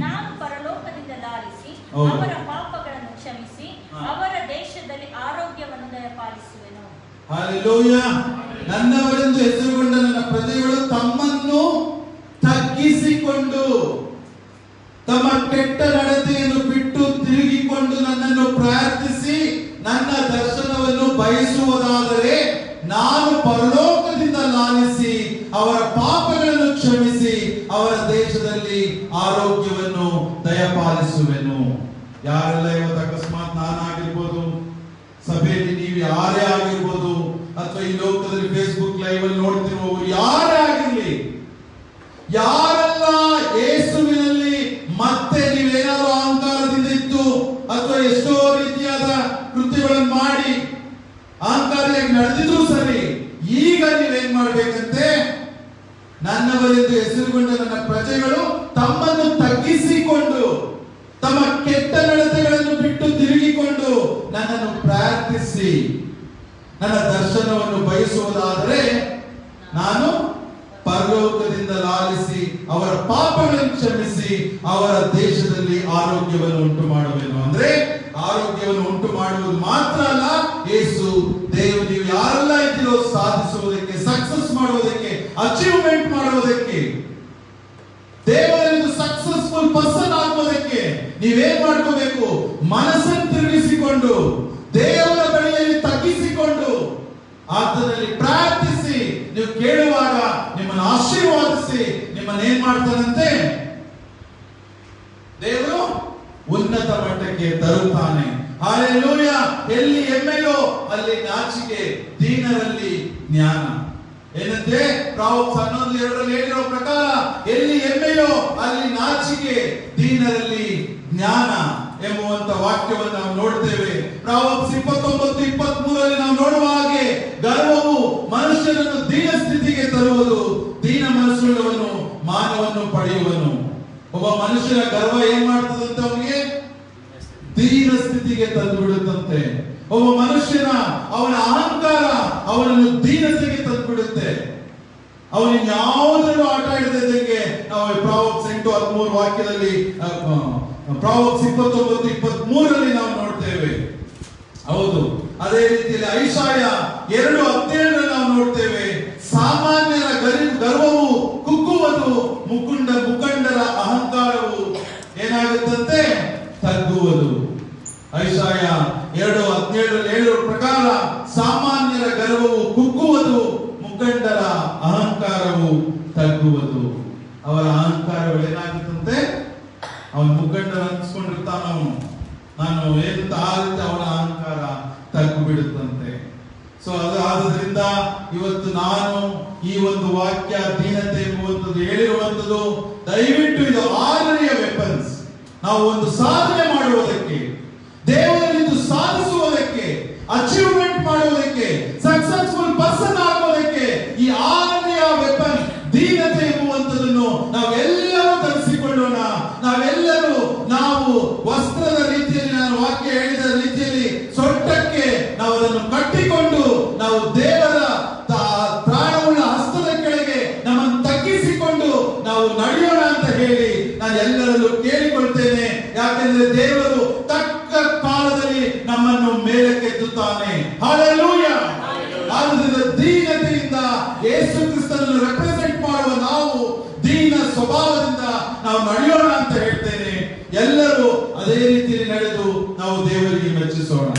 ನಾನು ಪರಲೋಕದಿಂದ ಲಾಲಿಸಿ ಹೌದು. ಅವರ ಪಾಪಗಳನ್ನು ಕ್ಷಮಿಸಿ ಅವರ ದೇಶದಲ್ಲಿ ಆರೋಗ್ಯವನ್ನು ದಯಪಾಲಿಸುವೆನು. ಹಲ್ಲೆಲೂಯಾ. ನನ್ನವರೆಂದು ಹೆಸರುಗೊಂಡ ನನ್ನ ಪ್ರಜೆಗಳು ತಮ್ಮನ್ನು ತಗ್ಗಿಸಿಕೊಂಡು ತಮ್ಮ ಕೆಟ್ಟ ನಡತೆಯನ್ನು ಬಿಟ್ಟು ತಿರುಗಿಕೊಂಡು ನನ್ನನ್ನು ಪ್ರಾರ್ಥಿಸಿ ನನ್ನ ದರ್ಶನವನ್ನು ಬಯಸುವುದಾದರೆ ನಾನು ಪರಲೋಕದಿಂದ ಲಾಲಿಸಿ ಅವರ ಪಾಪಗಳನ್ನು ಕ್ಷಮಿಸಿ ಅವರ ದೇಶದಲ್ಲಿ ಆರೋಗ್ಯವನ್ನು ದಯಪಾಲಿಸುವೆನು. ಯಾರೆಲ್ಲ ಇವತ್ತು ಅಕಸ್ಮಾತ್ ನಾನಾಗಿರ್ಬೋದು, ಸಭೆಯಲ್ಲಿ ನೀವು ಯಾರೇ ಆಗಿರ್ಬೋದು, ಅಥವಾ ಈ ಲೋಕದಲ್ಲಿ ಫೇಸ್ಬುಕ್ ಲೈವ್ ಅಲ್ಲಿ ನೋಡ್ತಿರುವವರು ಯಾರೇ ಆಗಿರ್ಲಿ, ಯಾರೆಲ್ಲ ಯೇಸುವಿನಲ್ಲಿ ಮತ್ತೆ ನೀವೇನಾದ್ರೂ ಅಹಂಕಾರದಿಂದ ಇದ್ದು ಅಥವಾ ಎಷ್ಟೋ ರೀತಿಯಾದ ಕೃತ್ಯಗಳನ್ನು ಮಾಡಿ ಅಹಂಕಾರಿಯಾಗಿ ನಡೆದಿದ್ರು ಸರಿ, ಈಗ ನೀವೇನ್ ಮಾಡ್ಬೇಕಂತೆ, ನನ್ನವರೆಂದು ಹೆಸರುಗೊಂಡ ನನ್ನ ಪ್ರಜೆಗಳು ತಮ್ಮನ್ನು ತಗ್ಗಿಸಿಕೊಂಡು ತಮ್ಮ ಕೆಟ್ಟ ನಡತೆಗಳನ್ನು ಬಿಟ್ಟು ತಿರುಗಿಕೊಂಡು ನನ್ನನ್ನು ಪ್ರಾರ್ಥಿಸಿ ನನ್ನ ದರ್ಶನವನ್ನು ಬಯಸುವುದಾದರೆ ನಾನು ಪರಲೋಕದಿಂದ ಲಾಲಿಸಿ ಅವರ ಪಾಪಗಳನ್ನು ಕ್ಷಮಿಸಿ ಅವರ ದೇಶದಲ್ಲಿ ಆರೋಗ್ಯವನ್ನು ಉಂಟು ಮಾಡುವೆನು. ಅಂದ್ರೆ ಆರೋಗ್ಯವನ್ನು ಉಂಟು ಮಾಡುವುದು ಮಾತ್ರ ಅಲ್ಲ, ಯೇಸು ದೇವರು ನೀವು ಯಾರೆಲ್ಲ ಇದ್ದೀರೋ ಸಾಧಿಸುವುದಕ್ಕೆ, ಸಕ್ಸಸ್ ಮಾಡುವುದಕ್ಕೆ, ಅಚೀವ್ಮೆಂಟ್ ಮಾಡುವುದಕ್ಕೆ, ದೇವರಿಂದ ಸಕ್ಸಸ್ಫುಲ್ ಪರ್ಸನ್ ಆಗುವುದಕ್ಕೆ ನೀವೇನ್ ಮಾಡ್ಕೋಬೇಕು, ಮನಸ್ಸನ್ನು ತಿರುಗಿಸಿಕೊಂಡು ದೇವರ ಬಳಿಯಲ್ಲಿ ತಗ್ಗಿಸಿಕೊಂಡು ಆತನಲ್ಲಿ ಪ್ರಾರ್ಥಿಸಿ ನೀವು ಕೇಳುವಾಗ ನಿಮ್ಮನ್ನು ಆಶೀರ್ವಾದಿಸಿ ನಿಮ್ಮನ್ನು ಏನ್ ಮಾಡ್ತಾನಂತೆ, ದೇವರು ಉನ್ನತ ಮಟ್ಟಕ್ಕೆ ತರುತ್ತಾನೆ. ಹಲ್ಲೆಲೂಯಾ. ಎಲ್ಲಿ ಹೆಮ್ಮೆಯೋ ಅಲ್ಲಿ ನಾಚಿಕೆ, ದೀನರಲ್ಲಿ ಜ್ಞಾನ. ಏನಂತೆ ಪ್ರಾವರ್ಬ್ಸ್ 11:2 ಹೇಳಿರೋ ಪ್ರಕಾರ ಎಲ್ಲಿ ಹೆಮ್ಮೆಯೋ ಅಲ್ಲಿ ನಾಚಿಕೆ, ದೀನರಲ್ಲಿ ಜ್ಞಾನ ಎಂಬುವಂತ ವಾಕ್ಯವನ್ನು ನಾವು ನೋಡ್ತೇವೆ. ಪ್ರಾವರ್ಬ್ಸ್ 29:23 ನಾವು ನೋಡುವ ಹಾಗೆ ಗರ್ವವು ಮನುಷ್ಯನನ್ನು ದೀನ ಸ್ಥಿತಿಗೆ ತರುವುದು, ದೀನ ಮನಸ್ಸುಳ್ಳವನು ಮಾನವನ್ನು ಪಡೆಯುವನು. ಒಬ್ಬ ಮನುಷ್ಯನ ಗರ್ವ ಏನ್ ಮಾಡ್ತದಂತೆ, ಅವನಿಗೆ ದೀನ ಸ್ಥಿತಿಗೆ ತಂದು ಬಿಡುತ್ತಂತೆ. ಒಬ್ಬ ಮನುಷ್ಯನ ಅವನ ಅಹಂಕಾರ ಅವನನ್ನು ದೀನತೆಗೆ ತಂದು ಬಿಡುತ್ತೆ. ಅವನಿಗೆ ಯಾವುದನ್ನು ಆಟ ಹಿಡಿದಂಗೆ ನಾವು ಪ್ರಾವರ್ಬ್ಸ್ 8:13 ವಾಕ್ಯದಲ್ಲಿ, ಪ್ರಾವರ್ಬ್ಸ್ 29:23 ನಾವು ನೋಡ್ತೇವೆ. ಹೌದು, ಅದೇ ರೀತಿಯಲ್ಲಿ ಐಸಾಯ 2:17 ನಾವು ನೋಡ್ತೇವೆ. ಸಾಮಾನ್ಯರ ಗರ್ವವು ಕುಗ್ಗುವುದು, ಮುಖಂಡರ ಅಹಂಕಾರವು ಏನಾಗುತ್ತಂತೆ, ತಗ್ಗುವುದು. ಐಸಾಯ 2:17 ಹೇಳಿರುವ ಪ್ರಕಾರ ಸಾಮಾನ್ಯರ ಗರ್ವವು ಕುಗ್ಗುವುದು, ಮುಖಂಡರ ಅಹಂಕಾರವು ತಗ್ಗುವುದು. ಅವರ ಅಹಂಕಾರಗಳು ಏನಾಗುತ್ತಂತೆ, ಅವನ ಮುಖಂಡರ ಅನ್ಸ್ಕೊಂಡಿರ್ತಾನ, ನಾನು ಏನಂತ ಆ ರೀತಿ ಅವನ ಅಹಂಕಾರ ತಗ್ಗು ಬಿಡುತ್ತಂತೆ. ಸೊ ಅದು ಆದ್ರಿಂದ ಇವತ್ತು ನಾನು ಈ ಒಂದು ವಾಕ್ಯ ದೀನತೆ ಎಂಬುವಂಥದ್ದು ಹೇಳಿರುವಂಥದ್ದು, ದಯವಿಟ್ಟು ಇದು 6ನೇ ವೆಪನ್ಸ್. ನಾವು ಒಂದು ಸಾಧನೆ ಮಾಡುವುದಕ್ಕೆ, ದೇವರಲ್ಲಿ ಸಾಧಿಸುವುದಕ್ಕೆ, ಅಚೀವ್ಮೆಂಟ್ ಮಾಡುವುದಕ್ಕೆ, ಸಕ್ಸಸ್ಫುಲ್ ಪರ್ಸನ್ ಆಗುವುದಕ್ಕೆ ಈ 6ನೇ ವೆಪನ್ ದೀನತೆ ಎಂಬುವಂಥದ್ದನ್ನು ನಾವೆಲ್ಲರೂ ಧರಿಸಿಕೊಳ್ಳೋಣ. ನಾವೆಲ್ಲರೂ ನಾವು ವಸ್ತ್ರದ ರೀತಿಯಲ್ಲಿ, ನಾನು ವಾಕ್ಯ ಹೇಳಿದ ರೀತಿಯಲ್ಲಿ ಸೊಂಟಕ್ಕೆ ನಾವು ಅದನ್ನು ಕಟ್ಟಿಕೊಂಡು ನಾವು ದೇವರ ಪ್ರಾಣವುಳ್ಳ ಹಸ್ತದ ಕೆಳಗೆ ನಮ್ಮನ್ನು ತಗ್ಗಿಸಿಕೊಂಡು ನಾವು ನಡೆಯೋಣ ಅಂತ ಹೇಳಿ ನಾನು ಎಲ್ಲರಲ್ಲೂ ಕೇಳಿಕೊಳ್ತೇನೆ. ಯಾಕೆಂದ್ರೆ ದೇವರು ತಕ್ಕ ಕಾಲದಲ್ಲಿ ನಮ್ಮನ್ನು ಮೇಲಕ್ಕೆತ್ತುತ್ತಾನೆ. ಹಲ್ಲೆಲೂಯಾ. ಆದ್ದರಿಂದ ದೀನತೆಯಿಂದ ಯೇಸು ಕ್ರಿಸ್ತನನ್ನು ರೆಪ್ರೆಸೆಂಟ್ ಮಾಡುವ ನಾವು ದೀನ ಸ್ವಭಾವದಿಂದ ನಾವು ನಡೆಯೋಣ ಅಂತ ಹೇಳ್ತೇನೆ. ಎಲ್ಲರೂ ಅದೇ ರೀತಿಯಲ್ಲಿ ನಡೆದು ನಾವು ದೇವರಿಗೆ ಮೆಚ್ಚಿಸೋಣ.